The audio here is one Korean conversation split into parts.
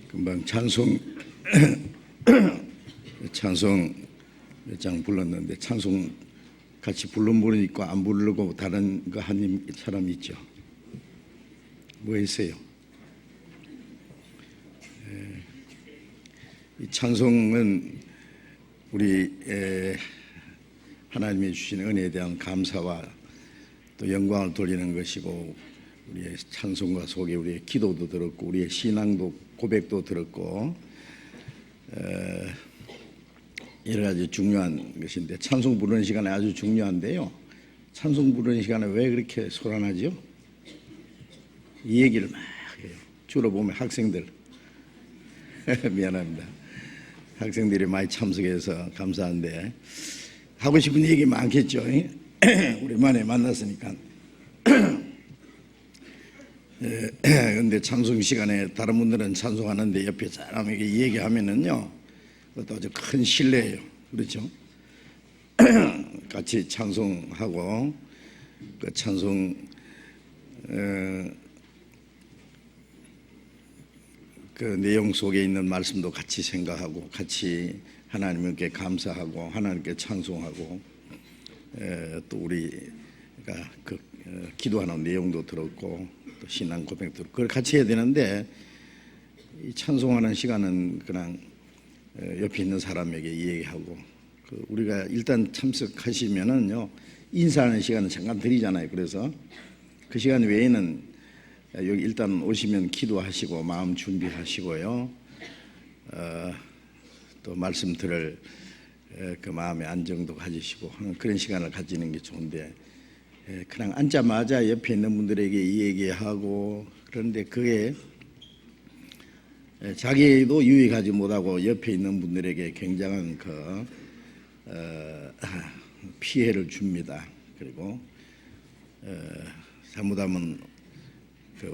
금방 찬송 몇 장 불렀는데 찬송 같이 부른 분이 있고 안 부르고 다른 거 한 사람 있죠. 뭐 있어요? 이 찬송은 우리 하나님이 주신 은혜에 대한 감사와 또 영광을 돌리는 것이고, 우리의 찬송과 속에 우리의 기도도 들었고 우리의 신앙도 고백도 들었고 여러 가지 중요한 것인데, 찬송 부르는 시간에 아주 중요한데요. 찬송 부르는 시간에 왜 그렇게 소란하죠? 이 얘기를 막 해요. 주로 보면 학생들 미안합니다. 학생들이 많이 참석해서 감사한데 하고 싶은 얘기 많겠죠. 오랜만에 만났으니까. 근데 찬송 시간에 다른 분들은 찬송하는데 옆에 사람에게 얘기하면은요, 그것도 아주 큰 신뢰예요. 그렇죠? 같이 찬송하고 그 찬송 그 내용 속에 있는 말씀도 같이 생각하고 같이 하나님께 감사하고 하나님께 찬송하고 또 우리가 그 기도하는 내용도 들었고 또 신앙 고백도 들었고 그걸 같이 해야 되는데, 이 찬송하는 시간은 그냥 옆에 있는 사람에게 얘기하고, 우리가 일단 참석하시면은요 인사하는 시간은 잠깐 드리잖아요. 그래서 그 시간 외에는 여기 일단 오시면 기도하시고 마음 준비하시고요, 또 말씀 들을 그 마음의 안정도 가지시고 그런 시간을 가지는 게 좋은데, 그냥 앉자마자 옆에 있는 분들에게 이 얘기하고, 그런데 그게 자기도 유익하지 못하고 옆에 있는 분들에게 굉장한 피해를 줍니다. 그리고 잘못하면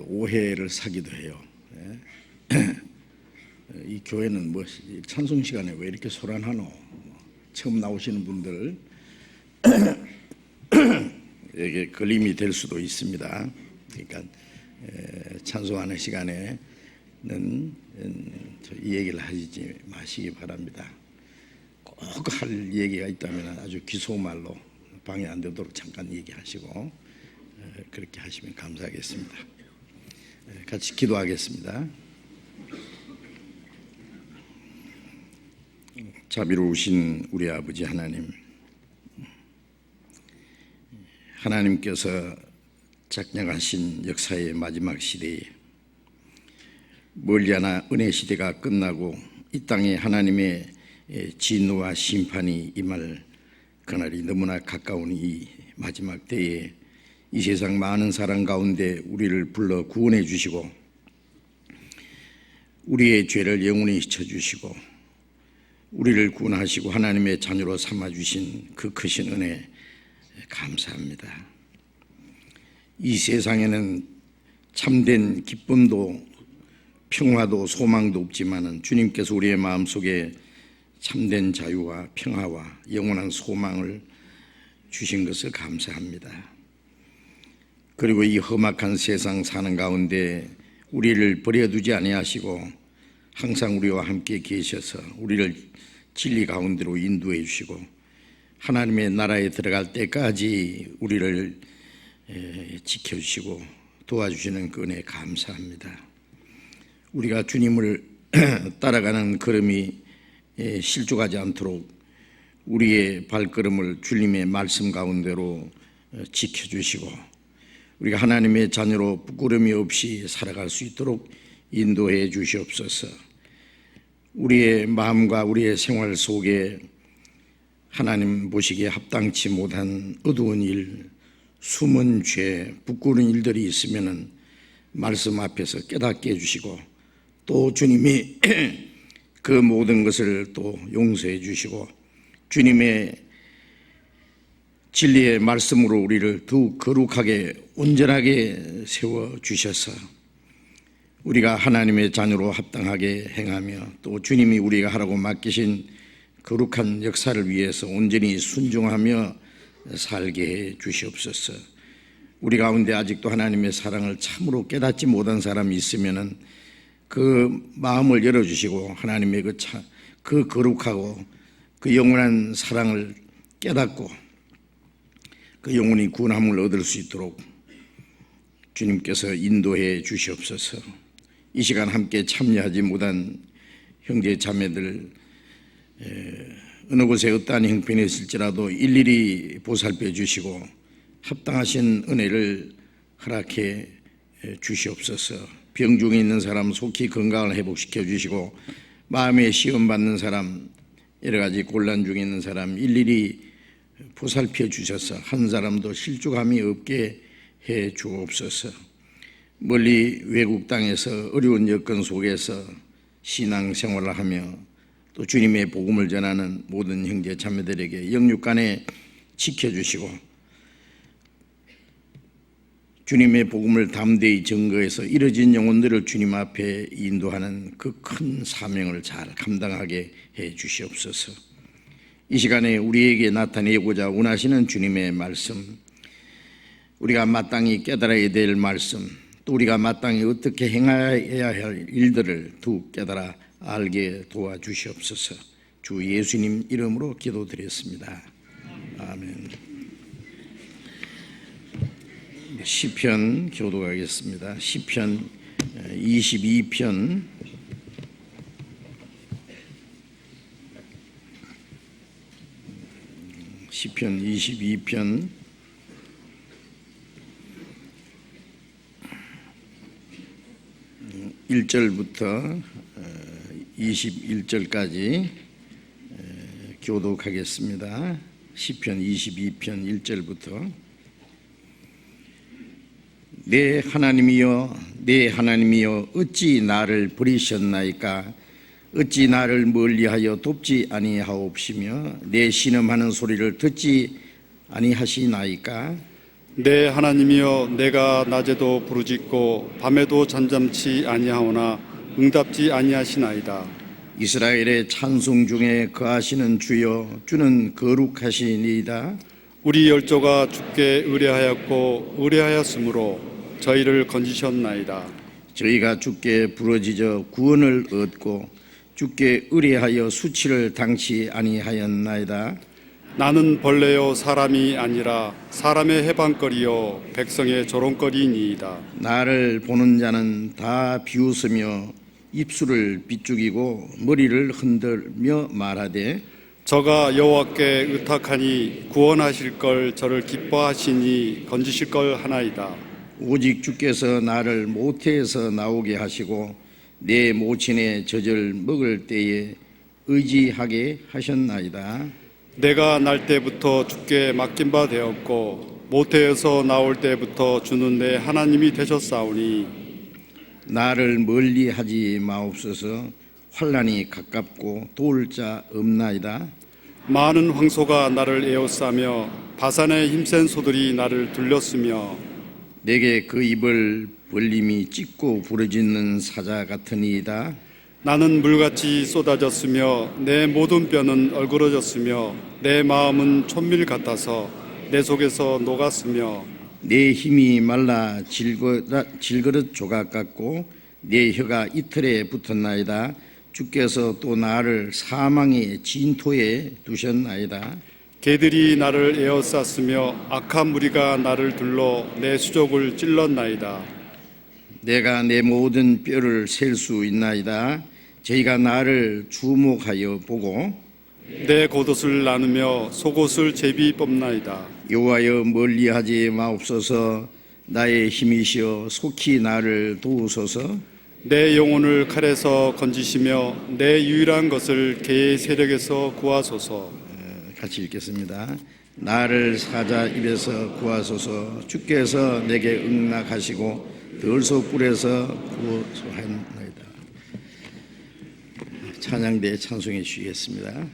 오해를 사기도 해요. 이 교회는 뭐 찬송 시간에 왜 이렇게 소란하노? 처음 나오시는 분들 에게 걸림이 될 수도 있습니다. 그러니까 찬송하는 시간에는 이 얘기를 하지 마시기 바랍니다. 꼭 할 얘기가 있다면 아주 기소말로 방해 안 되도록 잠깐 얘기하시고 그렇게 하시면 감사하겠습니다. 같이 기도하겠습니다. 자비로우신 우리 아버지 하나님, 하나님께서 작정하신 역사의 마지막 시대에 멀리하나 은혜 시대가 끝나고 이 땅에 하나님의 진노와 심판이 임할 그날이 너무나 가까운 이 마지막 때에 이 세상 많은 사람 가운데 우리를 불러 구원해 주시고 우리의 죄를 영원히 잊혀주시고 우리를 구원하시고 하나님의 자녀로 삼아주신 그 크신 은혜 감사합니다. 이 세상에는 참된 기쁨도 평화도 소망도 없지만 주님께서 우리의 마음속에 참된 자유와 평화와 영원한 소망을 주신 것을 감사합니다. 그리고 이 험악한 세상 사는 가운데 우리를 버려두지 아니하시고 항상 우리와 함께 계셔서 우리를 진리 가운데로 인도해 주시고 하나님의 나라에 들어갈 때까지 우리를 지켜주시고 도와주시는 그 은혜 감사합니다. 우리가 주님을 따라가는 걸음이 실족하지 않도록 우리의 발걸음을 주님의 말씀 가운데로 지켜주시고 우리가 하나님의 자녀로 부끄러움이 없이 살아갈 수 있도록 인도해 주시옵소서. 우리의 마음과 우리의 생활 속에 하나님 보시기에 합당치 못한 어두운 일, 숨은 죄, 부끄러운 일들이 있으면 말씀 앞에서 깨닫게 해주시고 또 주님이 그 모든 것을 또 용서해 주시고 주님의 진리의 말씀으로 우리를 더욱 거룩하게 온전하게 세워주셔서 우리가 하나님의 자녀로 합당하게 행하며 또 주님이 우리가 하라고 맡기신 거룩한 역사를 위해서 온전히 순종하며 살게 해 주시옵소서. 우리 가운데 아직도 하나님의 사랑을 참으로 깨닫지 못한 사람이 있으면은 그 마음을 열어주시고 하나님의 그 거룩하고 그 영원한 사랑을 깨닫고 그 영혼이 구원함을 얻을 수 있도록 주님께서 인도해 주시옵소서. 이 시간 함께 참여하지 못한 형제 자매들 어느 곳에 어떠한 형편이 있을지라도 일일이 보살펴 주시고 합당하신 은혜를 허락해 주시옵소서. 병중에 있는 사람 속히 건강을 회복시켜 주시고 마음에 시험받는 사람 여러 가지 곤란 중에 있는 사람 일일이 보살펴 주셔서 한 사람도 실족함이 없게 해 주옵소서. 멀리 외국 땅에서 어려운 여건 속에서 신앙생활을 하며 또 주님의 복음을 전하는 모든 형제 자매들에게 영육간에 지켜주시고 주님의 복음을 담대히 증거해서 이뤄진 영혼들을 주님 앞에 인도하는 그 큰 사명을 잘 감당하게 해 주시옵소서. 이 시간에 우리에게 나타내고자 원하시는 주님의 말씀, 우리가 마땅히 깨달아야 될 말씀, 또 우리가 마땅히 어떻게 행해야 할 일들을 더욱 깨달아 알게 도와주시옵소서. 주 예수님 이름으로 기도드렸습니다. 아멘. 시편 교독하겠습니다. 시편 22편 시편 22편 1절부터 21절까지 교독하겠습니다. 시편 22편 1절부터 내 하나님이여 내 하나님이여 어찌 나를 버리셨나이까 어찌 나를 멀리하여 돕지 아니하옵시며 내 신음하는 소리를 듣지 아니하시나이까 내 하나님이여 내가 낮에도 부르짖고 밤에도 잠잠치 아니하오나 응답지 아니하시나이다. 이스라엘의 찬송 중에 거하시는 주여 주는 거룩하시니이다. 우리 열조가 주께 의뢰하였고 의뢰하였으므로 저희를 건지셨나이다. 저희가 주께 부르짖어 구원을 얻고 주께 의뢰하여 수치를 당치 아니하였나이다. 나는 벌레요 사람이 아니라 사람의 해방거리요 백성의 조롱거리니이다. 나를 보는 자는 다 비웃으며 입술을 비죽이고 머리를 흔들며 말하되 저가 여호와께 의탁하니 구원하실 걸 저를 기뻐하시니 건지실 걸 하나이다. 오직 주께서 나를 모태에서 나오게 하시고 내 모친의 젖을 먹을 때에 의지하게 하셨나이다. 내가 날 때부터 주께 맡긴 바 되었고 모태에서 나올 때부터 주는 내 하나님이 되셨사오니 나를 멀리하지 마옵소서. 환난이 가깝고 도울 자 없나이다. 많은 황소가 나를 에워싸며 바산의 힘센 소들이 나를 둘렀으며 내게 그 입을 벌림이 찢고 부르짖는 사자 같으니이다. 나는 물같이 쏟아졌으며 내 모든 뼈는 얼그러졌으며 내 마음은 촌밀 같아서 내 속에서 녹았으며 내 힘이 말라 질그릇 조각 같고 내 혀가 이틀에 붙었나이다. 주께서 또 나를 사망의 진토에 두셨나이다. 개들이 나를 에워쌌으며 악한 무리가 나를 둘러 내 수족을 찔렀나이다. 내가 내 모든 뼈를 셀 수 있나이다. 저희가 나를 주목하여 보고 내 겉옷을 나누며 속옷을 제비 뽑나이다. 여호와여 멀리하지 마옵소서. 나의 힘이시여 속히 나를 도우소서. 내 영혼을 칼에서 건지시며 내 유일한 것을 개의 세력에서 구하소서. 같이 읽겠습니다. 나를 사자 입에서 구하소서. 주께서 내게 응낙하시고 들소 뿔에서 구하소하나이다. 찬양대에 찬송해 주시겠습니다.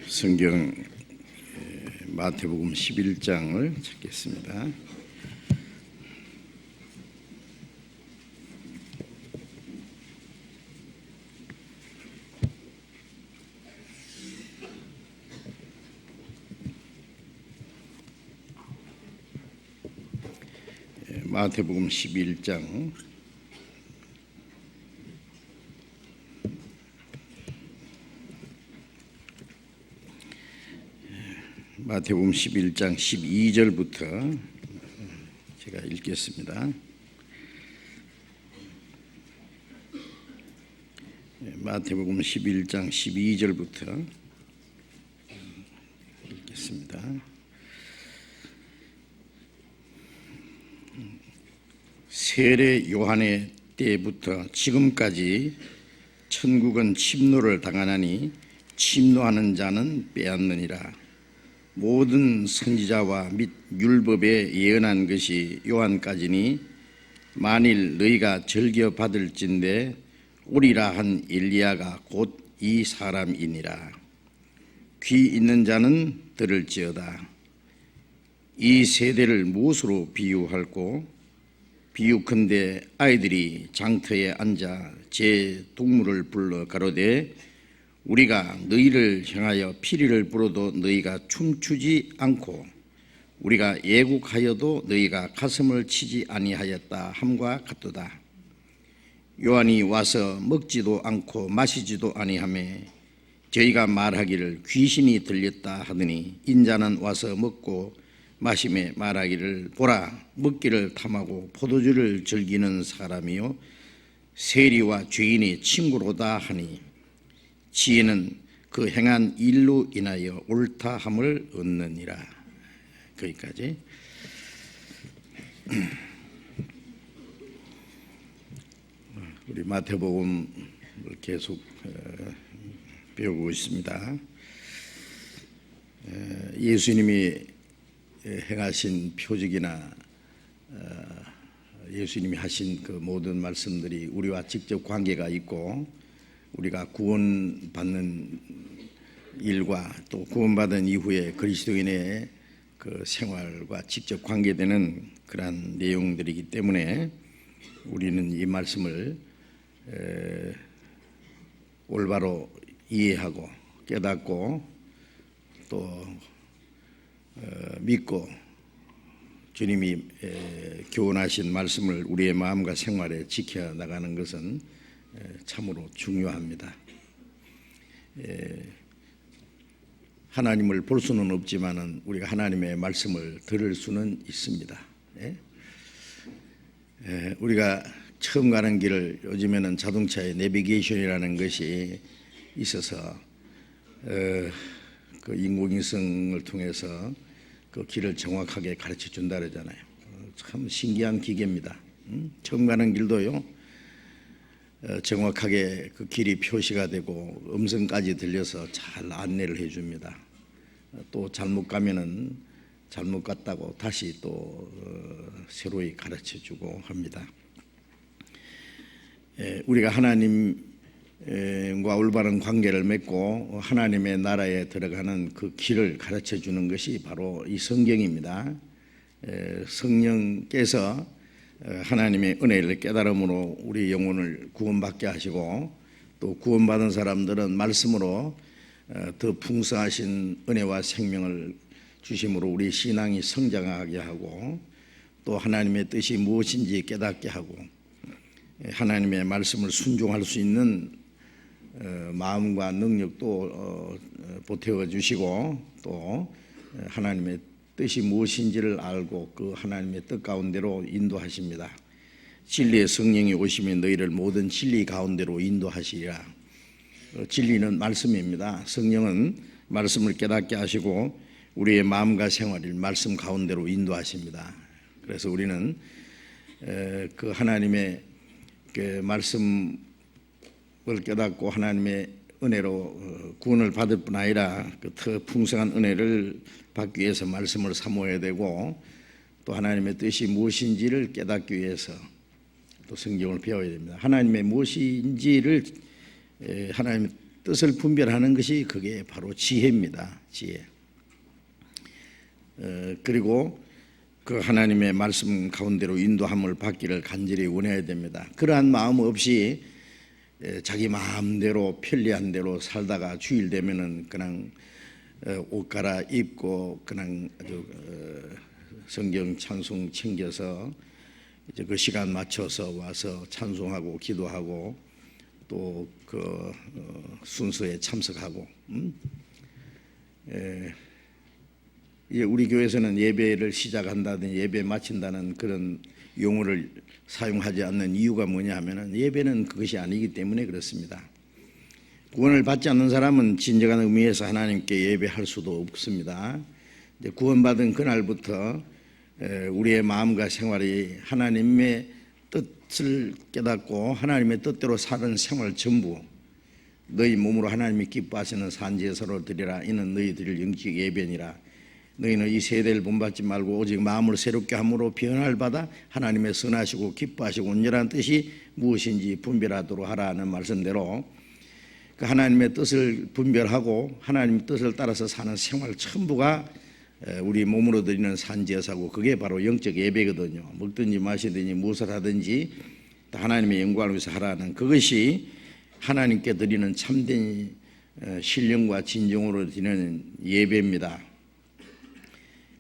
성경 마태복음 11장을 찾겠습니다. 마태복음 11장 마태복음 11장 12절부터 제가 읽겠습니다. 마태복음 11장 12절부터 읽겠습니다. 세례 요한의 때부터 지금까지 천국은 침노를 당하나니 침노하는 자는 빼앗느니라. 모든 선지자와 및 율법에 예언한 것이 요한까지니 만일 너희가 즐겨 받을진대 오리라 한 엘리야가 곧 이 사람이니라. 귀 있는 자는 들을지어다. 이 세대를 무엇으로 비유할꼬? 비유컨대 아이들이 장터에 앉아 제 동물을 불러 가로되 우리가 너희를 향하여 피리를 불어도 너희가 춤추지 않고 우리가 애국하여도 너희가 가슴을 치지 아니하였다 함과 같도다. 요한이 와서 먹지도 않고 마시지도 아니하매 저희가 말하기를 귀신이 들렸다 하더니 인자는 와서 먹고 마심에 말하기를 보라 먹기를 탐하고 포도주를 즐기는 사람이요 세리와 죄인의 친구로다 하니 지혜는 그 행한 일로 인하여 옳다함을 얻느니라. 거기까지. 우리 마태복음을 계속 배우고 있습니다. 예수님이 행하신 표적이나 예수님이 하신 그 모든 말씀들이 우리와 직접 관계가 있고 우리가 구원받는 일과 또 구원받은 이후에 그리스도인의 그 생활과 직접 관계되는 그러한 내용들이기 때문에 우리는 이 말씀을 올바로 이해하고 깨닫고 또 믿고 주님이 교훈하신 말씀을 우리의 마음과 생활에 지켜나가는 것은 참으로 중요합니다. 하나님을 볼 수는 없지만은 우리가 하나님의 말씀을 들을 수는 있습니다. 우리가 처음 가는 길을 요즘에는 자동차에 내비게이션이라는 것이 있어서 그 인공위성을 통해서 그 길을 정확하게 가르쳐 준다 그러잖아요. 참 신기한 기계입니다. 처음 가는 길도요 정확하게 그 길이 표시가 되고 음성까지 들려서 잘 안내를 해줍니다. 또 잘못 가면은 잘못 갔다고 다시 또 새로이 가르쳐주고 합니다. 우리가 하나님과 올바른 관계를 맺고 하나님의 나라에 들어가는 그 길을 가르쳐주는 것이 바로 이 성경입니다. 성령께서 하나님의 은혜를 깨달음으로 우리 영혼을 구원받게 하시고 또 구원받은 사람들은 말씀으로 더 풍성하신 은혜와 생명을 주심으로 우리 신앙이 성장하게 하고 또 하나님의 뜻이 무엇인지 깨닫게 하고 하나님의 말씀을 순종할 수 있는 마음과 능력도 보태어 주시고 또 하나님의 뜻이 무엇인지를 알고 그 하나님의 뜻 가운데로 인도하십니다. 진리의 성령이 오시면 너희를 모든 진리 가운데로 인도하시리라. 진리는 말씀입니다. 성령은 말씀을 깨닫게 하시고 우리의 마음과 생활을 말씀 가운데로 인도하십니다. 그래서 우리는 그 하나님의 그 말씀을 깨닫고 하나님의 은혜로 구원을 받을 뿐 아니라 그 더 풍성한 은혜를 받기 위해서 말씀을 사모해야 되고 또 하나님의 뜻이 무엇인지를 깨닫기 위해서 또 성경을 배워야 됩니다. 하나님의 무엇인지를 하나님의 뜻을 분별하는 것이 그게 바로 지혜입니다. 지혜. 그리고 그 하나님의 말씀 가운데로 인도함을 받기를 간절히 원해야 됩니다. 그러한 마음 없이 자기 마음대로 편리한 대로 살다가 주일 되면은 그냥 옷 갈아입고 그냥 아주 성경 찬송 챙겨서 이제 그 시간 맞춰서 와서 찬송하고 기도하고 또 그 순서에 참석하고 우리 교회에서는 예배를 시작한다든지 예배 마친다는 그런 용어를 사용하지 않는 이유가 뭐냐 하면은 예배는 그것이 아니기 때문에 그렇습니다. 구원을 받지 않는 사람은 진정한 의미에서 하나님께 예배할 수도 없습니다. 이제 구원받은 그날부터 우리의 마음과 생활이 하나님의 뜻을 깨닫고 하나님의 뜻대로 사는 생활 전부 너희 몸으로 하나님이 기뻐하시는 산제사로 드리라. 이는 너희 드릴 영적 예배니라. 너희는 이 세대를 본받지 말고 오직 마음을 새롭게 함으로 변화를 받아 하나님의 선하시고 기뻐하시고 온전한 뜻이 무엇인지 분별하도록 하라는 말씀대로 그 하나님의 뜻을 분별하고 하나님의 뜻을 따라서 사는 생활 전부가 우리 몸으로 드리는 산제사고 그게 바로 영적 예배거든요. 먹든지 마시든지 무엇을 하든지 하나님의 영광을 위해서 하라는 그것이 하나님께 드리는 참된 신령과 진정으로 드리는 예배입니다.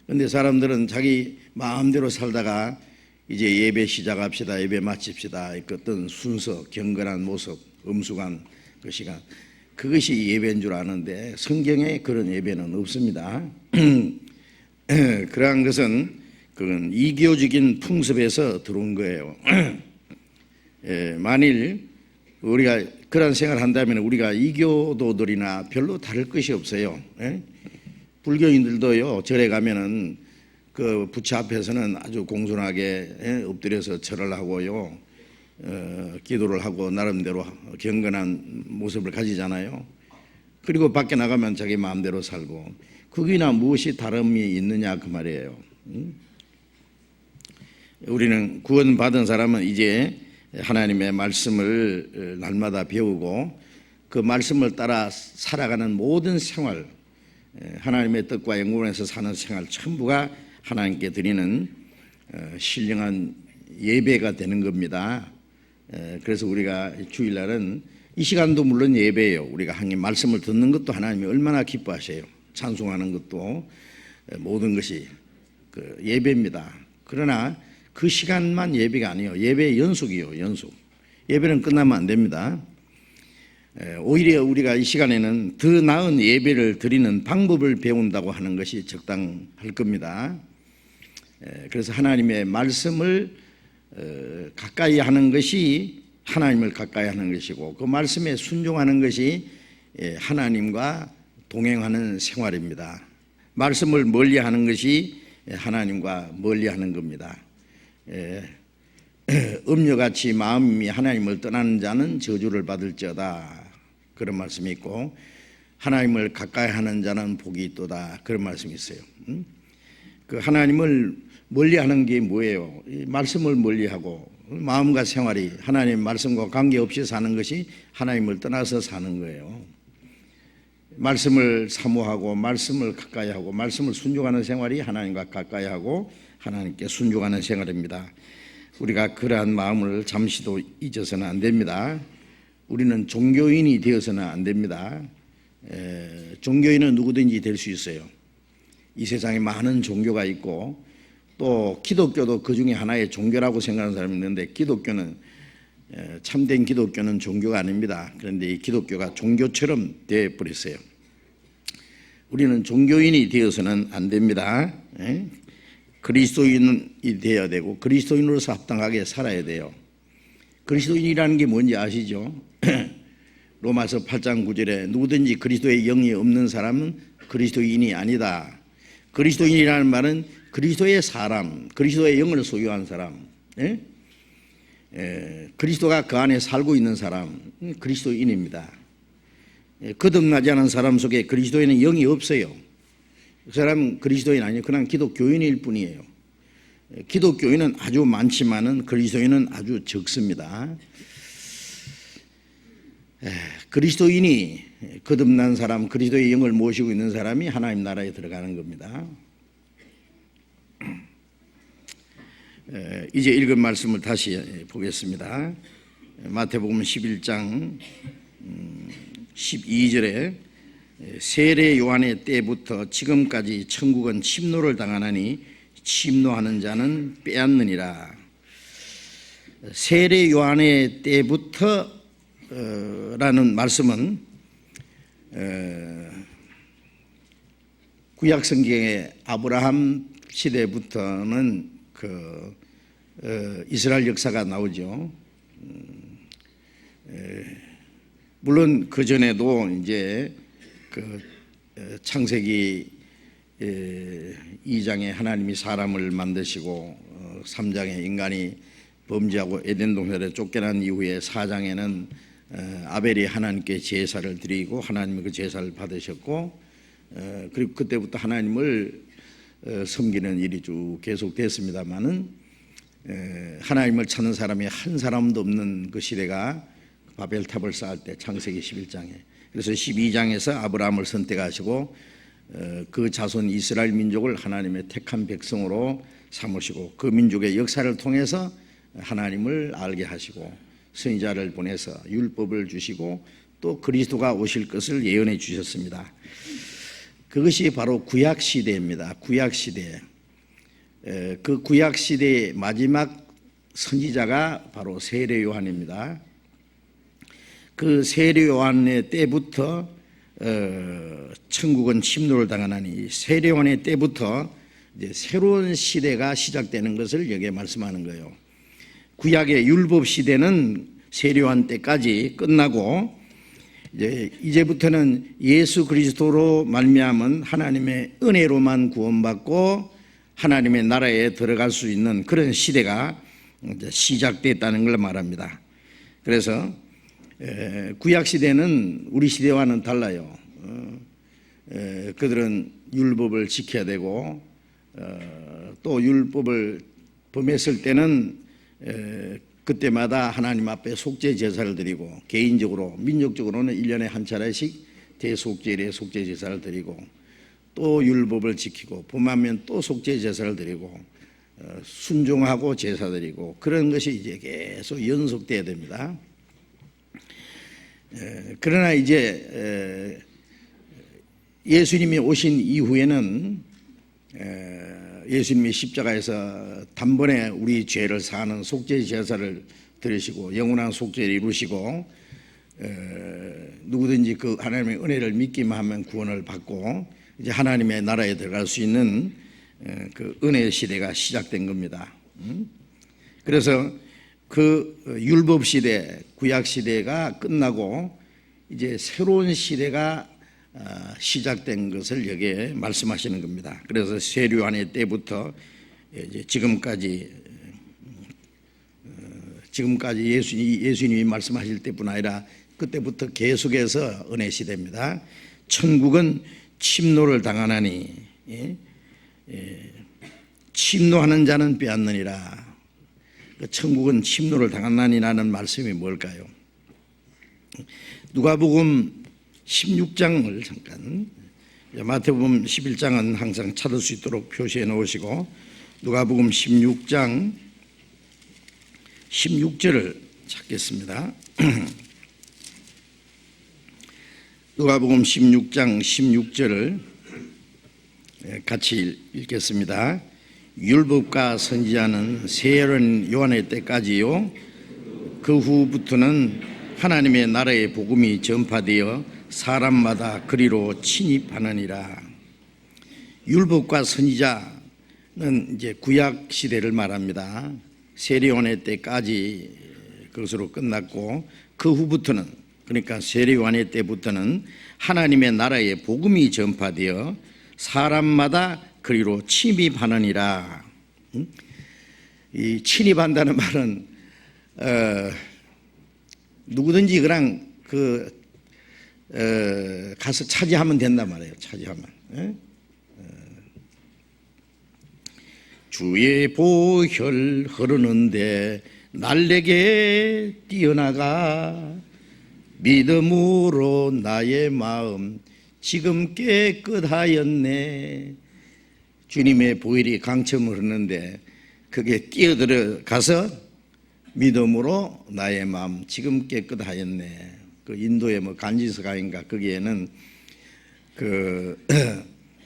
그런데 사람들은 자기 마음대로 살다가 이제 예배 시작합시다, 예배 마칩시다, 그 어떤 순서, 경건한 모습, 엄숙한 그 시간, 그것이 예배인 줄 아는데 성경에 그런 예배는 없습니다. 그러한 것은 그건 이교적인 풍습에서 들어온 거예요. 만일 우리가 그런 생각을 한다면 우리가 이교도들이나 별로 다를 것이 없어요. 불교인들도요, 절에 가면은 그 부처 앞에서는 아주 공손하게 엎드려서 절을 하고요, 기도를 하고 나름대로 경건한 모습을 가지잖아요. 그리고 밖에 나가면 자기 마음대로 살고 거기나 무엇이 다름이 있느냐 그 말이에요. 우리는 구원받은 사람은 이제 하나님의 말씀을 날마다 배우고 그 말씀을 따라 살아가는 모든 생활, 하나님의 뜻과 영광에서 사는 생활 전부가 하나님께 드리는 신령한 예배가 되는 겁니다. 그래서 우리가 주일날은 이 시간도 물론 예배예요. 우리가 하나님 말씀을 듣는 것도 하나님이 얼마나 기뻐하셔요. 찬송하는 것도 모든 것이 그 예배입니다. 그러나 그 시간만 예배가 아니에요. 예배의 연속이요, 연속. 예배는 끝나면 안 됩니다. 오히려 우리가 이 시간에는 더 나은 예배를 드리는 방법을 배운다고 하는 것이 적당할 겁니다. 그래서 하나님의 말씀을 가까이 하는 것이 하나님을 가까이 하는 것이고 그 말씀에 순종하는 것이 하나님과 동행하는 생활입니다. 말씀을 멀리하는 것이 하나님과 멀리하는 겁니다. 음녀같이 마음이 하나님을 떠나는 자는 저주를 받을지어다 그런 말씀이 있고 하나님을 가까이 하는 자는 복이 있도다 그런 말씀이 있어요. 그 하나님을 멀리하는 게 뭐예요? 말씀을 멀리하고 마음과 생활이 하나님 말씀과 관계없이 사는 것이 하나님을 떠나서 사는 거예요. 말씀을 사모하고 말씀을 가까이 하고 말씀을 순종하는 생활이 하나님과 가까이 하고 하나님께 순종하는 생활입니다. 우리가 그러한 마음을 잠시도 잊어서는 안 됩니다. 우리는 종교인이 되어서는 안 됩니다. 종교인은 누구든지 될 수 있어요. 이 세상에 많은 종교가 있고 또 기독교도 그 중에 하나의 종교라고 생각하는 사람이 있는데 기독교는 참된 기독교는 종교가 아닙니다. 그런데 이 기독교가 종교처럼 되어버렸어요. 우리는 종교인이 되어서는 안 됩니다. 그리스도인이 되어야 되고 그리스도인으로서 합당하게 살아야 돼요. 그리스도인이라는 게 뭔지 아시죠? 로마서 8장 9절에 누구든지 그리스도의 영이 없는 사람은 그리스도인이 아니다. 그리스도인이라는 말은 그리스도의 사람, 그리스도의 영을 소유한 사람, 그리스도가 그 안에 살고 있는 사람, 그리스도인입니다. 거듭나지 않은 사람 속에 그리스도에는 영이 없어요. 그 사람은 그리스도인 아니에요. 그냥 기독교인일 뿐이에요. 기독교인은 아주 많지만은 그리스도인은 아주 적습니다. 그리스도인이 거듭난 사람, 그리스도의 영을 모시고 있는 사람이 하나님 나라에 들어가는 겁니다. 이제 읽은 말씀을 다시 보겠습니다. 마태복음 11장 12절에 세례 요한의 때부터 지금까지 천국은 침노를 당하나니 침노하는 자는 빼앗느니라. 세례 요한의 때부터 라는 말씀은 구약 성경의 아브라함 시대부터는 이스라엘 역사가 나오죠. 물론 그 전에도 이제 창세기 2장에 하나님이 사람을 만드시고 3장에 인간이 범죄하고 에덴 동산에 쫓겨난 이후에 4장에는 아벨이 하나님께 제사를 드리고 하나님이 그 제사를 받으셨고, 그리고 그때부터 하나님을 섬기는 일이 쭉 계속됐습니다마는 하나님을 찾는 사람이 한 사람도 없는 그 시대가 바벨탑을 쌓을 때 창세기 11장에, 그래서 12장에서 아브라함을 선택하시고 그 자손 이스라엘 민족을 하나님의 택한 백성으로 삼으시고 그 민족의 역사를 통해서 하나님을 알게 하시고 선지자를 보내서 율법을 주시고 또 그리스도가 오실 것을 예언해 주셨습니다. 그것이 바로 구약 시대입니다. 구약 시대. 그 구약 시대의 마지막 선지자가 바로 세례 요한입니다. 그 세례 요한의 때부터 천국은 침노를 당하나니, 세례 요한의 때부터 이제 새로운 시대가 시작되는 것을 여기에 말씀하는 거예요. 구약의 율법 시대는 세례 요한 때까지 끝나고 이제부터는 예수 그리스도로 말미암은 하나님의 은혜로만 구원받고 하나님의 나라에 들어갈 수 있는 그런 시대가 이제 시작됐다는 걸 말합니다. 그래서 구약 시대는 우리 시대와는 달라요. 그들은 율법을 지켜야 되고 또 율법을 범했을 때는 그때마다 하나님 앞에 속죄 제사를 드리고, 개인적으로 민족적으로는 1년에 한 차례씩 대속죄일에 속죄 제사를 드리고, 또 율법을 지키고 범하면 또 속죄 제사를 드리고 순종하고 제사 드리고, 그런 것이 이제 계속 연속돼야 됩니다. 그러나 이제 예수님이 오신 이후에는 예수님이 십자가에서 단번에 우리 죄를 사하는 속죄 제사를 드리시고 영원한 속죄를 이루시고, 누구든지 그 하나님의 은혜를 믿기만 하면 구원을 받고 이제 하나님의 나라에 들어갈 수 있는 그 은혜의 시대가 시작된 겁니다. 그래서 그 율법 시대, 구약 시대가 끝나고 이제 새로운 시대가 시작된 것을 여기에 말씀하시는 겁니다. 그래서 세례 요한의 때부터 이제 지금까지 예수님이 말씀하실 때뿐 아니라 그때부터 계속해서 은혜 시대입니다. 천국은 침노를 당하나니 침노하는 자는 빼앗느니라. 천국은 침노를 당하나니라는 말씀이 뭘까요? 누가복음 16장을 잠깐, 마태복음 11장은 항상 찾을 수 있도록 표시해 놓으시고 누가복음 16장 16절을 찾겠습니다. 누가복음 16장 16절을 같이 읽겠습니다. 율법과 선지자는 세례 요한의 때까지요, 그 후부터는 하나님의 나라의 복음이 전파되어 사람마다 그리로 침입하느니라. 율법과 선지자는 이제 구약 시대를 말합니다. 세례 요한의 때까지 그것으로 끝났고, 그 후부터는, 그러니까 세례 요한의 때부터는 하나님의 나라의 복음이 전파되어 사람마다 그리로 침입하느니라. 이 침입한다는 말은 누구든지 그냥 가서 차지하면 된단 말이에요. 차지하면. 주의 보혈 흐르는데 날 내게 뛰어나가. 믿음으로 나의 마음 지금 깨끗하였네. 주님의 보혈이 강첨을 흐르는데 그게 뛰어들어가서 믿음으로 나의 마음 지금 깨끗하였네. 그 인도의 뭐 간지스가인가 거기에는 그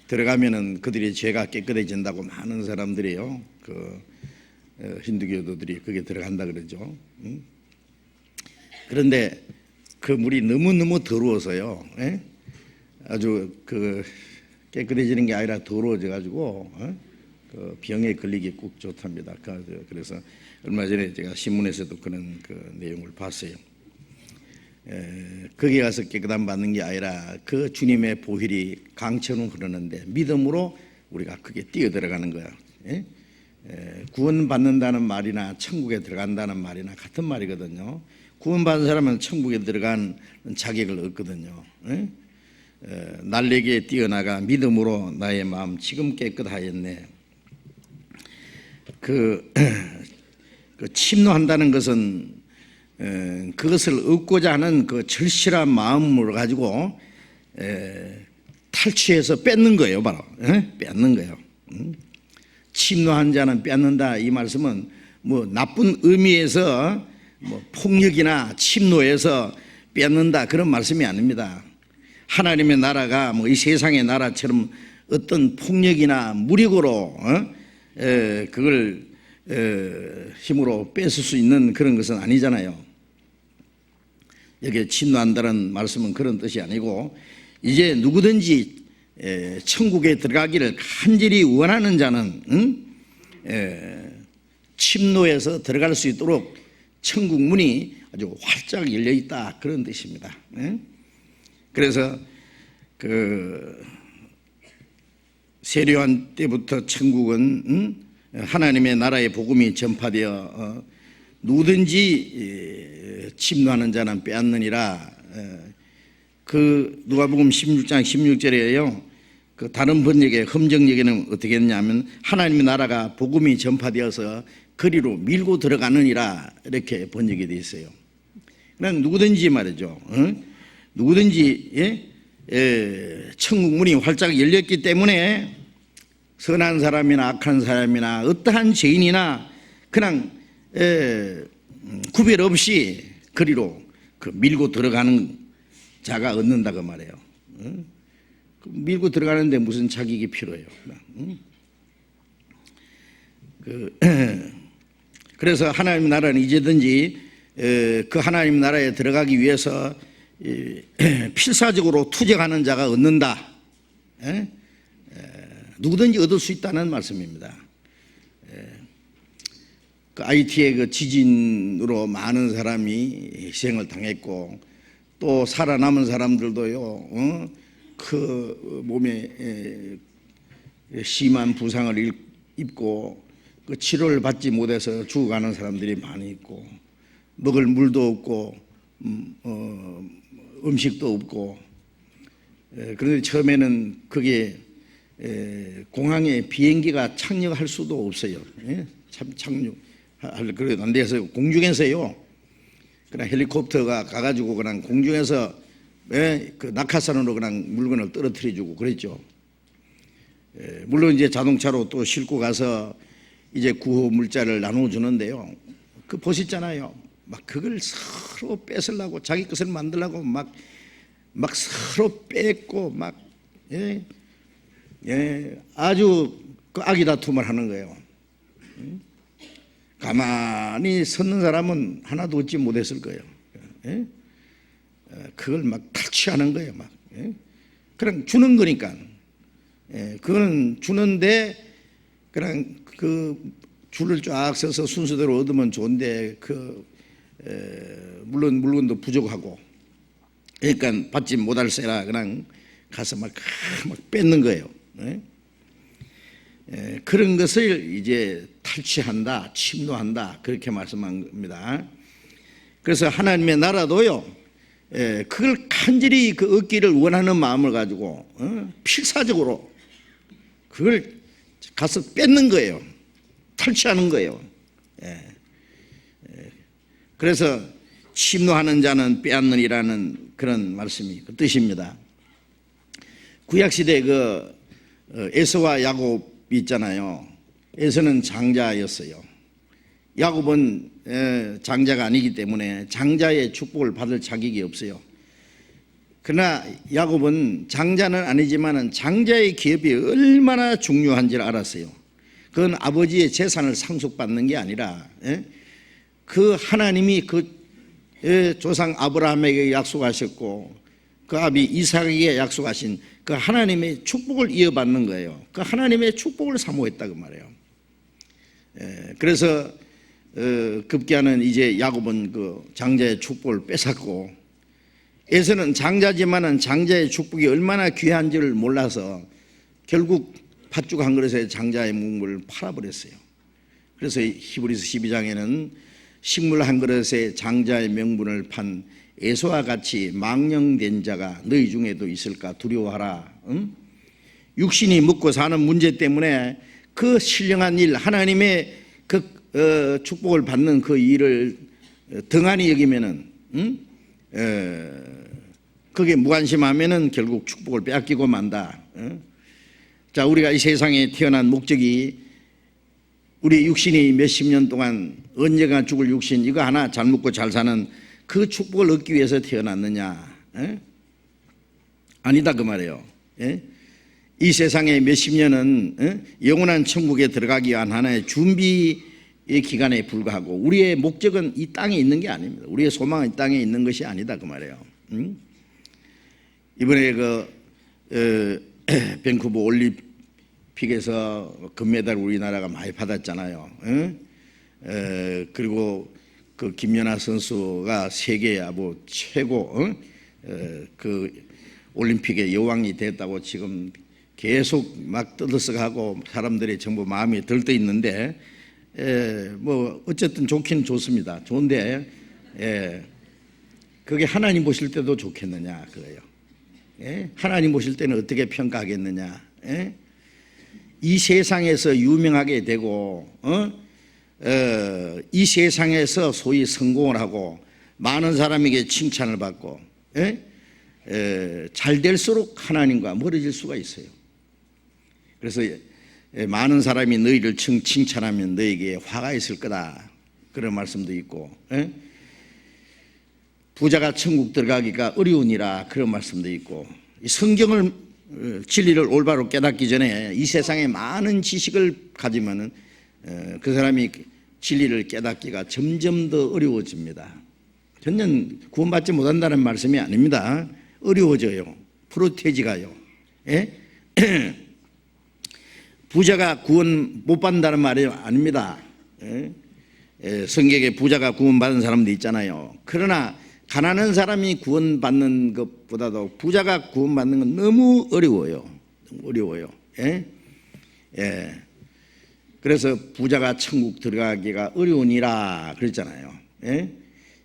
들어가면은 그들의 죄가 깨끗해진다고 많은 사람들이요. 그 힌두교도들이 거기에 들어간다 그러죠. 그런데 그 물이 너무너무 더러워서요. 예? 아주 그 깨끗해지는 게 아니라 더러워져 가지고 그 병에 걸리기 꼭 좋답니다. 그래서 얼마 전에 제가 신문에서도 그런 그 내용을 봤어요. 거기 가서 깨끗함 받는 게 아니라 그 주님의 보혈이 강처럼 흐르는데 믿음으로 우리가 그게 뛰어들어가는 거야. 예? 구원받는다는 말이나 천국에 들어간다는 말이나 같은 말이거든요. 구원받은 사람은 천국에 들어간 자격을 얻거든요. 예? 날래기에 뛰어나가 믿음으로 나의 마음 지금 깨끗하였네. 그 침노한다는 것은 그것을 얻고자 하는 그 절실한 마음을 가지고 탈취해서 뺏는 거예요. 바로 뺏는 거예요. 침노한 자는 뺏는다. 이 말씀은 뭐 나쁜 의미에서 뭐 폭력이나 침노해서 뺏는다 그런 말씀이 아닙니다. 하나님의 나라가 뭐 이 세상의 나라처럼 어떤 폭력이나 무력으로 그걸 힘으로 뺏을 수 있는 그런 것은 아니잖아요. 여기에 침노한다는 말씀은 그런 뜻이 아니고 이제 누구든지 천국에 들어가기를 간절히 원하는 자는 침노해서 들어갈 수 있도록 천국 문이 아주 활짝 열려 있다 그런 뜻입니다. 그래서 그 세례요한 때부터 천국은 하나님의 나라의 복음이 전파되어 누구든지 침노하는 자는 빼앗느니라. 그 누가복음 16장 16절에요. 그 다른 번역의 험정역에는 어떻게 했냐면 하나님의 나라가 복음이 전파되어서 거리로 밀고 들어가느니라 이렇게 번역이 되어 있어요. 그냥 누구든지 말이죠. 누구든지 천국 문이 활짝 열렸기 때문에 선한 사람이나 악한 사람이나 어떠한 죄인이나 그냥 구별 없이 거리로 그 밀고 들어가는 자가 얻는다고 말해요. 밀고 들어가는데 무슨 자격이 필요해요. 그래서 하나님 나라는 이제든지 그 하나님 나라에 들어가기 위해서 필사적으로 투쟁하는 자가 얻는다. 누구든지 얻을 수 있다는 말씀입니다. 그 IT의 그 지진으로 많은 사람이 희생을 당했고 또 살아남은 사람들도요, 그 몸에 심한 부상을 입고 그 치료를 받지 못해서 죽어가는 사람들이 많이 있고 먹을 물도 없고 음식도 없고 그런데 처음에는 그게 공항에 비행기가 착륙할 수도 없어요. 참 착륙할 그래도 안 돼서 공중에서요. 그냥 헬리콥터가 가가지고 그냥 공중에서 그 낙하산으로 그냥 물건을 떨어뜨려주고 그랬죠. 물론 이제 자동차로 또 싣고 가서 이제 구호 물자를 나눠주는데요. 그 보셨잖아요. 막 그걸 서로 뺏으려고 자기 것을 만들려고 막 서로 뺏고 막 아주 그 악의다툼을 하는 거예요. 가만히 섰는 사람은 하나도 얻지 못했을 거예요. 그걸 막 탈취하는 거예요. 막 그냥 주는 거니까. 그거는 주는데 그냥 그 줄을 쫙 서서 순서대로 얻으면 좋은데 그 물론 물건도 부족하고 그러니까 받지 못할세라 그냥 가서 막 뺏는 거예요. 그런 것을 이제 탈취한다, 침노한다 그렇게 말씀한 겁니다. 그래서 하나님의 나라도요, 그걸 간절히 그 얻기를 원하는 마음을 가지고 필사적으로 그걸 가서 뺏는 거예요. 탈취하는 거예요. 그래서 침노하는 자는 빼앗느니라는 그런 말씀이 그 뜻입니다. 구약시대 에서와 야곱이 있잖아요. 에서는 장자였어요. 야곱은 장자가 아니기 때문에 장자의 축복을 받을 자격이 없어요. 그러나 야곱은 장자는 아니지만 장자의 기업이 얼마나 중요한지를 알았어요. 그건 아버지의 재산을 상속받는 게 아니라 그 하나님이 그 조상 아브라함에게 약속하셨고 그 아비 이삭에게 약속하신 그 하나님의 축복을 이어받는 거예요. 그 하나님의 축복을 사모했다고 말해요. 그래서 급기야는 이제 야곱은 그 장자의 축복을 뺏었고, 에서는 장자지만은 장자의 축복이 얼마나 귀한지를 몰라서 결국 팥죽 한 그릇에 장자의 묵물을 팔아버렸어요. 그래서 히브리서 12장에는 식물 한 그릇에 장자의 명분을 판 에서와 같이 망령된 자가 너희 중에도 있을까 두려워하라. 육신이 먹고 사는 문제 때문에 그 신령한 일, 하나님의 그 축복을 받는 그 일을 등한히 여기면은 그게 무관심하면은 결국 축복을 빼앗기고 만다. 자, 우리가 이 세상에 태어난 목적이 우리 육신이 몇십 년 동안 언젠가 죽을 육신 이거 하나 잘 먹고 잘 사는 그 축복을 얻기 위해서 태어났느냐? 아니다 그 말이에요. 이 세상에 몇십 년은 영원한 천국에 들어가기 위한 하나의 준비의 기간에 불과하고 우리의 목적은 이 땅에 있는 게 아닙니다. 우리의 소망은 이 땅에 있는 것이 아니다 그 말이에요. 이번에 밴쿠버 올림픽에서 금메달 우리나라가 많이 받았잖아요. 그리고 그 김연아 선수가 세계 최고 그 올림픽의 여왕이 됐다고 지금 계속 막 떠들썩하고 사람들이 전부 마음이 들떠 있는데 뭐 어쨌든 좋긴 좋습니다. 좋은데 그게 하나님 보실 때도 좋겠느냐 그래요. 하나님 보실 때는 어떻게 평가하겠느냐. 이 세상에서 유명하게 되고 이 세상에서 소위 성공을 하고 많은 사람에게 칭찬을 받고 잘 될수록 하나님과 멀어질 수가 있어요. 그래서 많은 사람이 너희를 칭찬하면 너에게 화가 있을 거다 그런 말씀도 있고 부자가 천국 들어가기가 어려우니라 그런 말씀도 있고 성경을 진리를 올바로 깨닫기 전에 이 세상에 많은 지식을 가지면은 그 사람이 진리를 깨닫기가 점점 더 어려워집니다. 전혀 구원받지 못한다는 말씀이 아닙니다. 어려워져요. 프로테지가요. 부자가 구원 못 받는다는 말이 아닙니다. 성경에 부자가 구원받은 사람도 있잖아요. 그러나 가난한 사람이 구원받는 것보다도 부자가 구원받는 건 너무 어려워요. 어려워요. 그래서 부자가 천국 들어가기가 어려우니라 그랬잖아요.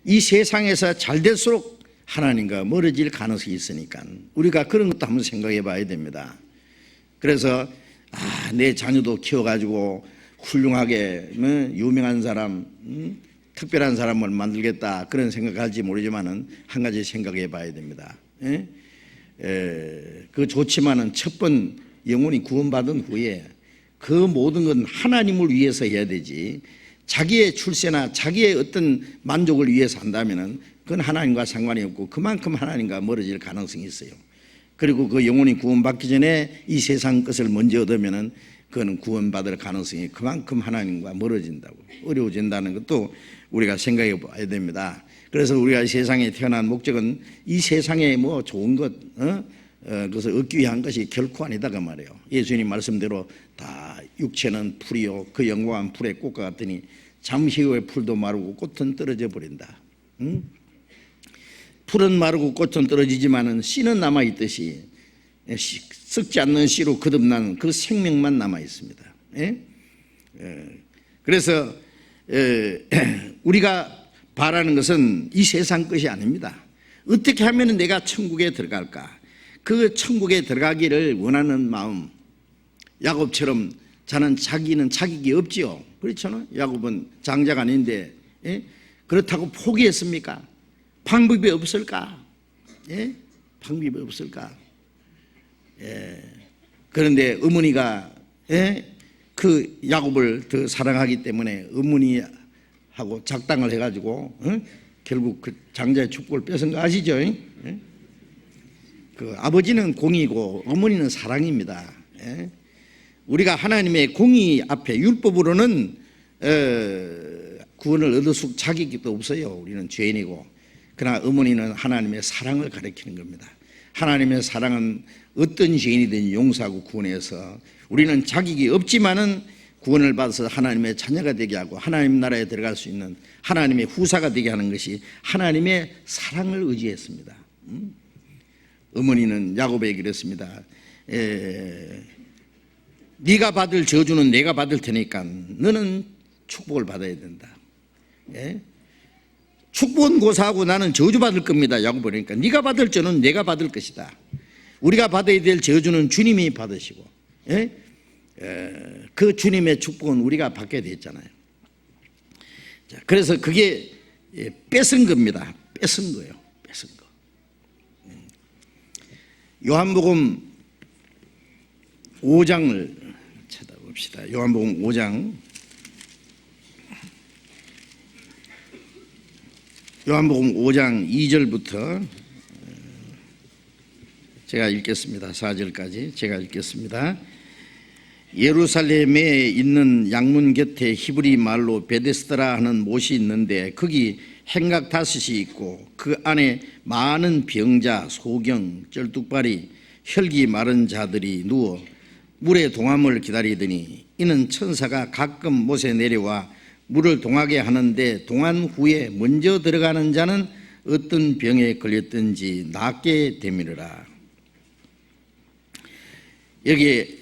이 세상에서 잘 될수록 하나님과 멀어질 가능성이 있으니까 우리가 그런 것도 한번 생각해 봐야 됩니다. 그래서 내 자녀도 키워가지고 훌륭하게 유명한 사람 특별한 사람을 만들겠다 그런 생각할지 모르지만은 한 가지 생각해 봐야 됩니다. 그 좋지만은 첫 번 영혼이 구원받은 후에 그 모든 건 하나님을 위해서 해야 되지 자기의 출세나 자기의 어떤 만족을 위해서 한다면은 그건 하나님과 상관이 없고 그만큼 하나님과 멀어질 가능성이 있어요. 그리고 그 영혼이 구원받기 전에 이 세상 것을 먼저 얻으면은 그거는 구원받을 가능성이 그만큼 하나님과 멀어진다고 어려워진다는 것도 우리가 생각해 봐야 됩니다. 그래서 우리가 이 세상에 태어난 목적은 이 세상에 뭐 좋은 것 그것을 얻기 위한 것이 결코 아니다 그 말이에요. 예수님 말씀대로 다 육체는 풀이요 그 영광한 풀의 꽃과 같으니 잠시 후에 풀도 마르고 꽃은 떨어져 버린다. 풀은 마르고 꽃은 떨어지지만은 씨는 남아 있듯이 썩지 않는 씨로 거듭난 그 생명만 남아 있습니다. 그래서 우리가 바라는 것은 이 세상 것이 아닙니다. 어떻게 하면 내가 천국에 들어갈까? 그 천국에 들어가기를 원하는 마음. 야곱처럼 자기는 자격이 없지요. 그렇잖아요. 야곱은 장자가 아닌데 그렇다고 포기했습니까? 방법이 없을까? 예? 방법이 없을까? 그런데 어머니가 그 야곱을 더 사랑하기 때문에 어머니하고 작당을 해가지고 결국 그 장자의 축복을 뺏은 거 아시죠? 그 아버지는 공의고 어머니는 사랑입니다. 우리가 하나님의 공의 앞에 율법으로는 구원을 얻을 수 자격이 없어요. 우리는 죄인이고. 그러나 어머니는 하나님의 사랑을 가리키는 겁니다. 하나님의 사랑은 어떤 죄인이든 용서하고 구원해서 우리는 자격이 없지만은 구원을 받아서 하나님의 자녀가 되게 하고 하나님 나라에 들어갈 수 있는 하나님의 후사가 되게 하는 것이 하나님의 사랑을 의지했습니다. 어머니는 야곱에게 이랬습니다. 네가 받을 저주는 내가 받을 테니까 너는 축복을 받아야 된다. 축복은 고사하고 나는 저주 받을 겁니다. 야곱이 그러니까 네가 받을 저는 내가 받을 것이다. 우리가 받아야 될 저주는 주님이 받으시고 그 주님의 축복은 우리가 받게 됐잖아요. 자, 그래서 그게 뺏은 겁니다. 뺏은 거예요. 뺏은 거. 요한복음 5장을 찾아봅시다. 요한복음 5장. 요한복음 5장 2절부터 제가 읽겠습니다. 4절까지 제가 읽겠습니다. 예루살렘에 있는 양문 곁에 히브리 말로 베데스다라 하는 못이 있는데 거기 행각 5이 있고 그 안에 많은 병자, 소경, 쩔뚝발이, 혈기 마른 자들이 누워 물의 동함을 기다리더니 이는 천사가 가끔 못에 내려와 물을 동하게 하는데 동한 후에 먼저 들어가는 자는 어떤 병에 걸렸든지 낫게 되미르라. 여기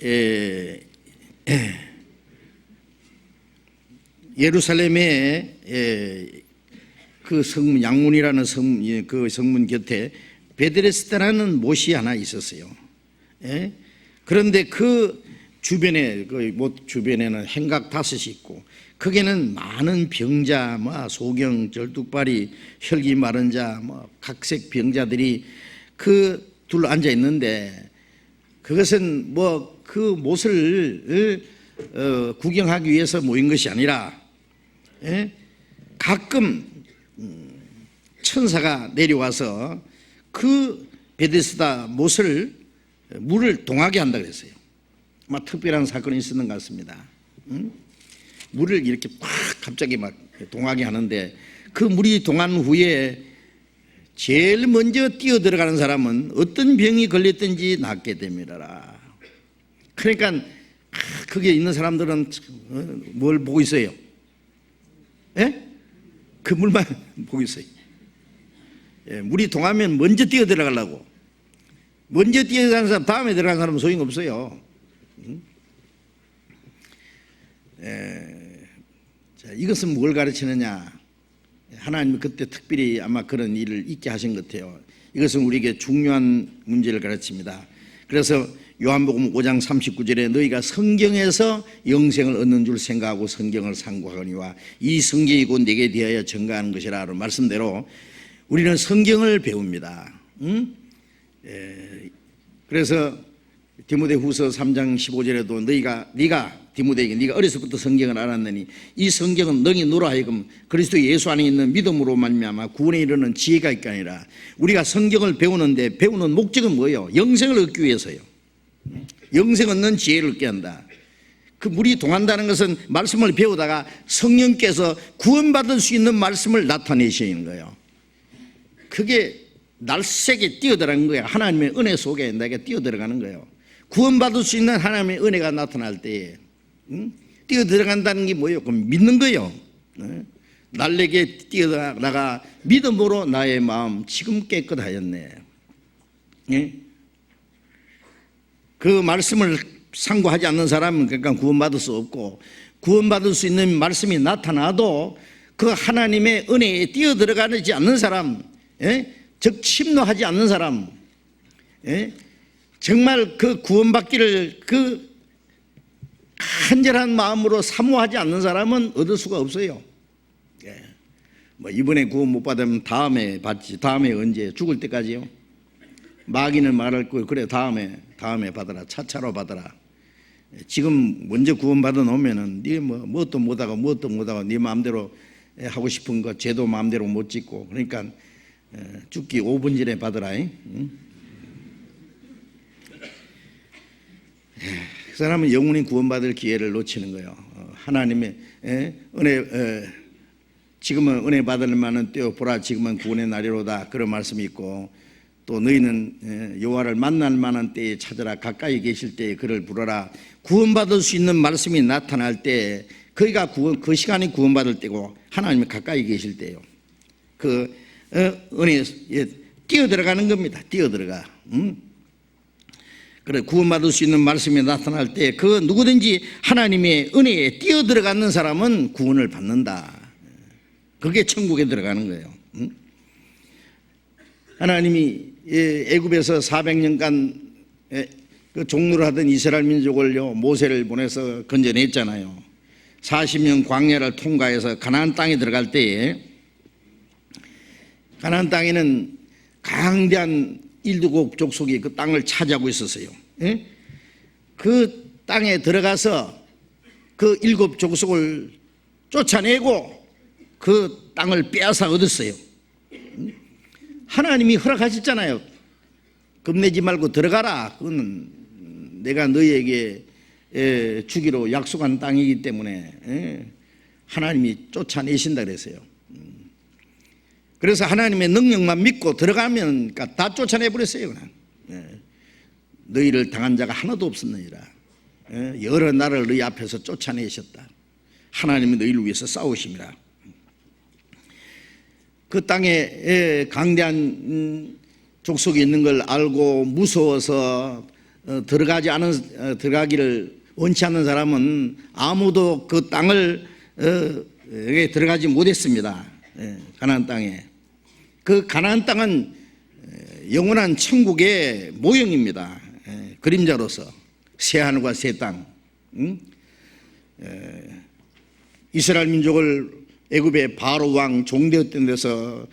예루살렘에 그 성문 양문이라는 그 성문 곁에 베드레스다라는 못이 하나 있었어요. 그런데 그 주변에 그 못 주변에는 행각 5이 있고 거기에는 많은 병자, 소경, 쩔뚝발이, 혈기 마른 자, 각색 병자들이 그 둘러 앉아 있는데 그것은 그 못을 구경하기 위해서 모인 것이 아니라 가끔 천사가 내려와서 그 베데스다 못을 물을 동하게 한다 그랬어요. 아마 특별한 사건이 있었는 것 같습니다. 물을 이렇게 팍 갑자기 막 동하게 하는데 그 물이 동한 후에 제일 먼저 뛰어 들어가는 사람은 어떤 병이 걸렸든지 낫게 됩니다. 그러니까 거기에 있는 사람들은 뭘 보고 있어요? 그 물만 보고 있어요. 물이 동하면 먼저 뛰어 들어가려고. 먼저 뛰어 들어가는 사람, 다음에 들어가는 사람은 소용없어요. 자, 이것은 뭘 가르치느냐? 하나님은 그때 특별히 아마 그런 일을 있게 하신 것 같아요. 이것은 우리에게 중요한 문제를 가르칩니다. 그래서 요한복음 5장 39절에 너희가 성경에서 영생을 얻는 줄 생각하고 성경을 상고하거니와 이 성경이 곧 내게 대하여 증거하는 것이라 하는 말씀대로 우리는 성경을 배웁니다. 그래서 디모데후서 3장 15절에도 네가 디모데에게 네가 어려서부터 성경을 알았느니 이 성경은 너희 너로 하여금 그리스도 예수 안에 있는 믿음으로 말미암아 구원에 이르는 지혜가 있게 아니라 우리가 성경을 배우는데 배우는 목적은 뭐예요? 영생을 얻기 위해서요. 영생 얻는 지혜를 얻게 한다. 그 물이 동한다는 것은 말씀을 배우다가 성령께서 구원받을 수 있는 말씀을 나타내시는 거예요. 그게 날쌔게 뛰어들어가는 거예요. 하나님의 은혜 속에 내게 뛰어들어가는 거예요. 구원받을 수 있는 하나님의 은혜가 나타날 때에 뛰어들어간다는 게 뭐예요? 그럼 믿는 거예요. 날에게 뛰어나가 믿음으로 나의 마음 지금 깨끗하였네. 그 말씀을 상고하지 않는 사람은 그러니까 구원받을 수 없고 구원받을 수 있는 말씀이 나타나도 그 하나님의 은혜에 뛰어들어가지 않는 사람, 즉 침노하지 않는 사람, 정말 그 구원받기를 그 간절한 마음으로 사모하지 않는 사람은 얻을 수가 없어요. 뭐 이번에 구원 못 받으면 다음에 받지. 다음에 언제? 죽을 때까지요? 마귀는 말할 거예요. 그래, 다음에 받아라. 차차로 받아라. 지금 먼저 구원 받아 놓으면은 네 뭣도 못하고 네 마음대로 하고 싶은 거 죄도 마음대로 못 짓고, 그러니까 죽기 5분 전에 받으라. 응? 그 사람은 영원히 구원받을 기회를 놓치는 거예요. 하나님의 은혜, 지금은 은혜 받을 만한 때요 보라, 지금은 구원의 날이로다, 그런 말씀이 있고, 또 너희는 여호와를 만날 만한 때에 찾아라, 가까이 계실 때에 그를 부르라. 구원받을 수 있는 말씀이 나타날 때, 거기가 그 시간이 구원받을 때고 하나님이 가까이 계실 때요. 그 은혜에 뛰어들어가는 겁니다. 뛰어들어가. 그래, 구원받을 수 있는 말씀이 나타날 때 그 누구든지 하나님의 은혜에 뛰어들어가는 사람은 구원을 받는다. 그게 천국에 들어가는 거예요. 하나님이 애굽에서 400년간 그 종로를 하던 이스라엘 민족을요, 모세를 보내서 건져냈잖아요. 40년 광야를 통과해서 가나안 땅에 들어갈 때에, 가나안 땅에는 강대한 일곱 족속이 그 땅을 차지하고 있었어요. 그 땅에 들어가서 그 일곱 족속을 쫓아내고 그 땅을 빼앗아 얻었어요. 하나님이 허락하셨잖아요. 겁내지 말고 들어가라. 그건 내가 너희에게 주기로 약속한 땅이기 때문에 하나님이 쫓아내신다 그랬어요. 그래서 하나님의 능력만 믿고 들어가면 다 쫓아내버렸어요. 그냥. 너희를 당한 자가 하나도 없었느니라. 여러 나라를 너희 앞에서 쫓아내셨다. 하나님이 너희를 위해서 싸우심이라. 그 땅에 강대한 족속이 있는 걸 알고 무서워서 들어가기를 원치 않는 사람은 아무도 그 땅을 들어가지 못했습니다. 가나안 땅에. 그 가나안 땅은 영원한 천국의 모형입니다. 그림자로서 새 하늘과 새 땅. 이스라엘 민족을 애굽의 바로 왕 종되었던 데서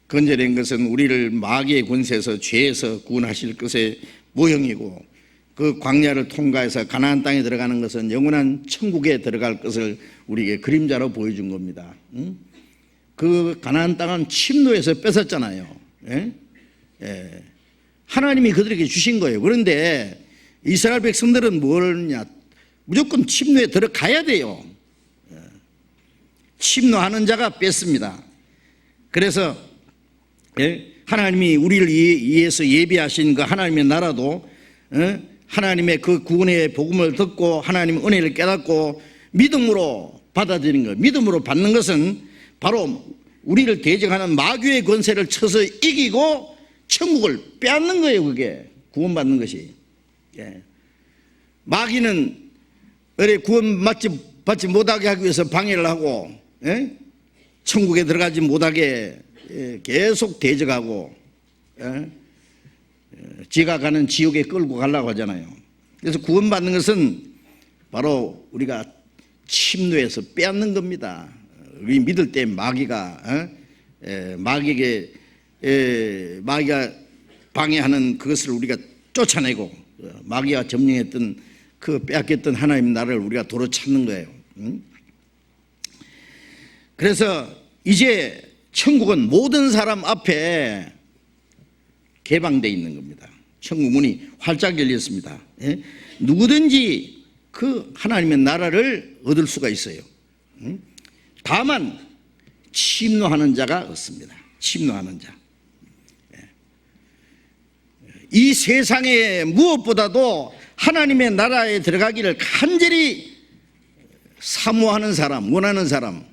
건져낸 것은 우리를 마귀의 권세에서 죄에서 구원하실 것의 모형이고, 그 광야를 통과해서 가나안 땅에 들어가는 것은 영원한 천국에 들어갈 것을 우리에게 그림자로 보여준 겁니다. 그 가나안 땅은 침노에서 뺏었잖아요. 하나님이 그들에게 주신 거예요. 그런데 이스라엘 백성들은 뭘 하냐? 무조건 침노에 들어가야 돼요. 침노하는 자가 뺐습니다. 그래서 하나님이 우리를 위해서 예비하신 그 하나님의 나라도 하나님의 그 구원의 복음을 듣고 하나님의 은혜를 깨닫고 믿음으로 받아들이는 것, 믿음으로 받는 것은 바로 우리를 대적하는 마귀의 권세를 쳐서 이기고 천국을 빼앗는 거예요. 그게 구원받는 것이. 마귀는 구원받지 못하게 하기 위해서 방해를 하고 천국에 들어가지 못하게 계속 대적하고 지가 가는 지옥에 끌고 가려고 하잖아요. 그래서 구원받는 것은 바로 우리가 침노에서 빼앗는 겁니다. 우리 믿을 때 마귀가 방해하는 그것을 우리가 쫓아내고, 마귀가 점령했던 그 빼앗겼던 하나님 나라를 우리가 도로 찾는 거예요. 그래서 이제 천국은 모든 사람 앞에 개방되어 있는 겁니다. 천국 문이 활짝 열렸습니다. 누구든지 그 하나님의 나라를 얻을 수가 있어요. 다만 침노하는 자가 없습니다. 침노하는 자. 이 세상에 무엇보다도 하나님의 나라에 들어가기를 간절히 사모하는 사람, 원하는 사람,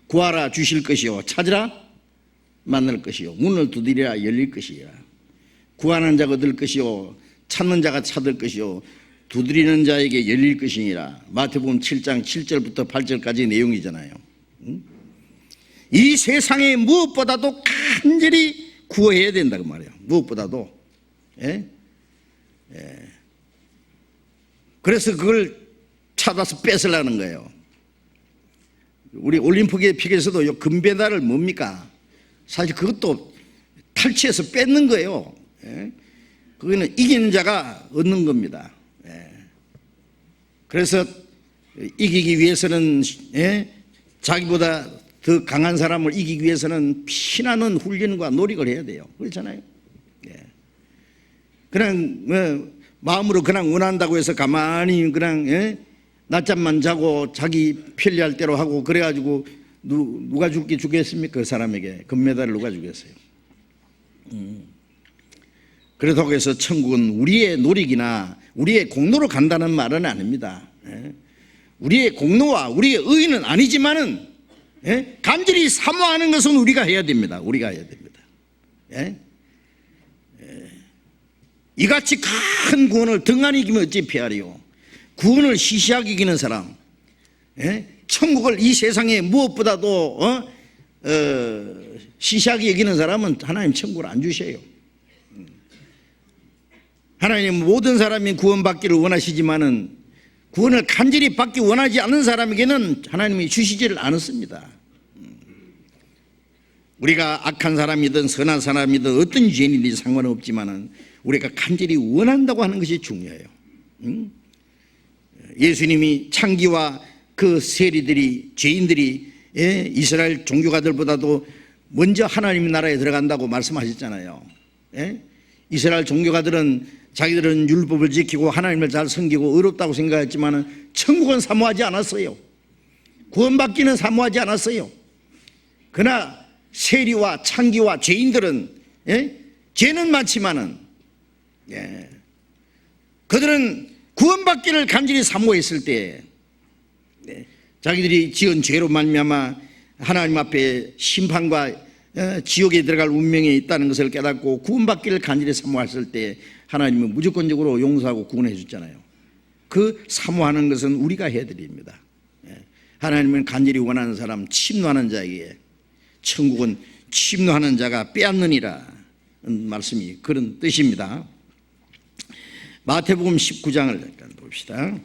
구하라 주실 것이요, 찾으라 만날 것이요, 문을 두드리라 열릴 것이라. 구하는 자가 얻을 것이요, 찾는 자가 찾을 것이요, 두드리는 자에게 열릴 것이니라. 마태복음 7장 7절부터 8절까지 내용이잖아요. 이 세상에 무엇보다도 간절히 구해야 된다고 말이에요. 무엇보다도. 그래서 그걸 찾아서 뺏으려는 거예요. 우리 올림픽에서도 금메달을 뭡니까? 사실 그것도 탈취해서 뺏는 거예요. 그거는 이기는 자가 얻는 겁니다. 그래서 이기기 위해서는 자기보다 더 강한 사람을 이기기 위해서는 피나는 훈련과 노력을 해야 돼요. 그렇잖아요. 그냥 마음으로 그냥 원한다고 해서 가만히 그냥 낮잠만 자고 자기 편리할 대로 하고 그래가지고 누가 주겠습니까? 그 사람에게 금메달을 누가 주겠어요? 그렇다고 해서 천국은 우리의 노력이나 우리의 공로로 간다는 말은 아닙니다. 우리의 공로와 우리의 의는 아니지만은 간절히 사모하는 것은 우리가 해야 됩니다. 우리가 해야 됩니다. 이같이 큰 구원을 등한히 이기면 어찌 피하리요? 구원을 시시하게 이기는 사람, 천국을 이 세상에 무엇보다도 시시하게 여기는 사람은 하나님 천국을 안 주셔요. 하나님 모든 사람이 구원받기를 원하시지만은 구원을 간절히 받기 원하지 않는 사람에게는 하나님이 주시지를 않았습니다. 우리가 악한 사람이든 선한 사람이든 어떤 죄인이든 상관없지만은 우리가 간절히 원한다고 하는 것이 중요해요. 예수님이 창기와 그 세리들이 죄인들이 이스라엘 종교가들보다도 먼저 하나님의 나라에 들어간다고 말씀하셨잖아요. 이스라엘 종교가들은 자기들은 율법을 지키고 하나님을 잘 섬기고 의롭다고 생각했지만 천국은 사모하지 않았어요. 구원받기는 사모하지 않았어요. 그러나 세리와 창기와 죄인들은 죄는 많지만은 그들은 구원받기를 간절히 사모했을 때 자기들이 지은 죄로 말미암아 하나님 앞에 심판과 지옥에 들어갈 운명에 있다는 것을 깨닫고 구원받기를 간절히 사모했을 때 하나님은 무조건적으로 용서하고 구원해 줬잖아요. 그 사모하는 것은 우리가 해드립니다. 하나님은 간절히 원하는 사람, 침노하는 자에게 천국은 침노하는 자가 빼앗느니라 말씀이 그런 뜻입니다. 마태복음 19장을 잠깐 봅시다.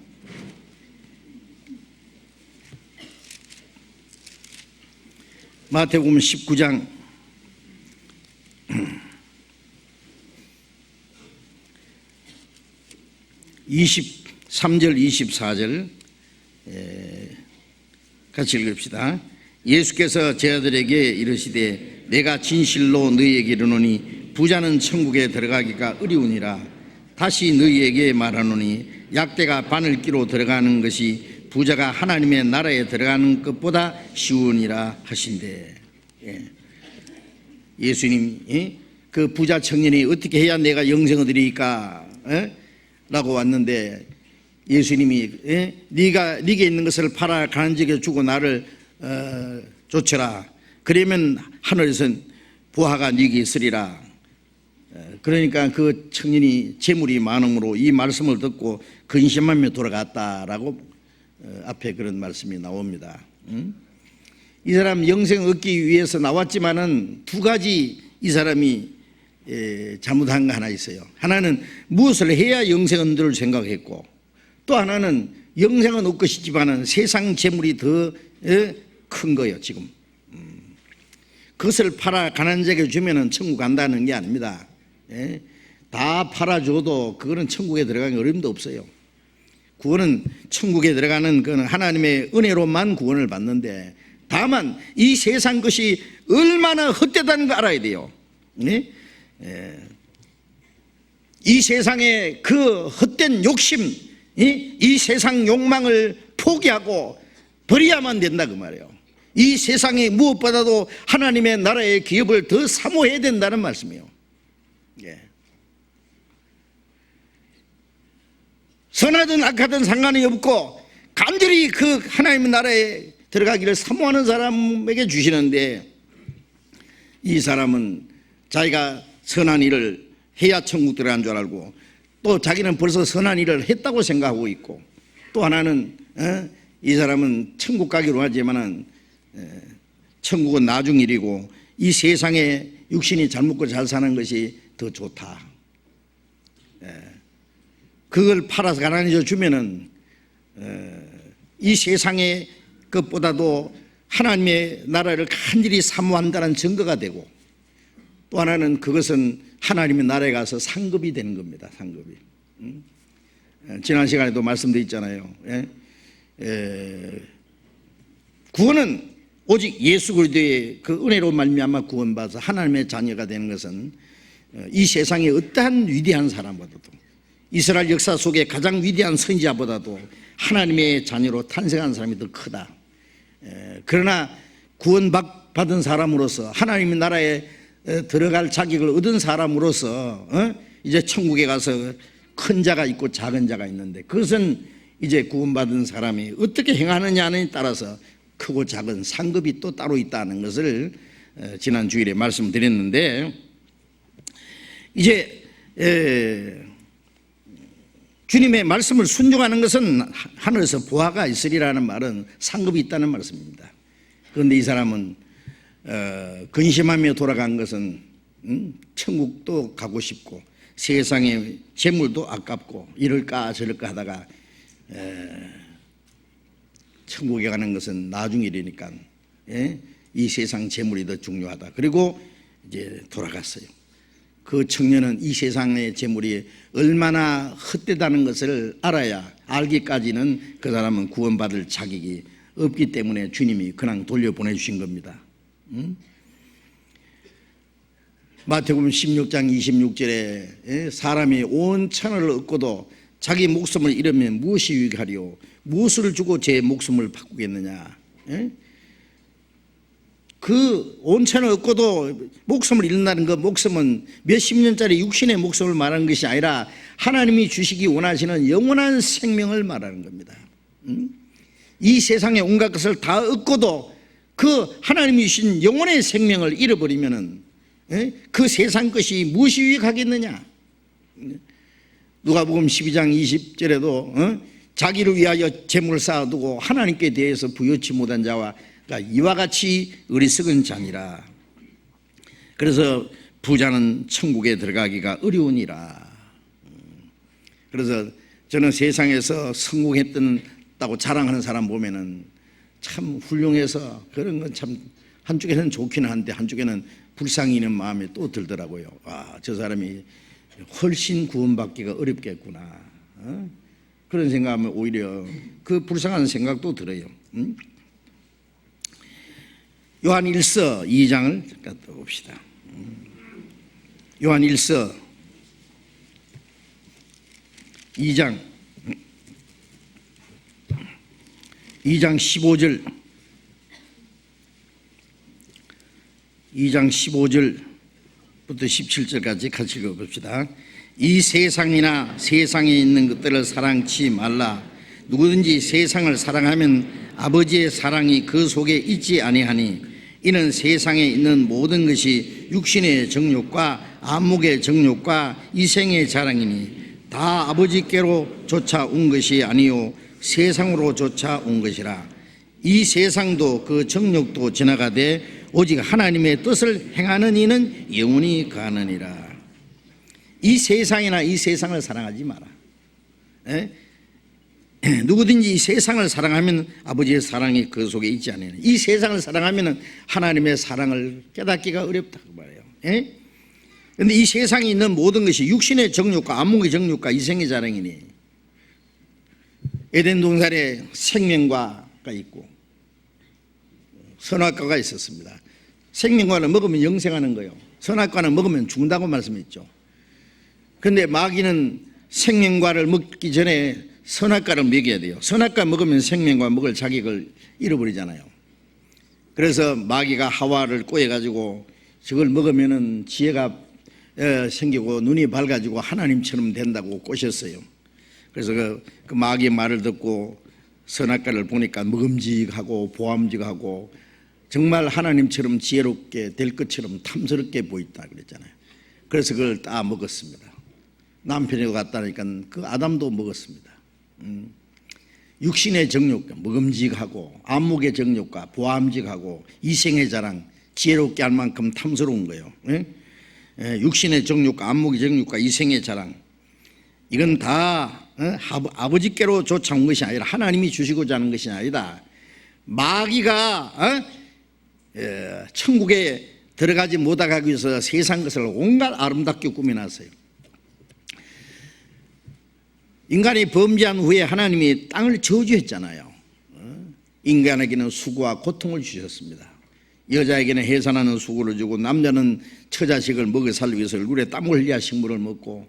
마태복음 19장 23절 24절 같이 읽읍시다. 예수께서 제자들에게 이르시되 내가 진실로 너희에게 이르노니 부자는 천국에 들어가기가 어려우니라. 다시 너희에게 말하노니 약대가 바늘기로 들어가는 것이 부자가 하나님의 나라에 들어가는 것보다 쉬우니라 하신대. 예수님이 그 부자 청년이 어떻게 해야 내가 영생을 드리까 라고 왔는데 예수님이 네게 있는 것을 팔아 가난 자에게 주고 나를 쫓으라. 그러면 하늘에선 부하가 네게 있으리라. 그러니까 그 청년이 재물이 많음으로 이 말씀을 듣고 근심하며 돌아갔다라고 앞에 그런 말씀이 나옵니다. 이 사람 영생 얻기 위해서 나왔지만은 두 가지 이 사람이 잘못한 거 하나 있어요. 하나는 무엇을 해야 영생은 들 생각했고, 또 하나는 영생은 얻고 싶지만은 세상 재물이 더 큰 거예요. 지금 그것을 팔아 가난한 자에게 주면은 천국 간다는 게 아닙니다. 다 팔아줘도 그거는 천국에 들어가기 어림도 없어요. 구원은 천국에 들어가는 그는 하나님의 은혜로만 구원을 받는데, 다만 이 세상 것이 얼마나 헛되다는 거 알아야 돼요. 이 세상의 그 헛된 욕심, 이 세상 욕망을 포기하고 버려야만 된다 그 말이에요. 이 세상에 무엇보다도 하나님의 나라의 기업을 더 사모해야 된다는 말씀이에요. 선하든 악하든 상관이 없고 간절히 그 하나님의 나라에 들어가기를 사모하는 사람에게 주시는데, 이 사람은 자기가 선한 일을 해야 천국 들어간 줄 알고, 또 자기는 벌써 선한 일을 했다고 생각하고 있고, 또 하나는 이 사람은 천국 가기로 하지만은 천국은 나중 일이고 이 세상에 육신이 잘 먹고 잘 사는 것이 더 좋다. 그걸 팔아서 가난해져 주면은 이 세상의 것보다도 하나님의 나라를 간절히 사모한다는 증거가 되고, 또 하나는 그것은 하나님의 나라에 가서 상급이 되는 겁니다. 상급이. 지난 시간에도 말씀드렸잖아요. 구원은 오직 예수 그리스도의 그 은혜로 말미암아 구원받아서 하나님의 자녀가 되는 것은 이 세상의 어떠한 위대한 사람보다도, 이스라엘 역사 속에 가장 위대한 선지자보다도 하나님의 자녀로 탄생한 사람이 더 크다. 그러나 구원받은 사람으로서, 하나님의 나라에 들어갈 자격을 얻은 사람으로서 이제 천국에 가서 큰 자가 있고 작은 자가 있는데, 그것은 이제 구원받은 사람이 어떻게 행하느냐에 따라서 크고 작은 상급이 또 따로 있다는 것을 지난 주일에 말씀드렸는데, 이제 주님의 말씀을 순종하는 것은 하늘에서 보화가 있으리라는 말은 상급이 있다는 말씀입니다. 그런데 이 사람은 근심하며 돌아간 것은 천국도 가고 싶고 세상의 재물도 아깝고 이럴까 저럴까 하다가 천국에 가는 것은 나중 일이니까 이 세상 재물이 더 중요하다. 그리고 이제 돌아갔어요. 그 청년은 이 세상의 재물이 얼마나 헛되다는 것을 알아야, 알기까지는 그 사람은 구원받을 자격이 없기 때문에 주님이 그냥 돌려보내주신 겁니다. 마태복음 16장 26절에 사람이 온 천하를 얻고도 자기 목숨을 잃으면 무엇이 유익하리요? 무엇을 주고 제 목숨을 바꾸겠느냐? 그 온 천을 얻고도 목숨을 잃는다는 그 목숨은 몇십 년짜리 육신의 목숨을 말하는 것이 아니라 하나님이 주시기 원하시는 영원한 생명을 말하는 겁니다. 이 세상의 온갖 것을 다 얻고도 그 하나님이 주신 영원의 생명을 잃어버리면은 그 세상 것이 무엇이 유익하겠느냐? 누가복음 12장 20절에도 자기를 위하여 재물을 쌓아두고 하나님께 대해서 부여치 못한 자와 이와 같이 어리석은 자니라. 그래서 부자는 천국에 들어가기가 어려우니라. 그래서 저는 세상에서 성공했다고 자랑하는 사람 보면은 참 훌륭해서 그런 건 참 한쪽에는 좋기는 한데 한쪽에는 불쌍히 있는 마음이 또 들더라고요. 아, 저 사람이 훨씬 구원받기가 어렵겠구나. 그런 생각하면 오히려 그 불쌍한 생각도 들어요. 요한 1서 2장을 갖다 봅시다. 요한 1서 2장 15절 2장 15절부터 17절까지 같이 읽어봅시다. 이 세상이나 세상에 있는 것들을 사랑치 말라. 누구든지 세상을 사랑하면 아버지의 사랑이 그 속에 있지 아니하니, 이는 세상에 있는 모든 것이 육신의 정욕과 안목의 정욕과 이생의 자랑이니 다 아버지께로 쫓아온 것이 아니요 세상으로 쫓아온 것이라. 이 세상도 그 정욕도 지나가되 오직 하나님의 뜻을 행하는 이는 영원히 가느니라. 이 세상이나 이 세상을 사랑하지 마라. 누구든지 이 세상을 사랑하면 아버지의 사랑이 그 속에 있지 않느냐. 이 세상을 사랑하면 하나님의 사랑을 깨닫기가 어렵다고 말해요. 그런데 이 세상에 있는 모든 것이 육신의 정욕과 안목의 정욕과 이생의 자랑이니, 에덴 동산에 생명과가 있고 선악과가 있었습니다. 생명과는 먹으면 영생하는 거예요. 선악과는 먹으면 죽는다고 말씀했죠. 그런데 마귀는 생명과를 먹기 전에 선악과를 먹여야 돼요. 선악과 먹으면 생명과 먹을 자격을 잃어버리잖아요. 그래서 마귀가 하와를 꼬여가지고 저걸 먹으면은 지혜가 생기고 눈이 밝아지고 하나님처럼 된다고 꼬셨어요. 그래서 그 마귀의 말을 듣고 선악과를 보니까 먹음직하고 보암직하고 정말 하나님처럼 지혜롭게 될 것처럼 탐스럽게 보인다 그랬잖아요. 그래서 그걸 다 먹었습니다. 남편이 갔다니까 그 아담도 먹었습니다. 육신의 정욕과 먹음직하고 안목의 정욕과 보암직하고 이생의 자랑, 지혜롭게 할 만큼 탐스러운 거예요. 육신의 정욕과 안목의 정욕과 이생의 자랑, 이건 다 아버지께로 쫓아온 것이 아니라 하나님이 주시고자 하는 것이 아니다. 마귀가 천국에 들어가지 못하기 위해서 세상 것을 온갖 아름답게 꾸며놨어요. 인간이 범죄한 후에 하나님이 땅을 저주했잖아요. 인간에게는 수고와 고통을 주셨습니다. 여자에게는 해산하는 수고를 주고 남자는 처자식을 먹여 살기 위해서 얼굴에 땀을 흘려야 식물을 먹고,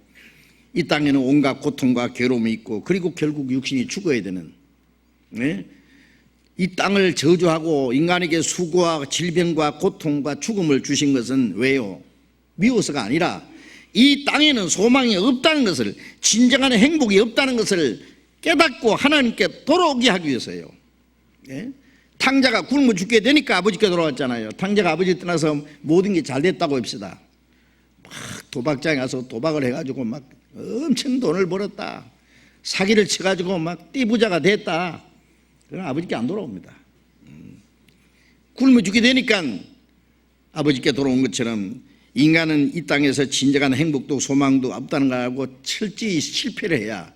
이 땅에는 온갖 고통과 괴로움이 있고, 그리고 결국 육신이 죽어야 되는, 이 땅을 저주하고 인간에게 수고와 질병과 고통과 죽음을 주신 것은 왜요? 미워서가 아니라 이 땅에는 소망이 없다는 것을, 진정한 행복이 없다는 것을 깨닫고 하나님께 돌아오게 하기 위해서요. 탕자가 굶어 죽게 되니까 아버지께 돌아왔잖아요. 탕자가 아버지 떠나서 모든 게 잘 됐다고 합시다. 막 도박장에 가서 도박을 해가지고 막 엄청 돈을 벌었다, 사기를 쳐가지고 막 띠부자가 됐다. 그럼 아버지께 안 돌아옵니다. 굶어 죽게 되니까 아버지께 돌아온 것처럼 인간은 이 땅에서 진정한 행복도 소망도 없다는 걸 알고 철저히 실패를 해야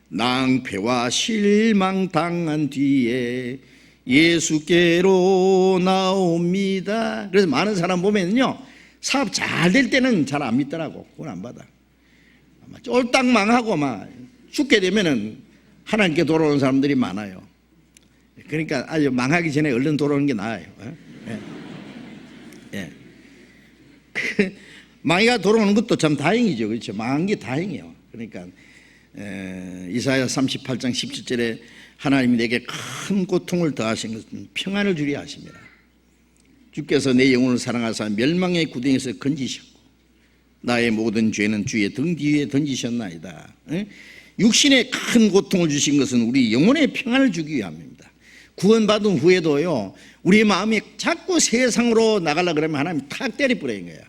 낭패와 실망 당한 뒤에 예수께로 나옵니다. 그래서 많은 사람 보면요, 사업 잘 될 때는 잘 안 믿더라고. 그건 안 받아. 쫄딱 망하고 막 죽게 되면은 하나님께 돌아오는 사람들이 많아요. 그러니까 아주 망하기 전에 얼른 돌아오는 게 나아요. 망이가 돌아오는 것도 참 다행이죠. 그렇죠? 망한 게 다행이에요. 그러니까 이사야 38장 17절에 하나님이 내게 큰 고통을 더하신 것은 평안을 주려 하십니다. 주께서 내 영혼을 사랑하사 멸망의 구덩이에서 건지셨고 나의 모든 죄는 주의 등 뒤에 던지셨나이다. 육신에 큰 고통을 주신 것은 우리 영혼의 평안을 주기 위함입니다. 구원받은 후에도요, 우리 마음이 자꾸 세상으로 나가려고 그러면 하나님이 탁 때려버리는 거예요.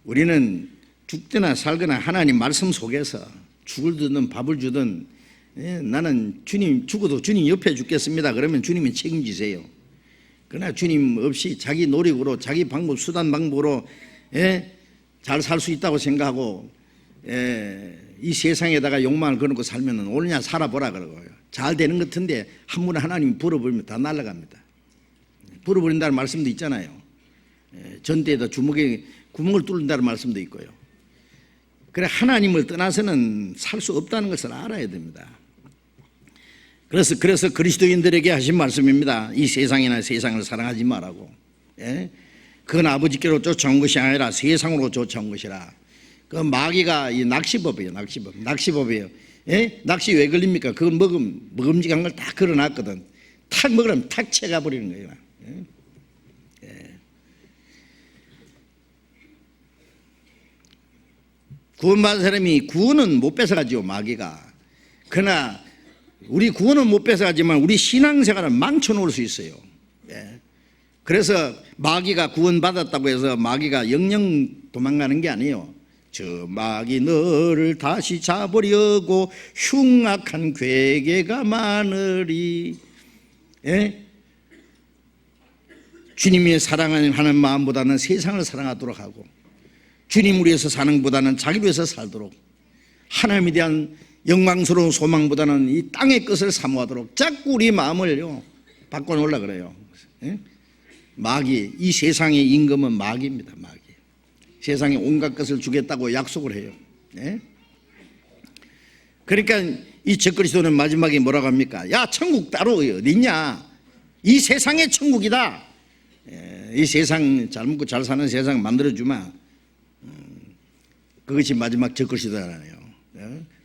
우리는 죽거나 살거나 하나님 말씀 속에서 죽을 주든 밥을 주든, 나는 주님 죽어도 주님 옆에 죽겠습니다 그러면 주님이 책임지세요. 그러나 주님 없이 자기 노력으로 자기 방법 수단 방법으로 잘 살 수 있다고 생각하고 이 세상에다가 욕망을 거놓고 살면 오느냐 살아보라 그러고요. 잘 되는 것 같은데 한 번 하나님이 불어버리면 다 날아갑니다. 불어버린다는 말씀도 있잖아요. 전대에다 주먹에 구멍을 뚫는다는 말씀도 있고요. 그래, 하나님을 떠나서는 살 수 없다는 것을 알아야 됩니다. 그래서 그리스도인들에게 하신 말씀입니다. 이 세상이나 세상을 사랑하지 말라고. 그건 아버지께로 쫓아온 것이 아니라 세상으로 쫓아온 것이라. 그 마귀가 이 낚시법이에요. 낚시법이에요. 낚시 왜 걸립니까? 그거 먹음직한 걸 다 걸어놨거든. 탁 먹으면 탁 채가 버리는 거예요. 구원받은 사람이 구원은 못 뺏어가지요, 마귀가. 그러나 우리 구원은 못 뺏어가지만 우리 신앙생활은 망쳐놓을 수 있어요. 그래서 마귀가 구원받았다고 해서 마귀가 영영 도망가는 게 아니에요. 저 마귀 너를 다시 잡으려고 흉악한 괴계가 많으리. 주님이 사랑하는 마음보다는 세상을 사랑하도록 하고, 주님을 위해서 사는 것보다는 자기를 위해서 살도록, 하나님에 대한 영광스러운 소망보다는 이 땅의 것을 사모하도록 자꾸 우리 마음을요 바꿔놓으려고 그래요. 마귀, 이 세상의 임금은 마귀입니다. 마귀. 세상에 온갖 것을 주겠다고 약속을 해요. 그러니까 이 적그리스도는 마지막에 뭐라고 합니까? 야, 천국 따로 어디 있냐? 이 세상의 천국이다. 이 세상 잘 먹고 잘 사는 세상 만들어주마. 그것이 마지막 적그리스도잖아요.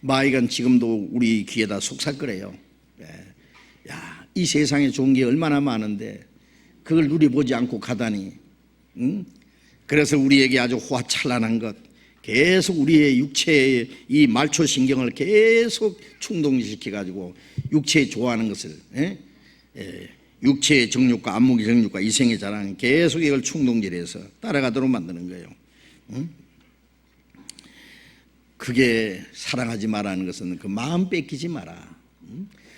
마귀가 지금도 우리 귀에다 속삭거려요. 야, 이 세상에 좋은 게 얼마나 많은데 그걸 누려보지 않고 가다니. 그래서 우리에게 아주 호화찬란한 것, 계속 우리의 육체의 이 말초신경을 계속 충동시켜가지고 육체에 좋아하는 것을, 육체의 정욕과 안목의 정욕과 이생의 자랑, 계속 이걸 충동질해서 따라가도록 만드는 거예요. 그게 사랑하지 말라는 것은 그 마음 뺏기지 마라.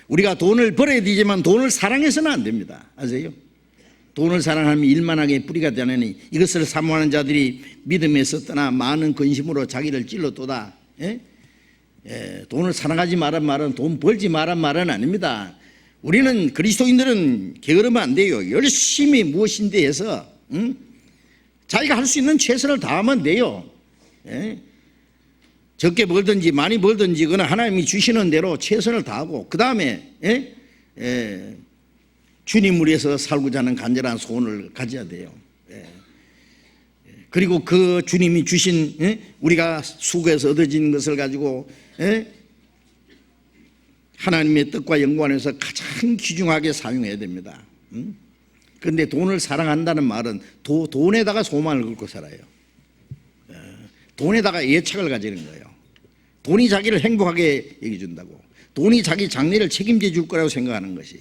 우리가 돈을 벌어야 되지만 돈을 사랑해서는 안 됩니다. 아세요? 돈을 사랑하면 일만하게 뿌리가 되느니 이것을 사모하는 자들이 믿음에서 떠나 많은 근심으로 자기를 찔러도다. 돈을 사랑하지 말란 말은 돈 벌지 말란 말은 아닙니다. 우리는 그리스도인들은 게으르면 안 돼요. 열심히 무엇인데 해서 자기가 할 수 있는 최선을 다하면 돼요. 예? 적게 벌든지 많이 벌든지 그건 하나님이 주시는 대로 최선을 다하고 그 다음에 주님을 위해서 살고자 하는 간절한 소원을 가져야 돼요. 그리고 그 주님이 주신 우리가 수고해서 얻어지는 것을 가지고 하나님의 뜻과 연관해서 가장 귀중하게 사용해야 됩니다. 그런데 돈을 사랑한다는 말은 돈에다가 소망을 걸고 살아요. 돈에다가 예착을 가지는 거예요. 돈이 자기를 행복하게 여겨준다고, 돈이 자기 장래를 책임져 줄 거라고 생각하는 것이.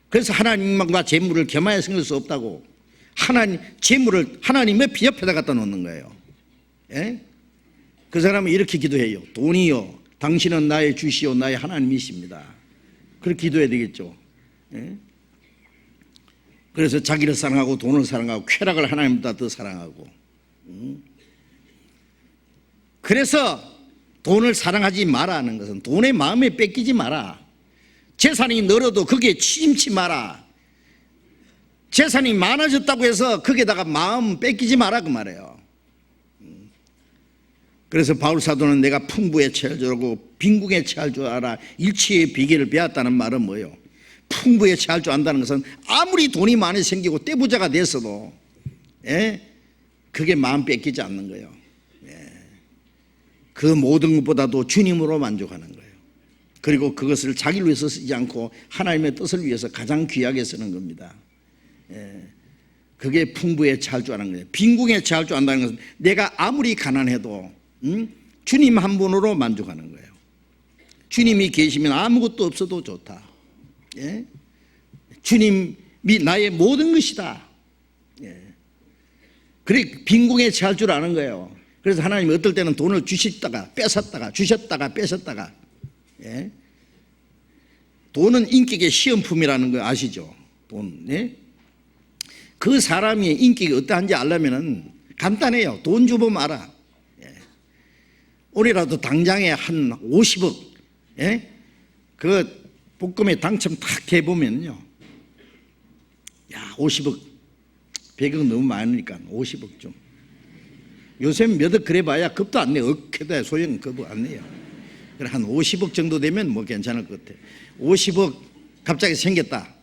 그래서 하나님과 재물을 겸하여 생길 수 없다고, 재물을 하나님의 비 옆에다 갖다 놓는 거예요. 예? 그 사람은 이렇게 기도해요. 돈이요, 당신은 나의 주시오, 나의 하나님이십니다. 그렇게 기도해야 되겠죠. 예? 그래서 자기를 사랑하고 돈을 사랑하고 쾌락을 하나님보다 더 사랑하고. 그래서 돈을 사랑하지 마라 하는 것은 돈의 마음에 뺏기지 마라. 재산이 늘어도 거기에 치임치 마라. 재산이 많아졌다고 해서 거기에다가 마음 뺏기지 마라 그 말이에요. 그래서 바울 사도는 내가 풍부에 처할 줄 알고 빈궁에 처할 줄 알아 일치의 비결을 배웠다는 말은 뭐예요? 풍부에 처할 줄 안다는 것은 아무리 돈이 많이 생기고 떼부자가 됐어도 그게 마음 뺏기지 않는 거예요. 그 모든 것보다도 주님으로 만족하는 거예요. 그리고 그것을 자기를 위해서 쓰지 않고 하나님의 뜻을 위해서 가장 귀하게 쓰는 겁니다. 그게 풍부에 처할 줄 아는 거예요. 빈궁에 처할 줄 안다는 것은 내가 아무리 가난해도 주님 한 분으로 만족하는 거예요. 주님이 계시면 아무것도 없어도 좋다. 주님이 나의 모든 것이다. 그래 빈궁에 처할 줄 아는 거예요. 그래서 하나님이 어떨 때는 돈을 주셨다가 뺏었다가 주셨다가 뺏었다가. 돈은 인격의 시험품이라는 거 아시죠? 돈. 그 사람이 인격이 어떠한지 알려면 간단해요. 돈 주면 알아. 올해라도 당장에 한 50억 그 복금에 당첨 탁 해보면요, 야 50억 100억 너무 많으니까 50억 좀. 요새 몇 억 그래봐야 겁도 안 내요. 억해도 소용 겁 안 내요. 한 50억 정도 되면 뭐 괜찮을 것 같아요. 50억 갑자기 생겼다.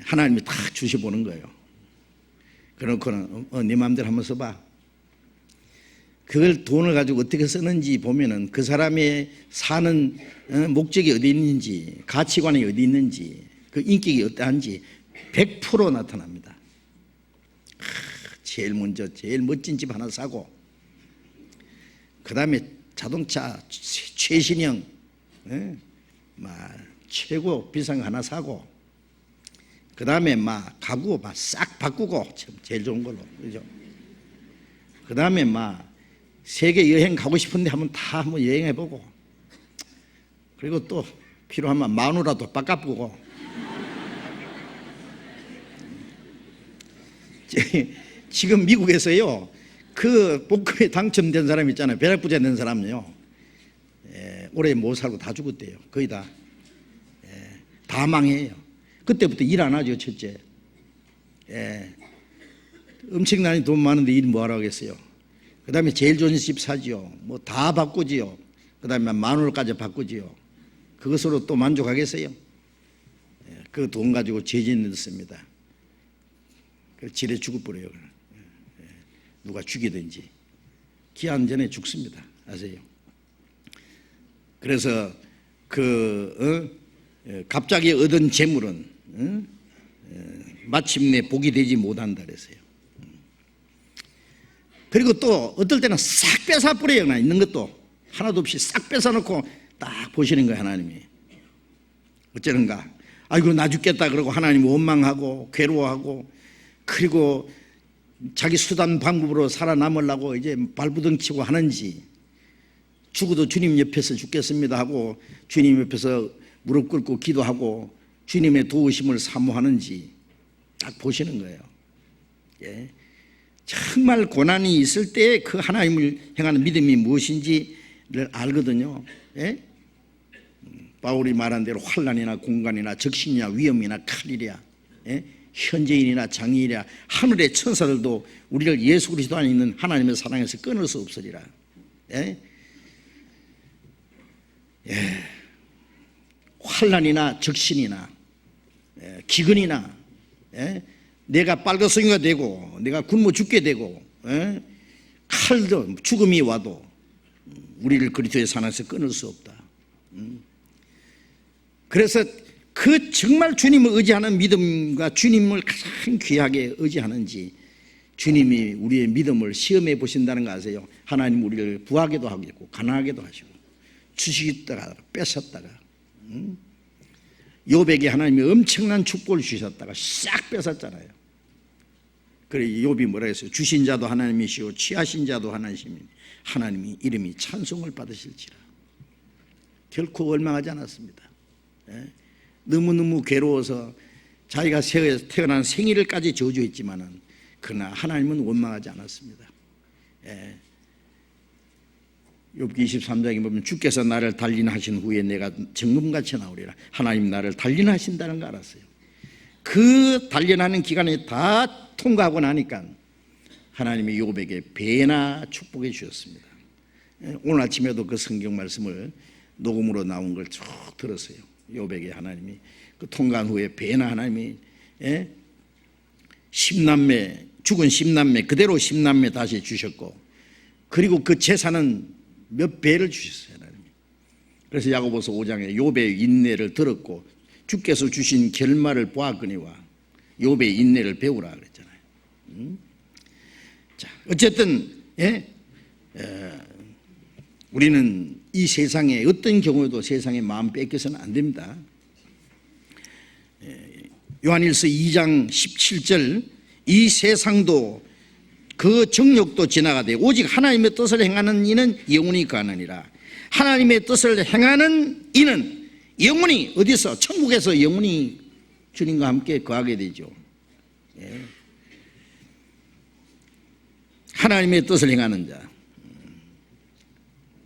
하나님이 다 주셔보는 거예요. 그렇고는 네 마음대로 한번 써봐. 그걸 돈을 가지고 어떻게 쓰는지 보면은 그 사람의 사는 목적이 어디 있는지, 가치관이 어디 있는지, 그 인격이 어떠한지 100% 나타납니다. 제일 먼저 제일 멋진 집 하나 사고, 그 다음에 자동차 최신형 최고 비싼 거 하나 사고, 그 다음에 가구 싹 바꾸고 제일 좋은 걸로, 그죠? 그 다음에 세계 여행 가고 싶은데 한번 여행해보고, 그리고 또 필요하면 마누라도 바꿔보고. 지금 미국에서요, 그 복금에 당첨된 사람 있잖아요. 벼락부자 된 사람요, 올해 못 살고 다 죽었대요. 거의 다 망해요. 그때부터 일 안 하죠. 첫째, 엄청나게 돈 많은데 일 뭐 하러 하겠어요. 그 다음에 제일 좋은 집 사지요. 뭐 다 바꾸지요. 그 다음에 마누라까지 바꾸지요. 그것으로 또 만족하겠어요? 그 돈 가지고 죄진 넣습니다. 지레 죽어버려요. 누가 죽이든지 기한 전에 죽습니다. 아세요? 그래서 갑자기 얻은 재물은 마침내 복이 되지 못한다 그랬어요. 그리고 또 어떨 때는 싹 뺏어버려요. 있는 것도 하나도 없이 싹 뺏어놓고 딱 보시는 거예요. 하나님이 어쩌는가, 아이고 나 죽겠다 그러고 하나님 원망하고 괴로워하고, 그리고 자기 수단 방법으로 살아남으려고 이제 발부둥치고 하는지, 죽어도 주님 옆에서 죽겠습니다 하고 주님 옆에서 무릎 꿇고 기도하고 주님의 도우심을 사모하는지 딱 보시는 거예요. 정말 고난이 있을 때 그 하나님을 향하는 믿음이 무엇인지를 알거든요. 바울이 말한 대로 환난이나 공간이나 적신이나 위험이나 칼이랴, 현재인이나 장애인이랴 하늘의 천사들도 우리를 예수 그리스도 안에 있는 하나님의 사랑에서 끊을 수 없으리라. 환난이나 적신이나 기근이나 내가 빨간성이가 되고 내가 굶어 죽게 되고 칼도 죽음이 와도 우리를 그리스도의 사랑에서 끊을 수 없다. 그래서 그 정말 주님을 의지하는 믿음과 주님을 가장 귀하게 의지하는지 주님이 우리의 믿음을 시험해 보신다는 거 아세요? 하나님 우리를 부하게도 하고 가난하게도 하시고 주시다가 뺏었다가 욥에게 하나님이 엄청난 축복을 주셨다가 싹 뺏었잖아요. 그래 욥이 뭐라 했어요? 주신 자도 하나님이시오 취하신 자도 하나님이시니 하나님이 이름이 찬송을 받으실지라. 결코 원망하지 않았습니다. 너무너무 괴로워서 자기가 태어난 생일까지 저주했지만은 그러나 하나님은 원망하지 않았습니다. 욥기 23장에 보면 주께서 나를 단련하신 후에 내가 정금같이 나오리라. 하나님 나를 단련하신다는 거 알았어요. 그 단련하는 기간에 다 통과하고 나니까 하나님이 욥에게 배나 축복해 주셨습니다. 오늘 아침에도 그 성경 말씀을 녹음으로 나온 걸 쭉 들었어요. 욥에게 하나님이 그 통과한 후에 배나 하나님이 10남매 죽은 10남매 그대로 10남매 다시 주셨고 그리고 그 재산은 몇 배를 주셨어요 하나님이. 그래서 야고보서 5장에 욥의 인내를 들었고 주께서 주신 결말을 보았거니와 욥의 인내를 배우라 그랬잖아요. 자, 어쨌든 우리는 이 세상에 어떤 경우에도 세상에 마음 뺏겨서는 안 됩니다. 요한일서 2장 17절 이 세상도 그 정욕도 지나가되 오직 하나님의 뜻을 행하는 이는 영원히 거하느니라. 하나님의 뜻을 행하는 이는 영원히 어디서? 천국에서 영원히 주님과 함께 거하게 되죠. 하나님의 뜻을 행하는 자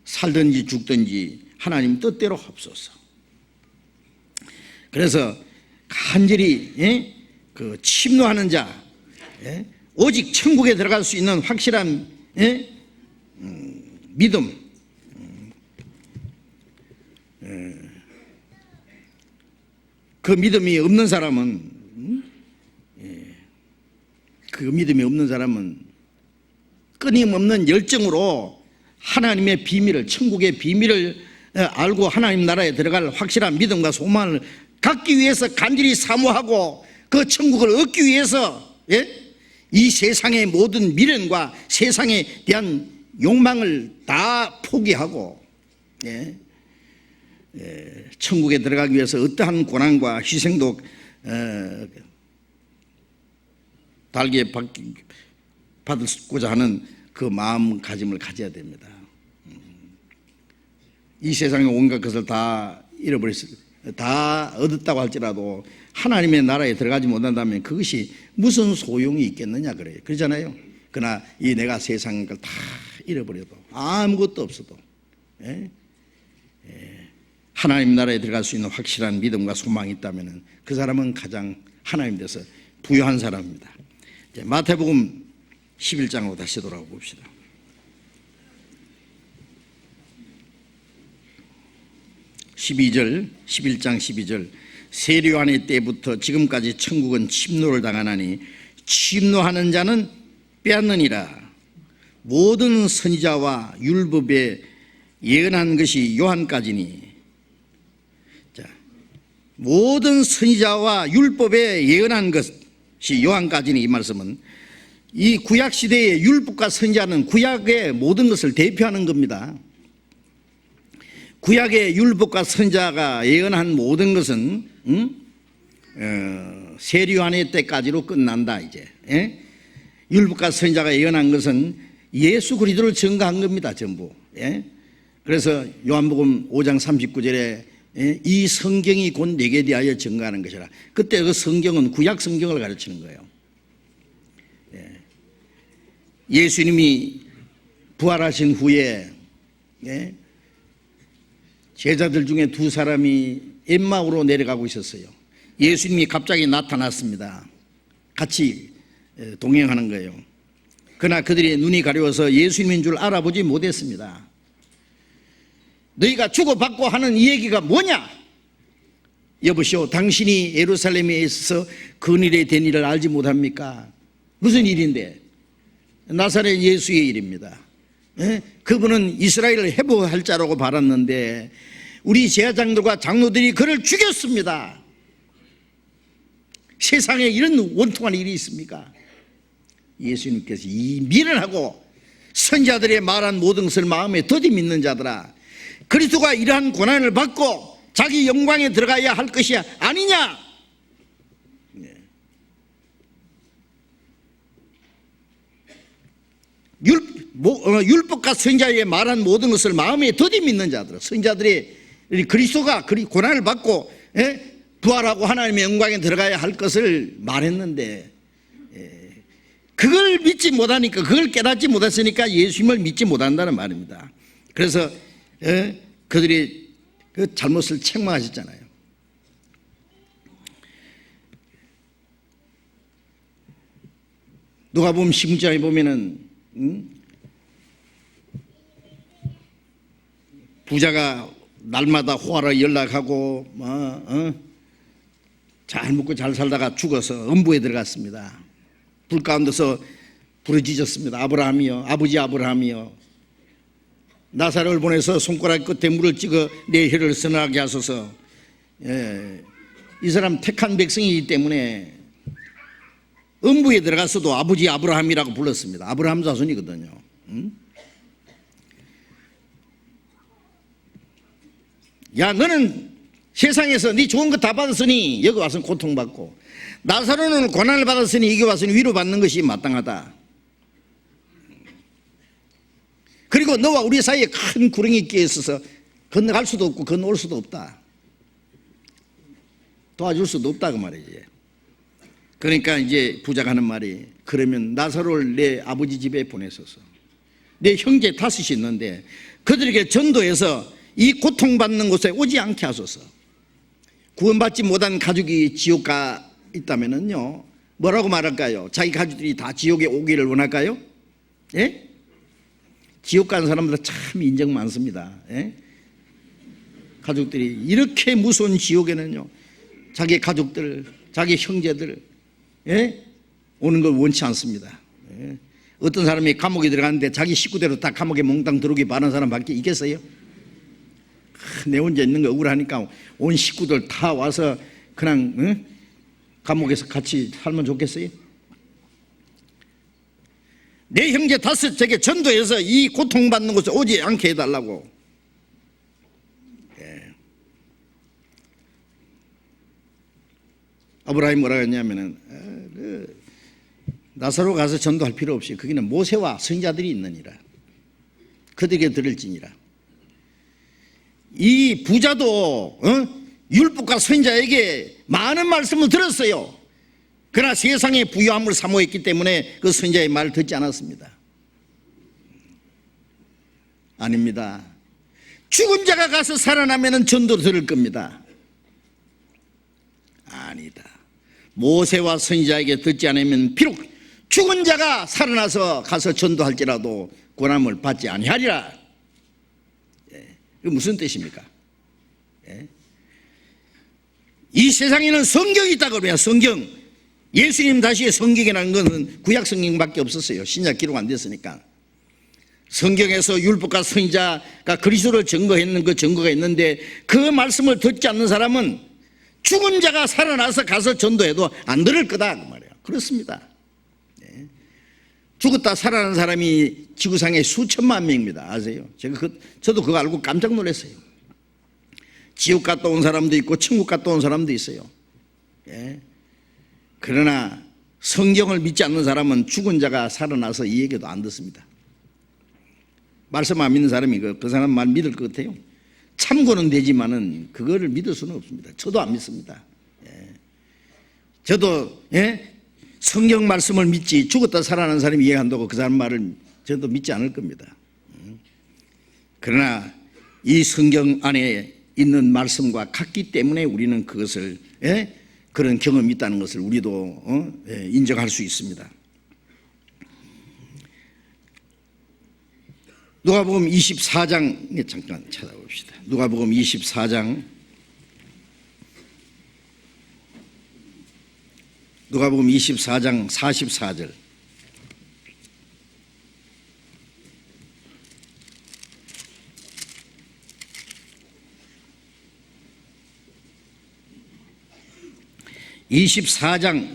살든지 죽든지 하나님 뜻대로 합소서. 그래서 간절히 그 침노하는 자 오직 천국에 들어갈 수 있는 확실한 믿음 그 믿음이 없는 사람은 끊임없는 열정으로 하나님의 비밀을 천국의 비밀을 알고 하나님 나라에 들어갈 확실한 믿음과 소망을 갖기 위해서 간절히 사모하고 그 천국을 얻기 위해서 이 세상의 모든 미련과 세상에 대한 욕망을 다 포기하고 천국에 들어가기 위해서 어떠한 고난과 희생도 달게 받고자 하는 그 마음가짐을 가져야 됩니다. 이 세상의 온갖 것을 다 다 얻었다고 할지라도 하나님의 나라에 들어가지 못한다면 그것이 무슨 소용이 있겠느냐 그래요. 그러잖아요. 그러나 이 내가 세상 걸 다 잃어버려도 아무것도 없어도 하나님 나라에 들어갈 수 있는 확실한 믿음과 소망이 있다면 그 사람은 가장 하나님 돼서 부유한 사람입니다. 이제 마태복음 11장으로 다시 돌아가 봅시다. 11장 12절 세례요한의 때부터 지금까지 천국은 침노를 당하나니 침노하는 자는 빼앗느니라. 모든 선지자와 율법에 예언한 것이 요한까지니. 자, 모든 선지자와 율법에 예언한 것이 요한까지니. 이 말씀은 이 구약 시대의 율법과 선지자는 구약의 모든 것을 대표하는 겁니다. 구약의 율법과 선지자가 예언한 모든 것은 세례요한의 때까지로 끝난다. 이제 율법과 선지자가 예언한 것은 예수 그리스도를 증거한 겁니다. 전부. 그래서 요한복음 5장 39절에 이 성경이 곧 내게 대하여 증거하는 것이라. 그때 그 성경은 구약 성경을 가르치는 거예요. 예수님이 부활하신 후에 제자들 중에 두 사람이 엠마오로 내려가고 있었어요. 예수님이 갑자기 나타났습니다. 같이 동행하는 거예요. 그러나 그들이 눈이 가려워서 예수님인 줄 알아보지 못했습니다. 너희가 주고받고 하는 이 얘기가 뭐냐? 여보시오, 당신이 예루살렘에 있어서 근일에 된 일을 알지 못합니까? 무슨 일인데? 나사렛 예수의 일입니다. 그분은 이스라엘을 회복할 자라고 바랐는데 우리 제사장들과 장로들이 그를 죽였습니다. 세상에 이런 원통한 일이 있습니까? 예수님께서 이 미련하고 선자들의 말한 모든 것을 마음에 더디 믿는 자들아, 그리스도가 이러한 고난을 받고 자기 영광에 들어가야 할 것이 아니냐? 율법과 선자의 말한 모든 것을 마음에 더디 믿는 자들, 선자들이 그리스도가 고난을 받고 부활하고 하나님의 영광에 들어가야 할 것을 말했는데 그걸 믿지 못하니까, 그걸 깨닫지 못했으니까 예수님을 믿지 못한다는 말입니다. 그래서 그들이 그 잘못을 책망하셨잖아요. 누가복음 16장에 보면은 부자가 날마다 호화를 연락하고 잘 먹고 잘 살다가 죽어서 음부에 들어갔습니다. 불 가운데서 부르짖었습니다. 아브라함이여, 아버지 아브라함이여, 나사렛을 보내서 손가락 끝에 물을 찍어 내 혀를 서늘하게 하소서. 이 사람 택한 백성이기 때문에 음부에 들어가서도 아버지 아브라함이라고 불렀습니다. 아브라함 자손이거든요. 야, 너는 세상에서 네 좋은 거 다 받았으니 여기 와서는 고통받고, 나사로는 고난을 받았으니 여기 와서는 위로받는 것이 마땅하다. 그리고 너와 우리 사이에 큰 구렁이 끼어 있어서 건너갈 수도 없고 건너올 수도 없다. 도와줄 수도 없다 그 말이지. 그러니까 이제 부자가 하는 말이, 그러면 나사로를 내 아버지 집에 보내소서. 내 형제 5이 있는데 그들에게 전도해서 이 고통받는 곳에 오지 않게 하소서. 구원받지 못한 가족이 지옥 가 있다면은요, 뭐라고 말할까요? 자기 가족들이 다 지옥에 오기를 원할까요? 예? 지옥 가는 사람들 참 인정 많습니다. 예? 가족들이 이렇게 무서운 지옥에는요, 자기 가족들, 자기 형제들 오는 걸 원치 않습니다. 어떤 사람이 감옥에 들어갔는데 자기 식구대로 다 감옥에 몽땅 들어오기 바라는 사람밖에 있겠어요? 내 혼자 있는 거 억울하니까 온 식구들 다 와서 그냥 감옥에서 같이 살면 좋겠어요? 내 형제 5에게 전도해서 이 고통받는 곳에 오지 않게 해달라고. 아브라함이 뭐라고 했냐면은, 나사로 가서 전도할 필요 없이 거기는 모세와 선자들이 있느니라. 그들에게 들을지니라. 이 부자도 율법과 선자에게 많은 말씀을 들었어요. 그러나 세상의 부유함을 사모했기 때문에 그 선자의 말을 듣지 않았습니다. 아닙니다. 죽은 자가 가서 살아나면 전도를 들을 겁니다. 아니다. 모세와 선지자에게 듣지 않으면 비록 죽은 자가 살아나서 가서 전도할지라도 권함을 받지 아니하리라. 이게 무슨 뜻입니까? 이 세상에는 성경이 있다고 그래요. 성경. 예수님 다시의 성경이라는 것은 구약 성경밖에 없었어요. 신약 기록 안 됐으니까. 성경에서 율법과 선지자가 그리스도를 증거했는 그 증거가 있는데, 그 말씀을 듣지 않는 사람은 죽은 자가 살아나서 가서 전도해도 안 들을 거다 그 말이에요. 그렇습니다. 죽었다 살아난 사람이 지구상에 수천만 명입니다. 아세요? 저도 그거 알고 깜짝 놀랐어요. 지옥 갔다 온 사람도 있고 천국 갔다 온 사람도 있어요. 그러나 성경을 믿지 않는 사람은 죽은 자가 살아나서 이 얘기도 안 듣습니다. 말씀 안 믿는 사람이 그 사람 말 믿을 것 같아요. 참고는 되지만은 그거를 믿을 수는 없습니다. 저도 안 믿습니다. 저도 성경 말씀을 믿지, 죽었다 살아난 사람이 이해한다고 그 사람 말을 저도 믿지 않을 겁니다. 그러나 이 성경 안에 있는 말씀과 같기 때문에 우리는 그것을 그런 경험이 있다는 것을 우리도 인정할 수 있습니다. 누가복음 24장 잠깐 찾아봅시다. 누가복음 24장 누가복음 24장 44절.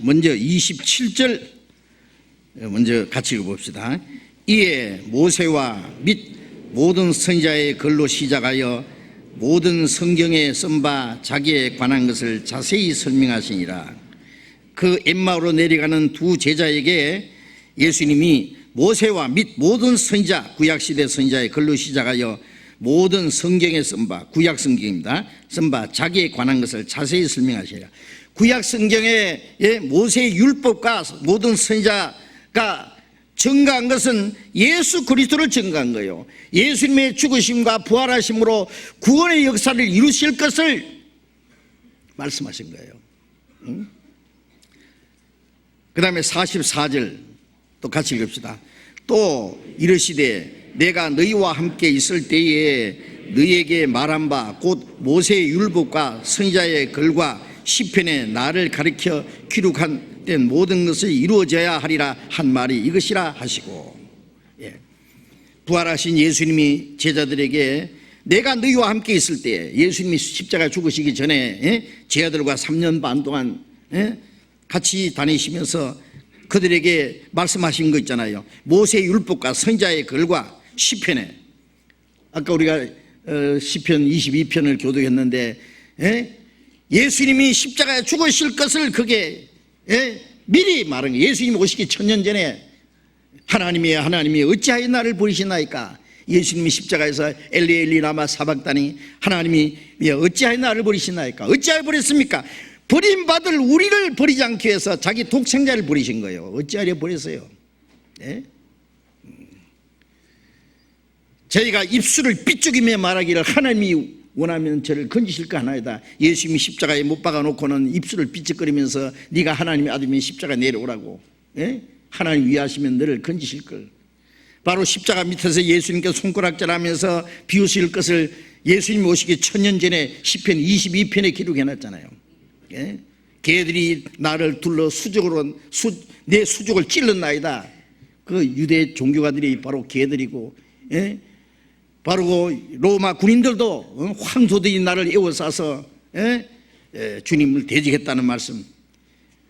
먼저 27절 먼저 같이 읽어봅시다. 이에 모세와 및 모든 선지자의 글로 시작하여 모든 성경에 쓴 바 자기에 관한 것을 자세히 설명하시니라. 그 엠마오로 내려가는 두 제자에게 예수님이 모세와 및 모든 선지자, 구약시대 선지자의 글로 시작하여 모든 성경에 쓴 바, 구약 성경입니다, 쓴 바 자기에 관한 것을 자세히 설명하시니라. 구약 성경의 모세의 율법과 모든 선지자가 증거한 것은 예수 그리스도를 증거한 거예요. 예수님의 죽으심과 부활하심으로 구원의 역사를 이루실 것을 말씀하신 거예요. 그 다음에 44절 또 같이 읽읍시다. 또 이르시되 내가 너희와 함께 있을 때에 너희에게 말한 바 곧 모세의 율법과 선지자의 글과 시편에 나를 가리켜 기록한 된 모든 것이 이루어져야 하리라 한 말이 이것이라 하시고, 부활하신 예수님이 제자들에게 내가 너희와 함께 있을 때, 예수님이 십자가 죽으시기 전에 제자들과 3년 반 동안 같이 다니시면서 그들에게 말씀하신 거 있잖아요. 모세의 율법과 선지자의 글과 시편에, 아까 우리가 시편 22편을 교독했는데 예수님이 십자가에 죽으실 것을 그게 미리 말한 거예요. 예수님이 오시기 1000년 전에 하나님이 어찌하여 나를 버리시나이까. 예수님이 십자가에서 엘리 엘리 라마 사박다니, 하나님이 어찌하여 나를 버리시나이까. 어찌하여 버렸습니까? 버림받을 우리를 버리지 않기 위해서 자기 독생자를 버리신 거예요. 어찌하여 버렸어요? 저희가 입술을 삐죽이며 말하기를 하나님이 원하면 저를 건지실까 하나이다. 예수님이 십자가에 못 박아놓고는 입술을 삐죽거리면서 네가 하나님의 아들이면 십자가 내려오라고, 하나님 위하시면 너를 건지실 걸. 바로 십자가 밑에서 예수님께 손가락질하면서 비우실 것을 예수님 오시기 1000년 전에 시편 22편에 기록해놨잖아요. 개들이 나를 둘러 수족으로 내 수족을 찔렀나이다. 그 유대 종교가들이 바로 개들이고, 바로 로마 군인들도 황소들이 나를 에워싸서 주님을 대적했다는 말씀.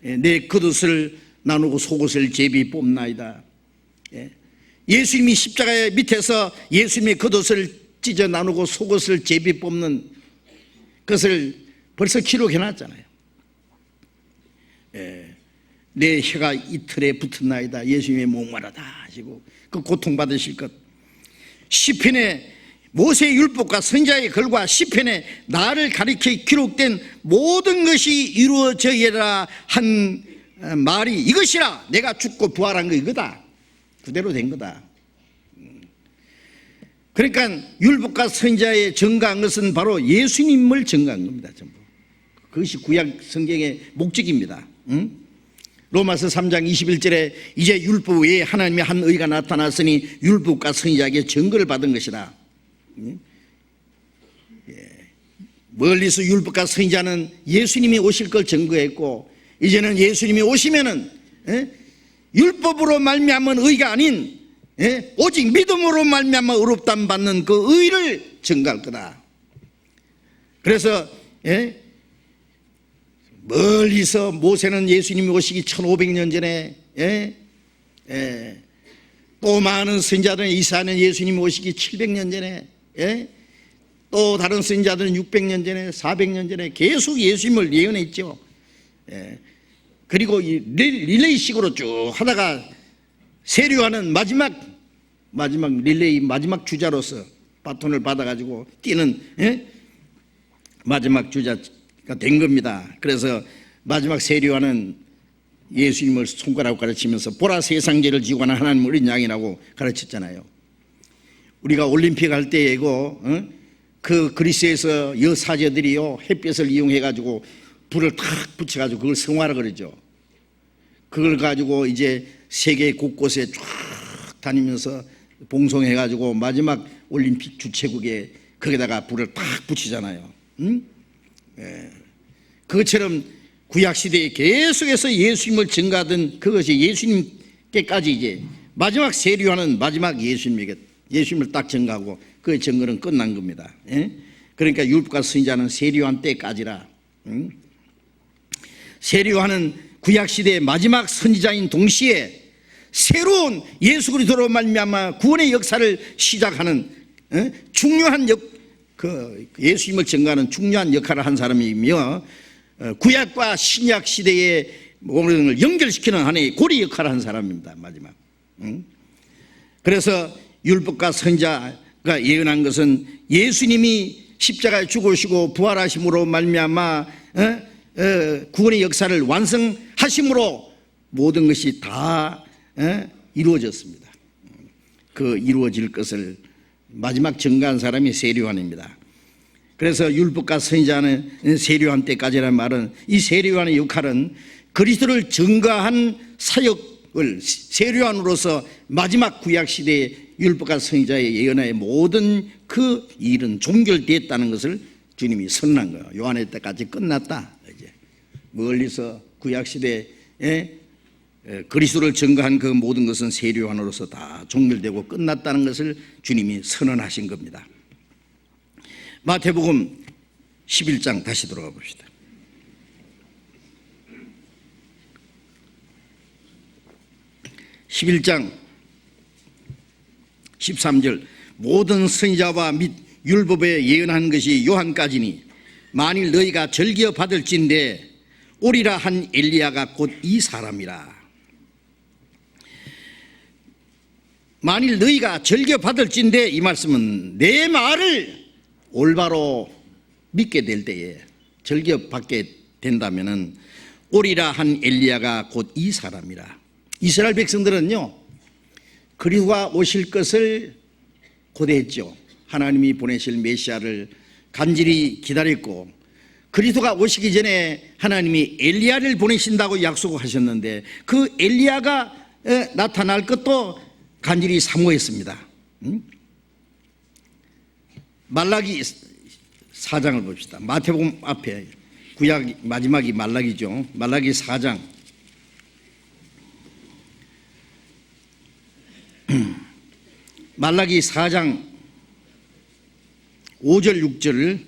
내 겉옷을 나누고 속옷을 제비 뽑나이다. 예수님이 십자가의 밑에서 예수님의 겉옷을 찢어 나누고 속옷을 제비 뽑는 것을 벌써 기록해놨잖아요. 내 혀가 이틀에 붙었나이다. 예수님의 목마르다 하시고 그 고통받으실 것. 시편에 모세의 율법과 선지자의 글과 시편에 나를 가리켜 기록된 모든 것이 이루어져야 한 말이 이것이라. 내가 죽고 부활한 거 이거다. 그대로 된 거다. 그러니까 율법과 선지자의 증거한 것은 바로 예수님을 증거한 겁니다. 전부. 그것이 구약 성경의 목적입니다. 로마서 3장 21절에 이제 율법 외에 하나님의 한 의가 나타났으니 율법과 선지자에게 증거를 받은 것이다. 멀리서 율법과 선지자는 예수님이 오실 걸 증거했고, 이제는 예수님이 오시면은 율법으로 말미암은 의가 아닌 오직 믿음으로 말미암아 의롭다함 받는 그 의를 증거할 거다. 그래서 멀리서 모세는 예수님이 오시기 1500년 전에, 또 많은 선지자들은 이사야는 예수님이 오시기 700년 전에, 또 다른 선지자들은 600년 전에, 400년 전에 계속 예수님을 예언했죠. 그리고 릴레이식으로 쭉 하다가 세류하는 마지막 릴레이 마지막 주자로서 바톤을 받아가지고 뛰는 마지막 주자가 된 겁니다. 그래서 마지막 세류하는 예수님을 손가락으로 가르치면서 보라 세상죄를 지고 가는 하나님 어린 양이라고 가르쳤잖아요. 우리가 올림픽 할 때 이거 그 그리스에서 여사제들이요 햇볕을 이용해 가지고 불을 탁 붙여 가지고 그걸 성화라 그러죠. 그걸 가지고 이제 세계 곳곳에 쫙 다니면서 봉송해 가지고 마지막 올림픽 주최국에 거기다가 불을 탁 붙이잖아요. 그것처럼 구약 시대에 계속해서 예수님을 증거하던 그것이 예수님께까지 이제 마지막 세례요한은 마지막 예수님을 딱 증거하고 그 증거는 끝난 겁니다. 그러니까 율법과 선지자는 세례요한 때까지라. 세례요한은 구약 시대의 마지막 선지자인 동시에 새로운 예수 그리스도로 말미암아 구원의 역사를 시작하는 중요한 예수님을 증거하는 중요한 역할을 한 사람이며 구약과 신약 시대의 모든 걸 연결시키는 하나의 고리 역할을 한 사람입니다. 마지막. 그래서 율법과 선지자가 예언한 것은 예수님이 십자가에 죽으시고 부활하심으로 말미암아 구원의 역사를 완성하심으로 모든 것이 다 이루어졌습니다. 그 이루어질 것을 마지막 증거한 사람이 세례요한입니다. 그래서 율법과 선지자는 세례요한 때까지라는 말은 이 세례요한의 역할은 그리스도를 증거한 사역을 세례요한으로서 마지막 구약 시대의 율법과 선지자의 예언의 모든 그 일은 종결됐다는 것을 주님이 선언한 거예요. 요한의 때까지 끝났다. 이제 멀리서 구약 시대에 그리스도를 증거한 그 모든 것은 세례요한으로서 다 종결되고 끝났다는 것을 주님이 선언하신 겁니다. 마태복음 11장 다시 돌아가 봅시다. 11장 13절 모든 선지자와 및 율법에 예언한 것이 요한까지니 만일 너희가 즐겨 받을진대 오리라 한 엘리야가 곧 이 사람이라. 만일 너희가 즐겨 받을진대 이 말씀은 내 말을 올바로 믿게 될 때에 즐겨 받게 된다면은 오리라 한 엘리야가 곧 이 사람이라. 이스라엘 백성들은요 그리스도가 오실 것을 고대했죠. 하나님이 보내실 메시아를 간절히 기다렸고 그리스도가 오시기 전에 하나님이 엘리야를 보내신다고 약속하셨는데 그 엘리야가 나타날 것도 간절히 사모했습니다. 말라기 4장을 봅시다. 마태복음 앞에 구약 마지막이 말라기죠. 말라기 4장 말라기 4장 5절 6절을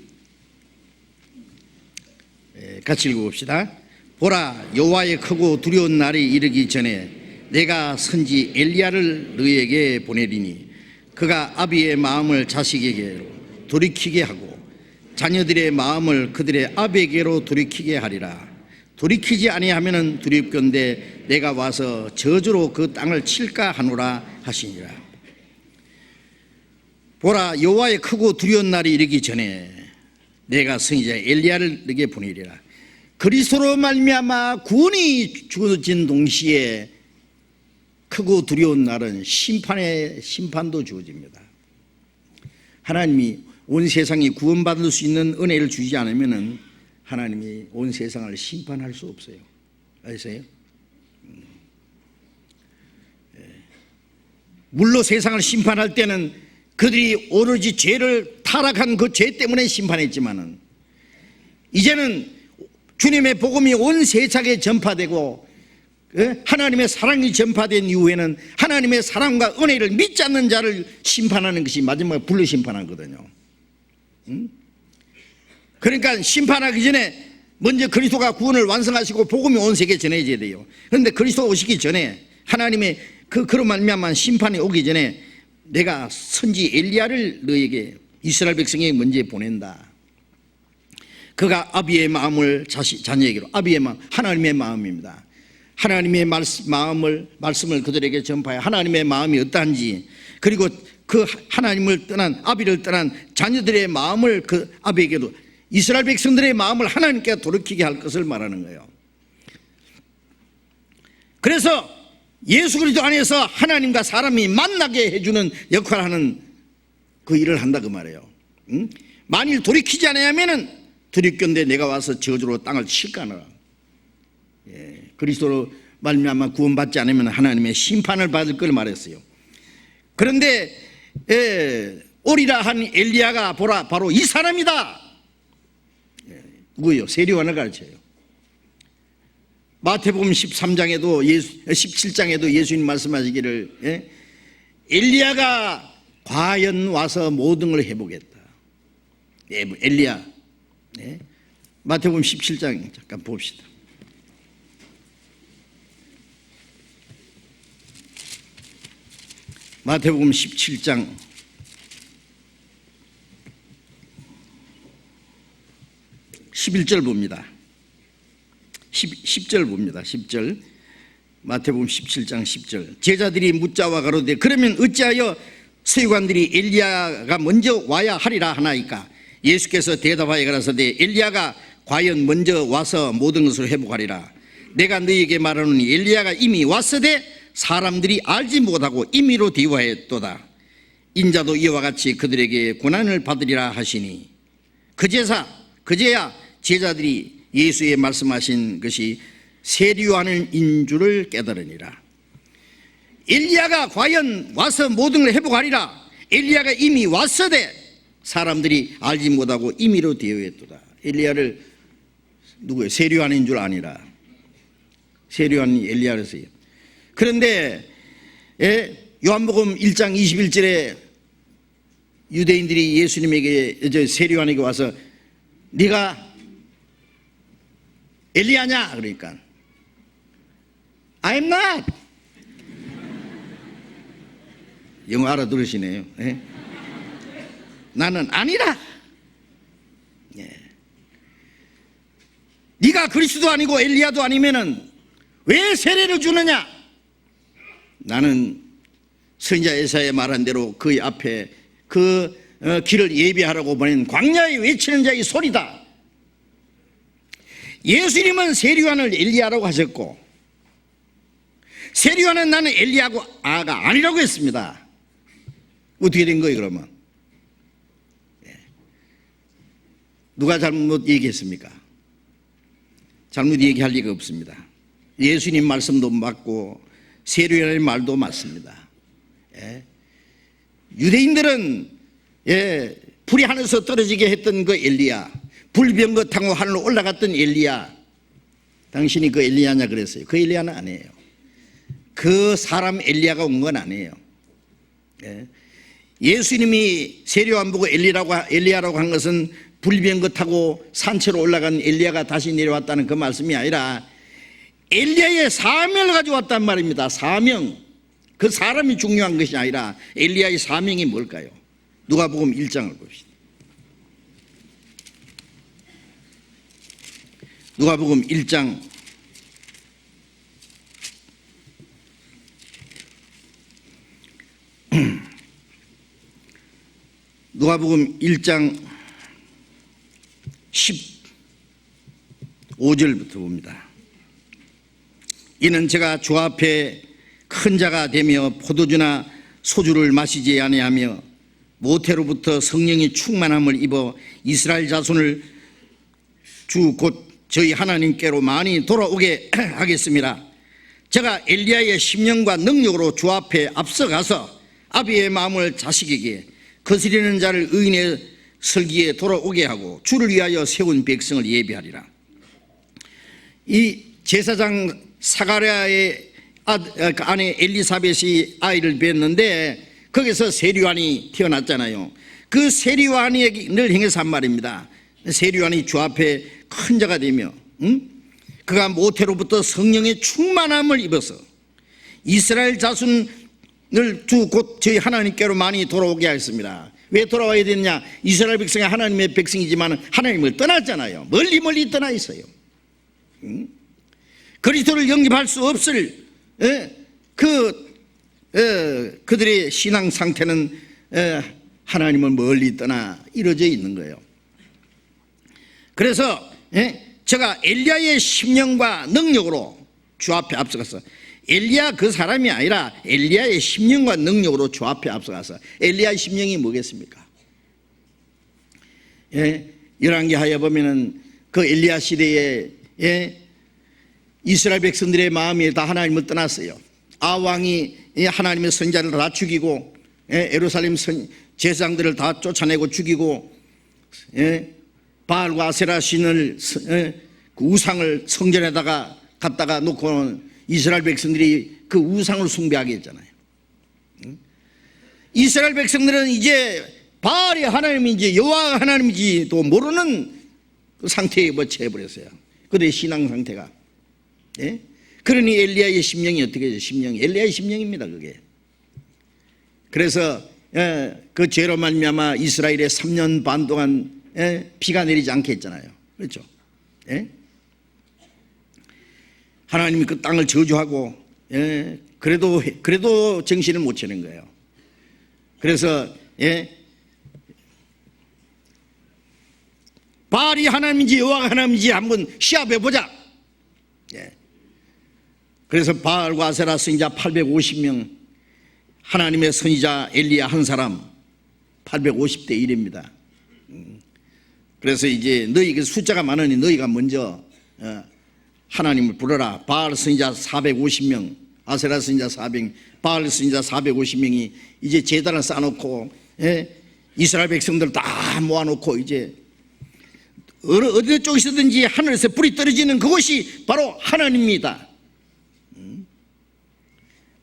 같이 읽어봅시다. 보라 여호와의 크고 두려운 날이 이르기 전에 내가 선지 엘리야를 너희에게 보내리니 그가 아비의 마음을 자식에게로 돌이키게 하고 자녀들의 마음을 그들의 아비에게로 돌이키게 하리라. 돌이키지 아니하면은 두렵건대 내가 와서 저주로 그 땅을 칠까 하노라 하시니라. 보라 여호와의 크고 두려운 날이 이르기 전에 내가 선지자 엘리야를 너에게 보내리라. 그리스도로 말미암아 구원이 주어진 동시에 크고 두려운 날은 심판도 주어집니다. 하나님이 온 세상이 구원받을 수 있는 은혜를 주지 않으면 하나님이 온 세상을 심판할 수 없어요. 아세요? 물로 세상을 심판할 때는 그들이 오로지 죄를 타락한 그 죄 때문에 심판했지만은 이제는 주님의 복음이 온 세상에 전파되고 하나님의 사랑이 전파된 이후에는 하나님의 사랑과 은혜를 믿지 않는 자를 심판하는 것이 마지막에 불로 심판하거든요. 그러니까 심판하기 전에 먼저 그리스도가 구원을 완성하시고 복음이 온 세계에 전해져야 돼요. 그런데 그리스도가 오시기 전에 하나님의 그런 말미암아 심판이 오기 전에 내가 선지 엘리야를 너에게 이스라엘 백성에게 먼저 보낸다. 그가 아비의 마음을 자녀에게로 아비의 마음 하나님의 마음입니다. 하나님의 말씀을 그들에게 전파해 하나님의 마음이 어떠한지 그리고 그 하나님을 떠난 아비를 떠난 자녀들의 마음을 그 아비에게도 이스라엘 백성들의 마음을 하나님께 돌이키게 할 것을 말하는 거예요. 그래서 예수 그리스도 안에서 하나님과 사람이 만나게 해주는 역할을 하는 그 일을 한다 그 말이에요. 만일 돌이키지 않으면은 들이견대 내가 와서 저주로 땅을 칠까느라. 그리스도로 말미암아 구원받지 않으면 하나님의 심판을 받을 걸 말했어요. 그런데 오리라 한 엘리야가 보라 바로 이 사람이다. 누구요? 세리요한을 가르쳐요. 마태복음 13장에도 17장에도 예수님 말씀하시기를 엘리야가 과연 와서 모든 걸 해보겠다. 엘리야. 마태복음 17장 잠깐 봅시다. 마태복음 17장 11절 봅니다. 10절 봅니다. 10절 마태복음 17장 10절 제자들이 묻자와 가로되 그러면 어찌하여 서기관들이 엘리야가 먼저 와야 하리라 하나이까? 예수께서 대답하여 가라사대 엘리야가 과연 먼저 와서 모든 것을 회복하리라. 내가 너희에게 말하노니 엘리야가 이미 왔으되 사람들이 알지 못하고 임의로 대화했도다. 인자도 이와 같이 그들에게 고난을 받으리라 하시니 그제야 제자들이 예수의 말씀하신 것이 세리요한인 줄을 깨달으니라. 엘리야가 과연 와서 모든 걸 회복하리라. 엘리야가 이미 왔으되 사람들이 알지 못하고 임의로 대화했도다. 엘리야를 누구예요? 세리요한인 줄 아니라. 세리요한이 엘리야였어요. 그런데 요한복음 1장 21절에 유대인들이 예수님에게 세리요한에게 와서 네가 엘리야냐? 그러니까 I'm not. 영어 알아들으시네요. 나는 아니라. 네가 그리스도 아니고 엘리야도 아니면은 왜 세례를 주느냐? 나는 선지자 예사야 말한 대로 그의 앞에 그 길을 예비하라고 보낸 광야에 외치는 자의 소리다. 예수님은 세리요한을 엘리야라고 하셨고 세리요한은 나는 엘리야가 아니라고 했습니다. 어떻게 된 거예요 그러면? 누가 잘못 얘기했습니까? 잘못 얘기할 리가 없습니다. 예수님 말씀도 맞고 세리요한의 말도 맞습니다. 유대인들은 불이 하늘에서 떨어지게 했던 그 엘리야, 불병거 타고 하늘로 올라갔던 엘리야, 당신이 그 엘리야냐 그랬어요. 그 엘리야는 아니에요. 그 사람 엘리야가 온 건 아니에요. 예수님이 세리요한 보고 엘리야라고 한 것은 불병거 타고 산채로 올라간 엘리야가 다시 내려왔다는 그 말씀이 아니라 엘리야의 사명을 가지고 왔단 말입니다. 사명. 그 사람이 중요한 것이 아니라 엘리야의 사명이 뭘까요? 누가복음 1장을 봅시다. 누가복음 1장 15절부터 봅니다. 이는 제가 주 앞에 큰 자가 되며 포도주나 소주를 마시지 아니하며 모태로부터 성령이 충만함을 입어 이스라엘 자손을 주 곧 저희 하나님께로 많이 돌아오게 하겠습니다. 제가 엘리야의 심령과 능력으로 주 앞에 앞서가서 아비의 마음을 자식에게 거스리는 자를 의인의 설기에 돌아오게 하고 주를 위하여 세운 백성을 예비하리라. 이 제사장 사가랴의 아내 엘리사벳이 아이를 낳았는데 거기서 세리요한이 태어났잖아요. 그 세리요한을 향해서 한 말입니다. 세리요한이 주 앞에 큰 자가 되며 그가 모태로부터 성령의 충만함을 입어서 이스라엘 자손을 주 곧 저희 하나님께로 많이 돌아오게 하였습니다. 왜 돌아와야 되느냐? 이스라엘 백성이 하나님의 백성이지만 하나님을 떠났잖아요. 멀리 떠나 있어요. 그리스도를 영접할 수 없을 그들의 신앙 상태는 하나님을 멀리 떠나 이루어져 있는 거예요. 그래서 제가 엘리야의 심령과 능력으로 주 앞에 앞서가서 엘리야 그 사람이 아니라 엘리야의 심령과 능력으로 주 앞에 앞서가서 엘리야의 심령이 뭐겠습니까? 열왕기하에 보면은 그 엘리야 시대에 이스라엘 백성들의 마음이 다 하나님을 떠났어요. 아왕이 하나님의 선자를 다 죽이고 예루살렘 제사장들을 다 쫓아내고 죽이고 바알과 아세라 신을 그 우상을 성전에다가 갖다가 놓고 이스라엘 백성들이 그 우상을 숭배하게 했잖아요. 이스라엘 백성들은 이제 바알이 하나님인지 여호와가 하나님인지도 모르는 그 상태에 처해버렸어요. 그들의 신앙 상태가. 그러니 엘리야의 심령이 어떻게 되죠? 심령이 엘리야의 심령입니다. 그게. 그래서 그 죄로 말미암아 이스라엘에 3년 반 동안 비가 내리지 않게 했잖아요. 그렇죠? 하나님이 그 땅을 저주하고 그래도 정신을 못 차린 거예요. 그래서 바알이 하나님인지 여호와가 하나님인지 한번 시합해 보자. 그래서 바알과 아세라 선지자 850명, 하나님의 선지자 엘리야 한 사람 850대 1입니다. 그래서 이제 너희가 숫자가 많으니 너희가 먼저 하나님을 불러라. 바알 선지자 450명, 아세라 선지자 400명, 바알 선지자 450명이 이제 제단을 쌓아놓고 이스라엘 백성들 다 모아놓고 이제 어느 쪽에서든지 하늘에서 불이 떨어지는 그것이 바로 하나님입니다.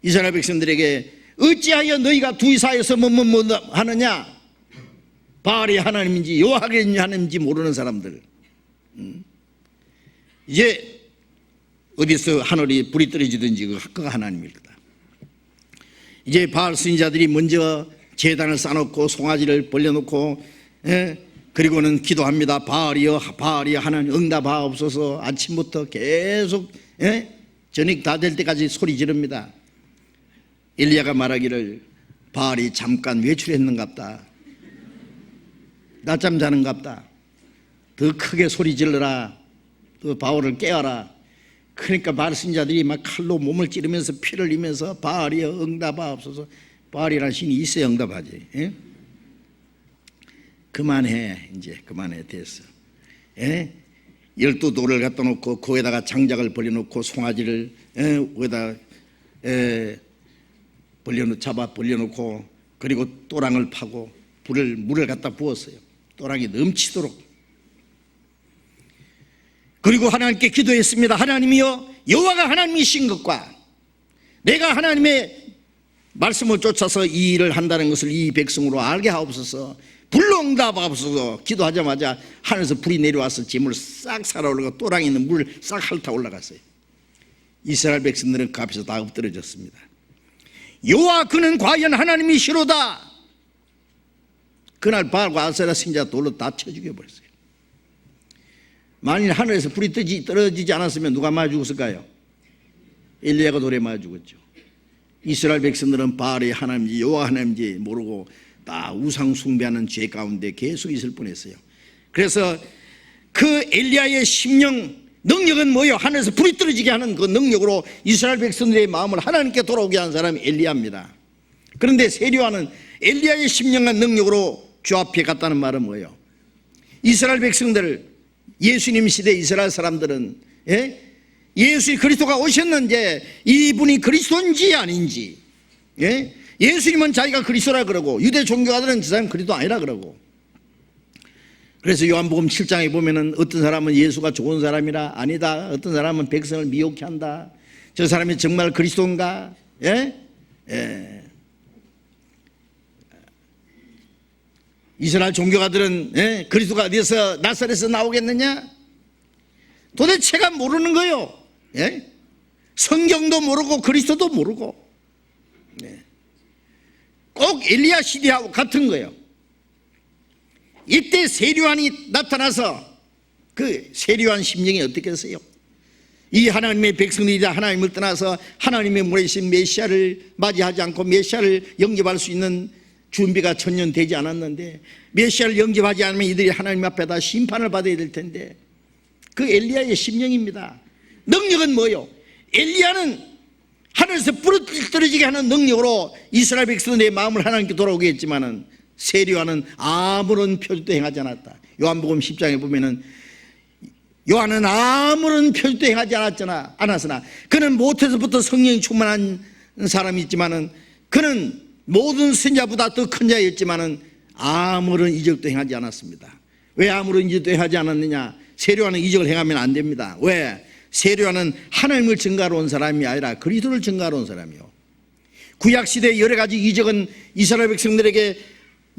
이스라엘 백성들에게 어찌하여 너희가 둘 사이에서 뭐 하느냐? 바알이 하나님인지 여호와가 하나님인지 모르는 사람들. 이제 어디서 하늘이 불이 떨어지든지 그가 하나님일 거다. 이제 바알 선지자들이 먼저 제단을 쌓아놓고 송아지를 벌려놓고 그리고는 기도합니다. 바알이여 하나님 응답하옵소서. 아침부터 계속 저녁 다 될 때까지 소리 지릅니다. 엘리야가 말하기를 바알이 잠깐 외출했는갑다. 낮잠 자는갑다. 더 크게 소리 질러라. 또 바알을 깨워라. 그러니까 바알 선지자들이 막 칼로 몸을 찌르면서 피를 흘리면서 바알이여 응답하옵소서. 바알이라는 신이 있어야 응답하지. 그만해. 이제 그만해. 됐어. 12돌을 갖다 놓고 거기다가 장작을 벌려놓고 송아지를 거기다 잡아 벌려놓고 그리고 또랑을 파고 물을 갖다 부었어요. 또랑이 넘치도록. 그리고 하나님께 기도했습니다. 하나님이여 여호와가 하나님이신 것과 내가 하나님의 말씀을 쫓아서 이 일을 한다는 것을 이 백성으로 알게 하옵소서. 불로 응답하옵소서. 기도하자마자 하늘에서 불이 내려와서 재물 싹 살아올라가 또랑에 있는 물 싹 핥아 올라갔어요. 이스라엘 백성들은 그 앞에서 다 엎드려졌습니다. 여호와 그는 과연 하나님이시로다. 그날 바알과 아세라 선지자 돌로 다 쳐 죽여버렸어요. 만일 하늘에서 불이 떨어지지 않았으면 누가 맞아 죽었을까요? 엘리야가 돌에 맞아 죽었죠. 이스라엘 백성들은 바알이 하나님인지 여호와 하나님인지 모르고 다 우상 숭배하는 죄 가운데 계속 있을 뻔했어요. 그래서 그 엘리야의 심령 능력은 뭐예요? 하늘에서 불이 떨어지게 하는 그 능력으로 이스라엘 백성들의 마음을 하나님께 돌아오게 한 사람이 엘리야입니다. 그런데 세리와는 엘리야의 심령과 능력으로 주 앞에 갔다는 말은 뭐예요? 이스라엘 백성들, 예수님 시대 이스라엘 사람들은 예수 그리스도가 오셨는지 이분이 그리스도인지 아닌지, 예수님은 자기가 그리스도라 그러고 유대 종교가들은 저 사람 그리스도 아니라 그러고. 그래서 요한복음 7장에 보면은 어떤 사람은 예수가 좋은 사람이라 아니다, 어떤 사람은 백성을 미혹해 한다, 저 사람이 정말 그리스도인가? 이스라엘 종교가들은 그리스도가 어디서 나사렛에서 나오겠느냐? 도대체가 모르는 거예요. 성경도 모르고 그리스도도 모르고 꼭 엘리야 시대하고 같은 거예요. 이때 세리완이 나타나서 그 세리완 심령이 어떻게 했어요? 이 하나님의 백성들이 다 하나님을 떠나서 하나님의 모래신 메시아를 맞이하지 않고 메시아를 영접할 수 있는 준비가 전혀 되지 않았는데, 메시아를 영접하지 않으면 이들이 하나님 앞에다 심판을 받아야 될 텐데, 그 엘리야의 심령입니다. 능력은 뭐예요? 엘리야는 하늘에서 불을 떨어지게 하는 능력으로 이스라엘 백성들의 마음을 하나님께 돌아오게 했지만은 세리와는 아무런 표적도 행하지 않았다. 요한복음 10장에 보면은 요한은 아무런 표적도 행하지 않았으나 그는 모태에서부터 성령이 충만한 사람이 있지만은 그는 모든 선자보다 더 큰 자였지만은 아무런 이적도 행하지 않았습니다. 왜 아무런 이적도 행하지 않았느냐? 세례요한은 이적을 행하면 안 됩니다. 왜? 세례요한은 하나님을 증거하러 온 사람이 아니라 그리스도를 증거하러 온 사람이요. 구약시대의 여러 가지 이적은 이스라엘 백성들에게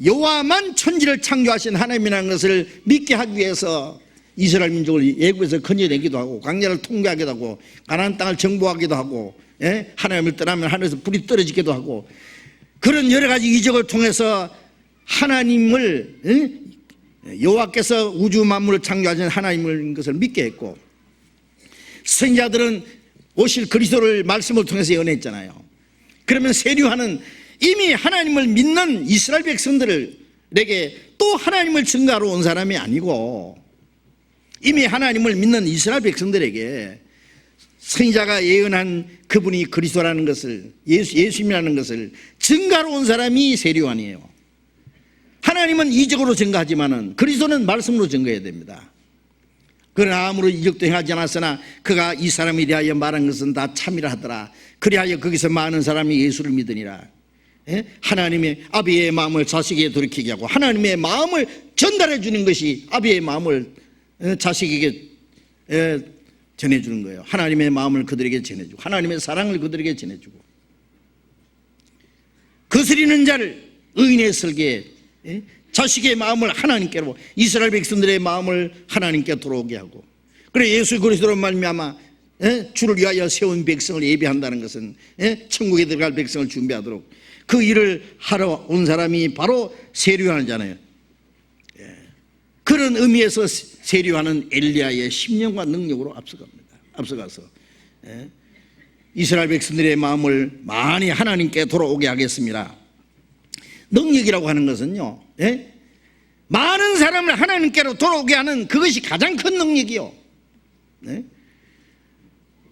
여호와만 천지를 창조하신 하나님이라는 것을 믿게 하기 위해서 이스라엘 민족을 애굽에서 건져내기도 하고 광야를 통과하기도 하고 가나안 땅을 정복하기도 하고, 예? 하나님을 떠나면 하늘에서 불이 떨어지기도 하고, 그런 여러 가지 이적을 통해서 하나님을, 여호와께서 우주 만물을 창조하신 하나님인 것을 믿게 했고, 선지자들은 오실 그리스도를 말씀을 통해서 연애했잖아요. 그러면 세례요한은 이미 하나님을 믿는 이스라엘 백성들에게 또 하나님을 증거하러 온 사람이 아니고 이미 하나님을 믿는 이스라엘 백성들에게 선지자가 예언한 그분이 그리스도라는 것을, 예수님이라는 것을 증거하러 온 사람이 세례요한이에요. 하나님은 이적으로 증거하지만은 그리스도는 말씀으로 증거해야 됩니다. 그러나 아무런 이적도 행하지 않았으나 그가 이 사람에 대하여 말한 것은 다 참이라 하더라. 그리하여 거기서 많은 사람이 예수를 믿으니라. 하나님의 아비의 마음을 자식에게 돌이키게 하고 하나님의 마음을 전달해 주는 것이 아비의 마음을 자식에게 전해주는 거예요. 하나님의 마음을 그들에게 전해주고 하나님의 사랑을 그들에게 전해주고, 거스리는 자를 의인의 설계에 자식의 마음을 하나님께로, 이스라엘 백성들의 마음을 하나님께 돌아오게 하고, 그래 예수 그리스도로 말미암아 주를 위하여 세운 백성을 예비한다는 것은 천국에 들어갈 백성을 준비하도록 그 일을 하러 온 사람이 바로 세례요한이잖아요. 그런 의미에서 세례요한은 엘리야의 심령과 능력으로 앞서가서 이스라엘 백성들의 마음을 많이 하나님께 돌아오게 하겠습니다. 능력이라고 하는 것은요, 많은 사람을 하나님께로 돌아오게 하는 그것이 가장 큰 능력이요.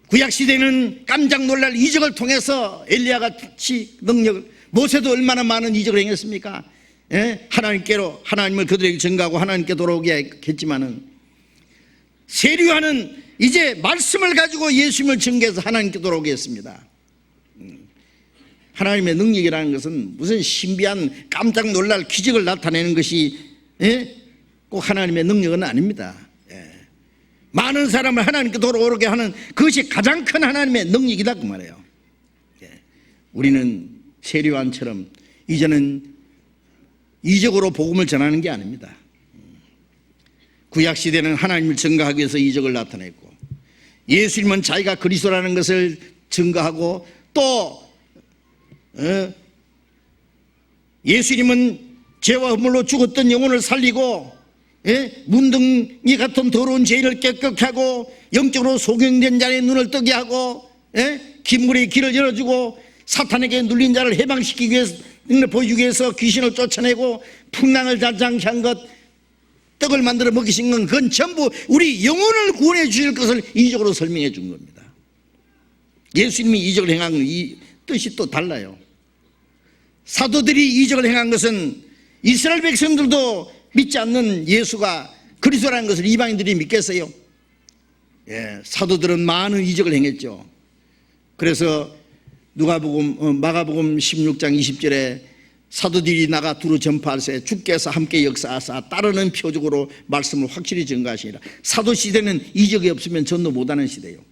구약시대는 깜짝 놀랄 이적을 통해서 엘리야같이 능력을, 모세도 얼마나 많은 이적을 행했습니까? 하나님께로, 하나님을 그들에게 증거하고 하나님께 돌아오게 했지만은 세례요한은 이제 말씀을 가지고 예수님을 증거해서 하나님께 돌아오게 했습니다. 하나님의 능력이라는 것은 무슨 신비한 깜짝 놀랄 기적을 나타내는 것이 꼭 하나님의 능력은 아닙니다. 많은 사람을 하나님께 돌아오게 하는 그것이 가장 큰 하나님의 능력이다 그 말이에요. 우리는 세례요한처럼 이제는 이적으로 복음을 전하는 게 아닙니다. 구약시대는 하나님을 증거하기 위해서 이적을 나타냈고, 예수님은 자기가 그리스도라는 것을 증거하고, 또 예수님은 죄와 허물로 죽었던 영혼을 살리고 문둥이 같은 더러운 죄를 깨끗게 하고 영적으로 소경된 자의 눈을 뜨게 하고 기물의 길을 열어주고 사탄에게 눌린 자를 해방시키기 위해서, 능력을 보여주기 위해서 귀신을 쫓아내고 풍랑을 잔잔케 한 것, 떡을 만들어 먹이신 건 그건 전부 우리 영혼을 구원해 주실 것을 이적으로 설명해 준 겁니다. 예수님이 이적을 행한 이 뜻이 또 달라요. 사도들이 이적을 행한 것은 이스라엘 백성들도 믿지 않는 예수가 그리스도라는 것을 이방인들이 믿겠어요? 사도들은 많은 이적을 행했죠. 그래서 마가복음 16장 20절에 사도들이 나가 두루 전파하세 주께서 함께 역사하사 따르는 표적으로 말씀을 확실히 증거하시니라. 사도시대는 이적이 없으면 전도 못하는 시대예요.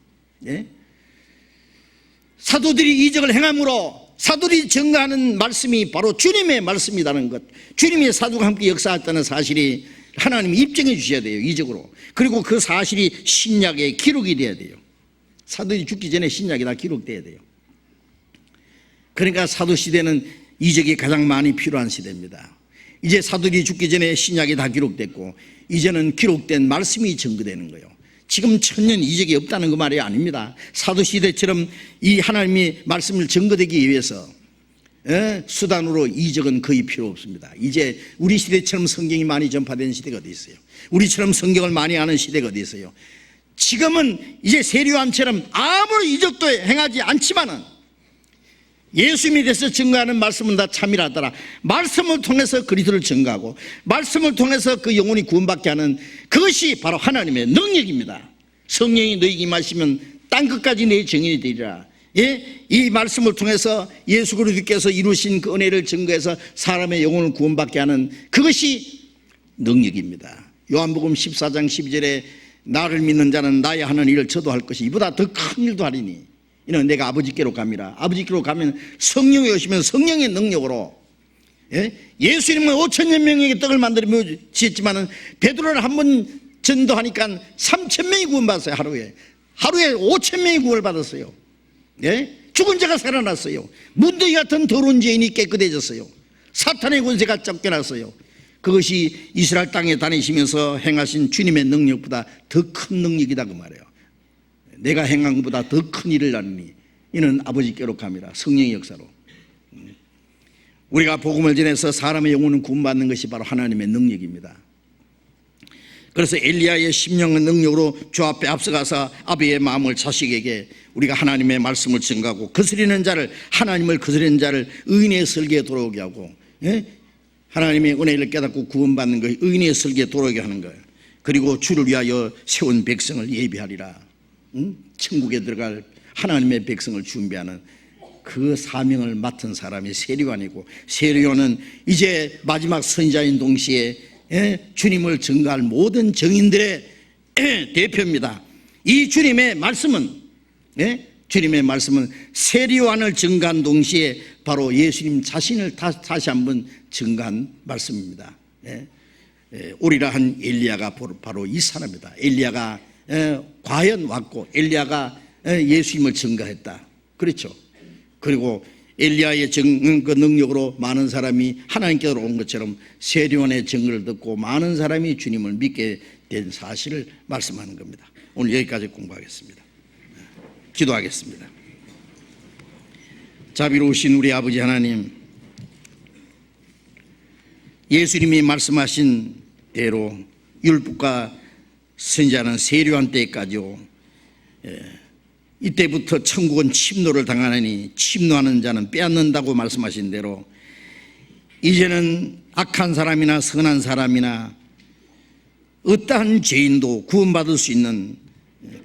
사도들이 이적을 행함으로 사도들이 증거하는 말씀이 바로 주님의 말씀이라는 것, 주님의 사도가 함께 역사했다는 사실이 하나님이 입증해 주셔야 돼요, 이적으로. 그리고 그 사실이 신약에 기록이 돼야 돼요. 사도들이 죽기 전에 신약이 다 기록돼야 돼요. 그러니까 사도시대는 이적이 가장 많이 필요한 시대입니다. 이제 사도들이 죽기 전에 신약이 다 기록됐고 이제는 기록된 말씀이 증거되는 거예요. 지금 천년 이적이 없다는 그 말이 아닙니다. 사도시대처럼 이 하나님의 말씀을 증거되기 위해서 수단으로 이적은 거의 필요 없습니다. 이제 우리 시대처럼 성경이 많이 전파되는 시대가 어디 있어요? 우리처럼 성경을 많이 아는 시대가 어디 있어요? 지금은 이제 세례요한처럼 아무런 이적도 행하지 않지만은 예수님에 대해서 증거하는 말씀은 다 참이라더라. 말씀을 통해서 그리스도를 증거하고 말씀을 통해서 그 영혼이 구원받게 하는 그것이 바로 하나님의 능력입니다. 성령이 너희에게 임하시면 땅끝까지 내 증인이 되리라. 예? 이 말씀을 통해서 예수 그리스도께서 이루신 그 은혜를 증거해서 사람의 영혼을 구원받게 하는 그것이 능력입니다. 요한복음 14장 12절에 나를 믿는 자는 나의 하는 일을 저도 할 것이 이보다 더 큰 일도 하리니 이는 내가 아버지께로 갑니다. 아버지께로 가면 성령이 오시면 성령의 능력으로, 예? 예수님은 5천여 명에게 떡을 만들어 지었지만은 베드로를 한 번 전도하니까 3천 명이 구원받았어요. 하루에 5천 명이 구원받았어요. 예? 죽은 자가 살아났어요. 문둥이 같은 더러운 죄인이 깨끗해졌어요. 사탄의 권세가 쫓겨났어요. 그것이 이스라엘 땅에 다니시면서 행하신 주님의 능력보다 더 큰 능력이다 그 말이에요. 내가 행한 것보다 더 큰 일을 하느니 이는 아버지께로 갑니다. 성령의 역사로. 우리가 복음을 전해서 사람의 영혼을 구원받는 것이 바로 하나님의 능력입니다. 그래서 엘리야의 심령의 능력으로 주 앞에 앞서가서 아비의 마음을 자식에게 우리가 하나님의 말씀을 증거하고 거스리는 자를, 하나님을 거스리는 자를 의인의 설계에 돌아오게 하고, 예? 하나님의 은혜를 깨닫고 구원받는 것이 의인의 설계에 돌아오게 하는 거예요. 그리고 주를 위하여 세운 백성을 예비하리라. 천국에 들어갈 하나님의 백성을 준비하는 그 사명을 맡은 사람이 세리요한이고, 세리요한은 이제 마지막 선지자인 동시에, 예? 주님을 증거할 모든 증인들의 대표입니다. 이 주님의 말씀은, 예? 주님의 말씀은 세리요한을 증거한 동시에 바로 예수님 자신을 다시 한번 증거한 말씀입니다. 예? 오리라 한 엘리야가 바로 이 사람이다. 엘리야가 과연 왔고 엘리야가 예수님을 증거했다. 그렇죠. 그리고 엘리야의 그 능력으로 많은 사람이 하나님께로 온 것처럼 세리요한의 증거를 듣고 많은 사람이 주님을 믿게 된 사실을 말씀하는 겁니다. 오늘 여기까지 공부하겠습니다. 기도하겠습니다. 자비로우신 우리 아버지 하나님, 예수님이 말씀하신 대로 율법과 선지자는 세리요한 때까지요, 이때부터 천국은 침노를 당하느니 침노하는 자는 빼앗는다고 말씀하신 대로 이제는 악한 사람이나 선한 사람이나 어떠한 죄인도 구원받을 수 있는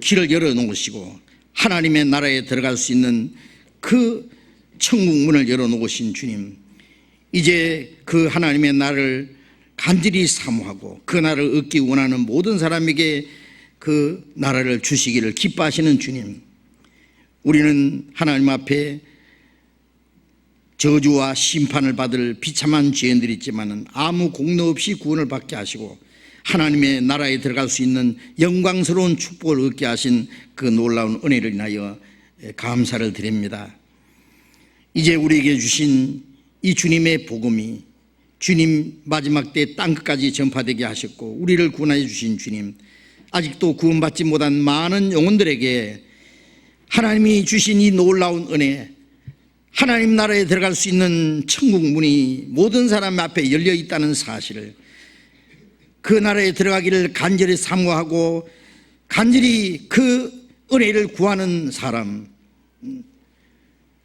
길을 열어놓으시고 하나님의 나라에 들어갈 수 있는 그 천국 문을 열어놓으신 주님, 이제 그 하나님의 나라를 간절히 사모하고 그 나라를 얻기 원하는 모든 사람에게 그 나라를 주시기를 기뻐하시는 주님, 우리는 하나님 앞에 저주와 심판을 받을 비참한 죄인들이 있지만 아무 공로 없이 구원을 받게 하시고 하나님의 나라에 들어갈 수 있는 영광스러운 축복을 얻게 하신 그 놀라운 은혜를 인하여 감사를 드립니다. 이제 우리에게 주신 이 주님의 복음이 주님 마지막 때 땅끝까지 전파되게 하셨고 우리를 구원해 주신 주님, 아직도 구원받지 못한 많은 영혼들에게 하나님이 주신 이 놀라운 은혜, 하나님 나라에 들어갈 수 있는 천국 문이 모든 사람 앞에 열려 있다는 사실을, 그 나라에 들어가기를 간절히 사모하고 간절히 그 은혜를 구하는 사람,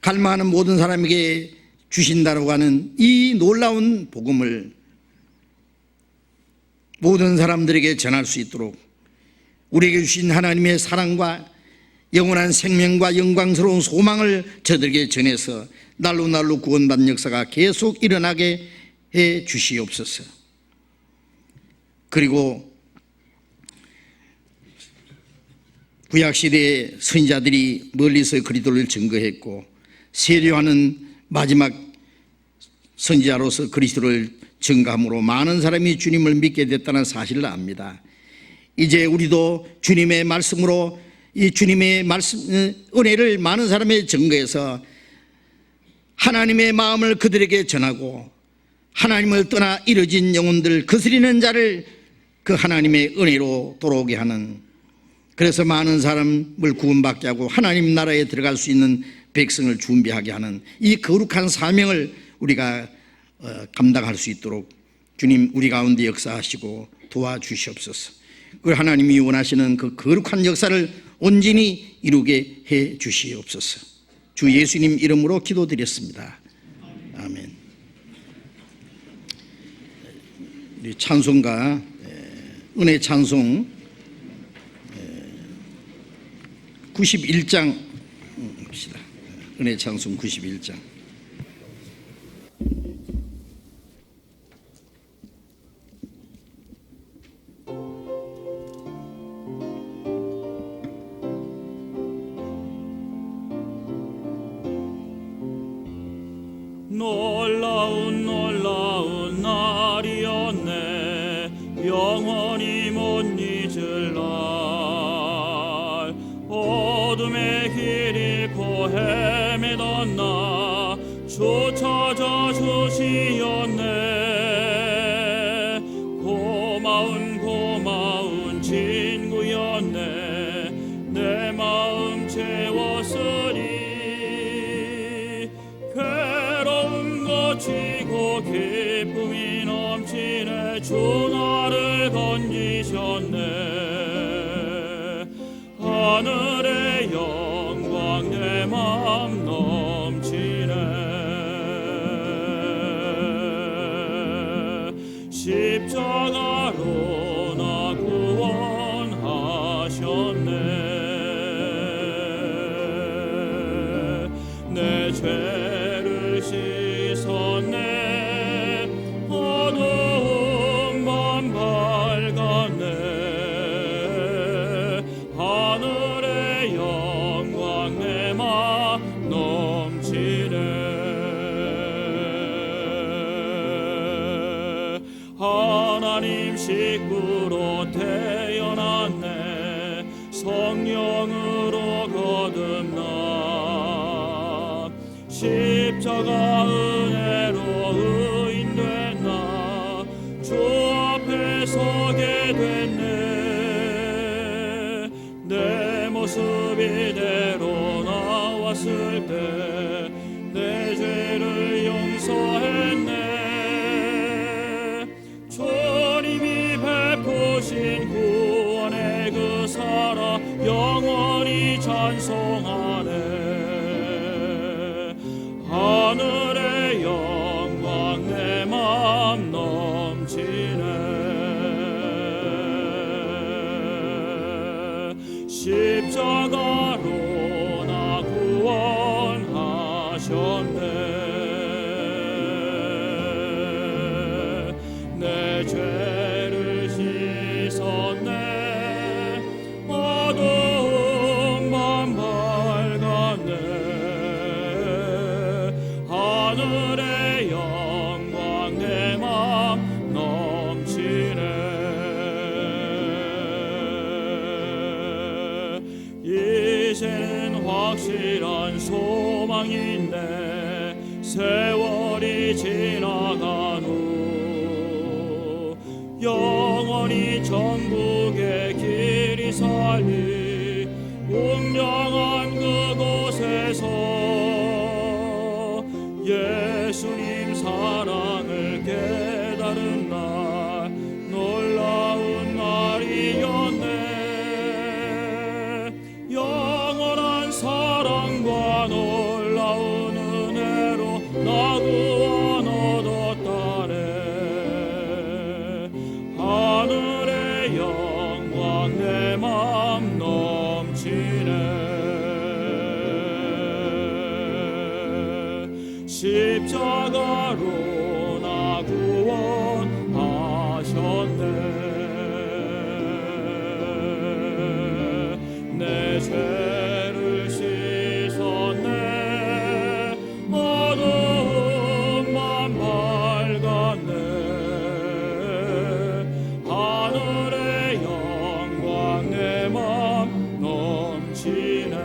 갈망하는 모든 사람에게 주신다고 하는 이 놀라운 복음을 모든 사람들에게 전할 수 있도록 우리에게 주신 하나님의 사랑과 영원한 생명과 영광스러운 소망을 저들에게 전해서 날로 날로 구원받는 역사가 계속 일어나게 해 주시옵소서. 그리고 구약시대의 선지자들이 멀리서 그리스도를 증거했고 세리요한은 마지막 선지자로서 그리스도를 증거함으로 많은 사람이 주님을 믿게 됐다는 사실을 압니다. 이제 우리도 주님의 말씀으로 이 주님의 말씀 은혜를 많은 사람에게 증거해서 하나님의 마음을 그들에게 전하고 하나님을 떠나 이뤄진 영혼들 거스리는 자를 그 하나님의 은혜로 돌아오게 하는, 그래서 많은 사람을 구원받게 하고 하나님 나라에 들어갈 수 있는 백성을 준비하게 하는 이 거룩한 사명을 우리가 감당할 수 있도록 주님 우리 가운데 역사하시고 도와주시옵소서. 그리고 하나님이 원하시는 그 거룩한 역사를 온전히 이루게 해 주시옵소서. 주 예수님 이름으로 기도드렸습니다. 아멘. 우리 찬송가 은혜 찬송 91장 봅시다. 은혜 찬송 91장. 놀라운 날이었네. 영원히 못 잊을 날. 어둠의 길 잃고 헤매던 나 주 찾아주시었네. 고마운 친구였네. 내 마음 채웠으니 괴로움 거치고 기쁨이 넘치네. 주 나를 건지셨네. 하늘의 영광 내 맘 넘치네. 십자가로 나 구원하셨네. 내 죄를 씻었네. 어두운 밤 밝았네. 하늘의 영광 내 맘 넘치네. 하나님 식구로 태어났네. 성령으로 거듭나. 십자가 은혜로 의인된 나 주 앞에 서게 됐네. 내 모습 이대로 나왔을 때 내 죄를 용서했네. 주님이 베푸신 구원의 그 사랑 영원히 찬송하네. 하늘의 영광 내 맘 넘치네. 십자가로 나 구원하셨네. 내 죄를 씻었네. 어두운 밤 밝았네. 하늘의 영광 내 맘 넘치네. 이제는 확실한 소망인데 세월이 지나간 후 영원히 천국의 길이 살리 웅장한 그곳에서 예수님 사랑을 깨달은 날 놀라운 날이었네. 영원한 사랑과 놀라운 은혜로 나 구원 얻었다네. 하늘의 영광 내 맘 넘치네. 십자가로 나 구원하셨네. 내 죄를 씻었네. 어두운 밤 밝았네. 하늘의 영광 내 맘 넘치네.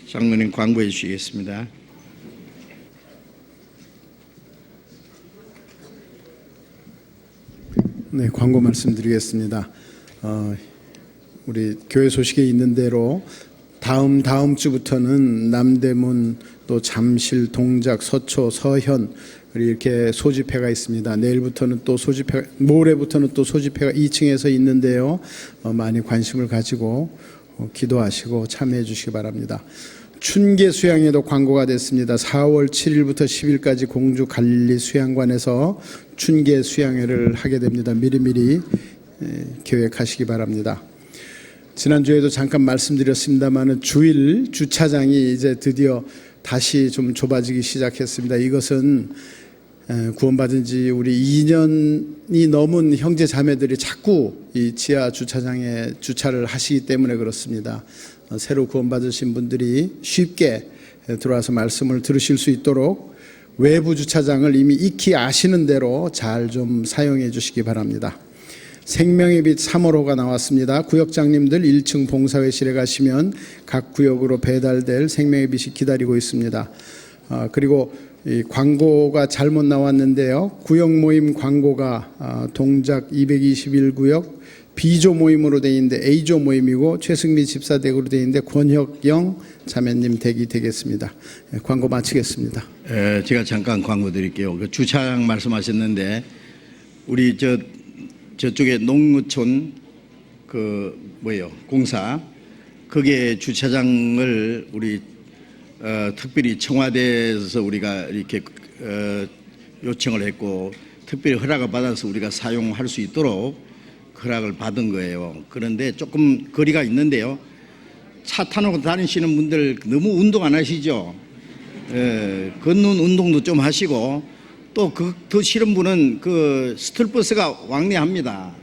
장로님 광고해 주시겠습니다. 네, 광고 말씀드리겠습니다. 우리 교회 소식에 있는 대로 다음 주부터는 남대문, 또 잠실, 동작, 서초, 서현 이렇게 소집회가 있습니다. 내일부터는 또 모레부터는 또 소집회가 2층에서 있는데요. 많이 관심을 가지고 기도하시고 참여해 주시기 바랍니다. 춘계 수양에도 광고가 됐습니다. 4월 7일부터 10일까지 공주 갈릴리 수양관에서 춘계 수양회를 하게 됩니다. 미리미리 계획하시기 바랍니다. 지난주에도 잠깐 말씀드렸습니다만 주일 주차장이 이제 드디어 다시 좀 좁아지기 시작했습니다. 이것은 구원받은 지 우리 2년이 넘은 형제 자매들이 자꾸 이 지하 주차장에 주차를 하시기 때문에 그렇습니다. 새로 구원받으신 분들이 쉽게 들어와서 말씀을 들으실 수 있도록 외부 주차장을 이미 익히 아시는 대로 잘 좀 사용해 주시기 바랍니다. 생명의 빛 3월호가 나왔습니다. 구역장님들 1층 봉사회실에 가시면 각 구역으로 배달될 생명의 빛이 기다리고 있습니다. 그리고 이 광고가 잘못 나왔는데요. 구역 모임 광고가 동작 221구역 B조 모임으로 되어 있는데 A조 모임이고 최승미 집사 댁으로 되어 있는데 권혁영 자매님 댁이 되겠습니다. 광고 마치겠습니다. 제가 잠깐 광고 드릴게요. 그 주차장 말씀하셨는데 우리 저쪽에 농어촌 공사 거기에 주차장을 우리 특별히 청와대에서 우리가 이렇게 요청을 했고 특별히 허락을 받아서 우리가 사용할 수 있도록 허락을 받은 거예요. 그런데 조금 거리가 있는데요. 차 타놓고 다니시는 분들 너무 운동 안 하시죠? 걷는 운동도 좀 하시고 또 더 싫은 분은 그 스쿨버스가 왕래합니다.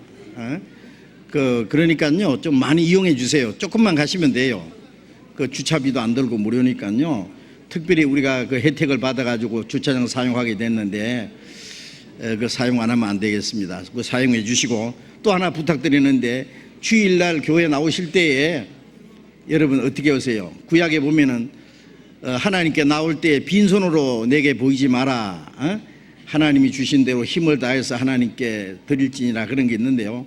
그러니까요 좀 많이 이용해 주세요. 조금만 가시면 돼요. 그 주차비도 안 들고 무료니까요. 특별히 우리가 그 혜택을 받아가지고 주차장 사용하게 됐는데 그 사용 안 하면 안 되겠습니다. 그 사용해 주시고 또 하나 부탁드리는데 주일날 교회 나오실 때에 여러분 어떻게 오세요? 구약에 보면은 하나님께 나올 때 빈손으로 내게 보이지 마라. 하나님이 주신 대로 힘을 다해서 하나님께 드릴지니라 그런 게 있는데요.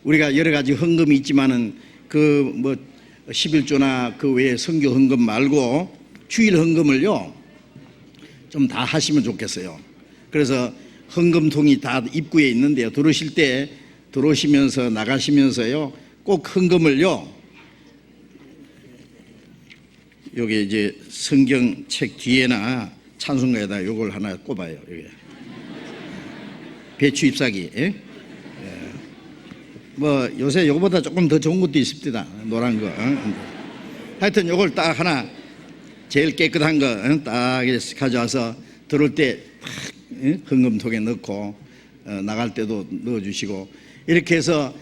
우리가 여러 가지 헌금이 있지만은 11조나 그 외에 선교 헌금 말고 주일 헌금을요 좀 다 하시면 좋겠어요. 그래서 헌금통이 다 입구에 있는데요. 들어오실 때 들어오시면서 나가시면서요 꼭 헌금을요 여기 이제 성경책 뒤에나 찬송가에다 요걸 하나 꼽아요. 여기 배추 잎사귀. 요새 요거보다 조금 더 좋은 것도 있습니다. 노란 거. 하여튼 요걸 딱 하나 제일 깨끗한 거 딱 가져와서 들어올 때 헌금통에 넣고 나갈 때도 넣어주시고 이렇게 해서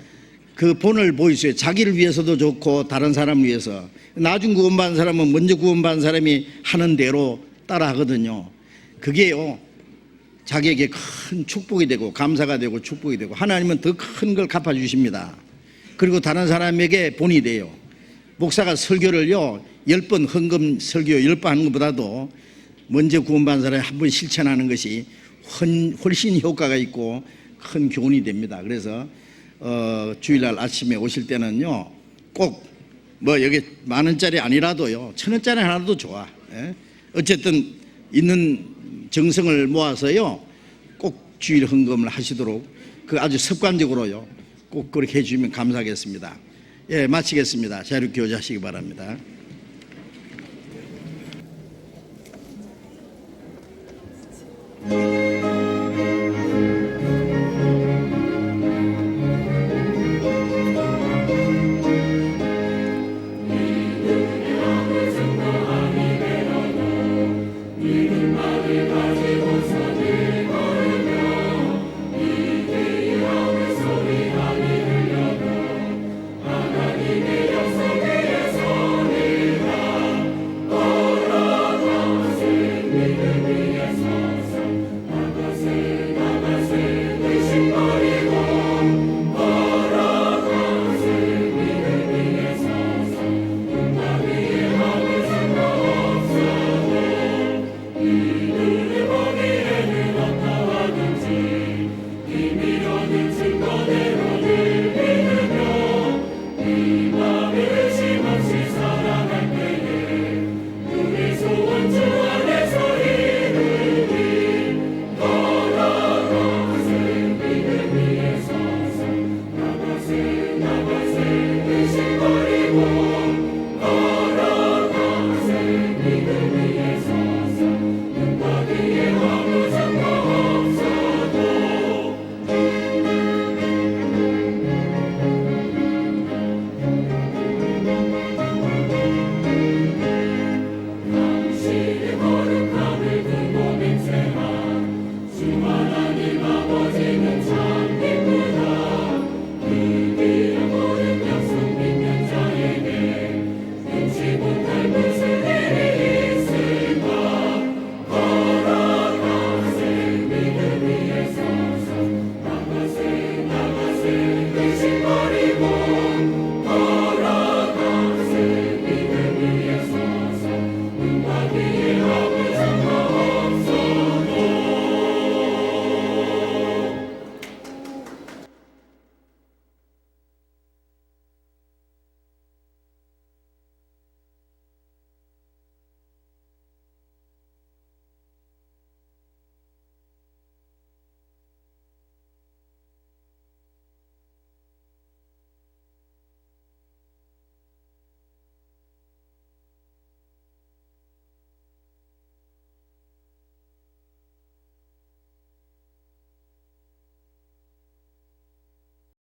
그 본을 보이세요. 자기를 위해서도 좋고 다른 사람을 위해서. 나중 구원받은 사람은 먼저 구원받은 사람이 하는 대로 따라 하거든요. 그게요 자기에게 큰 축복이 되고 감사가 되고 축복이 되고 하나님은 더 큰 걸 갚아주십니다. 그리고 다른 사람에게 본이 돼요. 목사가 설교를요 10번 헌금 설교 10번 하는 것보다도 먼저 구원받은 사람이 한 번 실천하는 것이 훨씬 효과가 있고 큰 교훈이 됩니다. 그래서 주일날 아침에 오실 때는요 꼭 여기 10,000원짜리 아니라도요 1,000원짜리 하나도 좋아. 어쨌든 있는 정성을 모아서요 꼭 주일 헌금을 하시도록 그 아주 습관적으로요 꼭 그렇게 해주시면 감사하겠습니다. 마치겠습니다. 자유 교제하시기 바랍니다.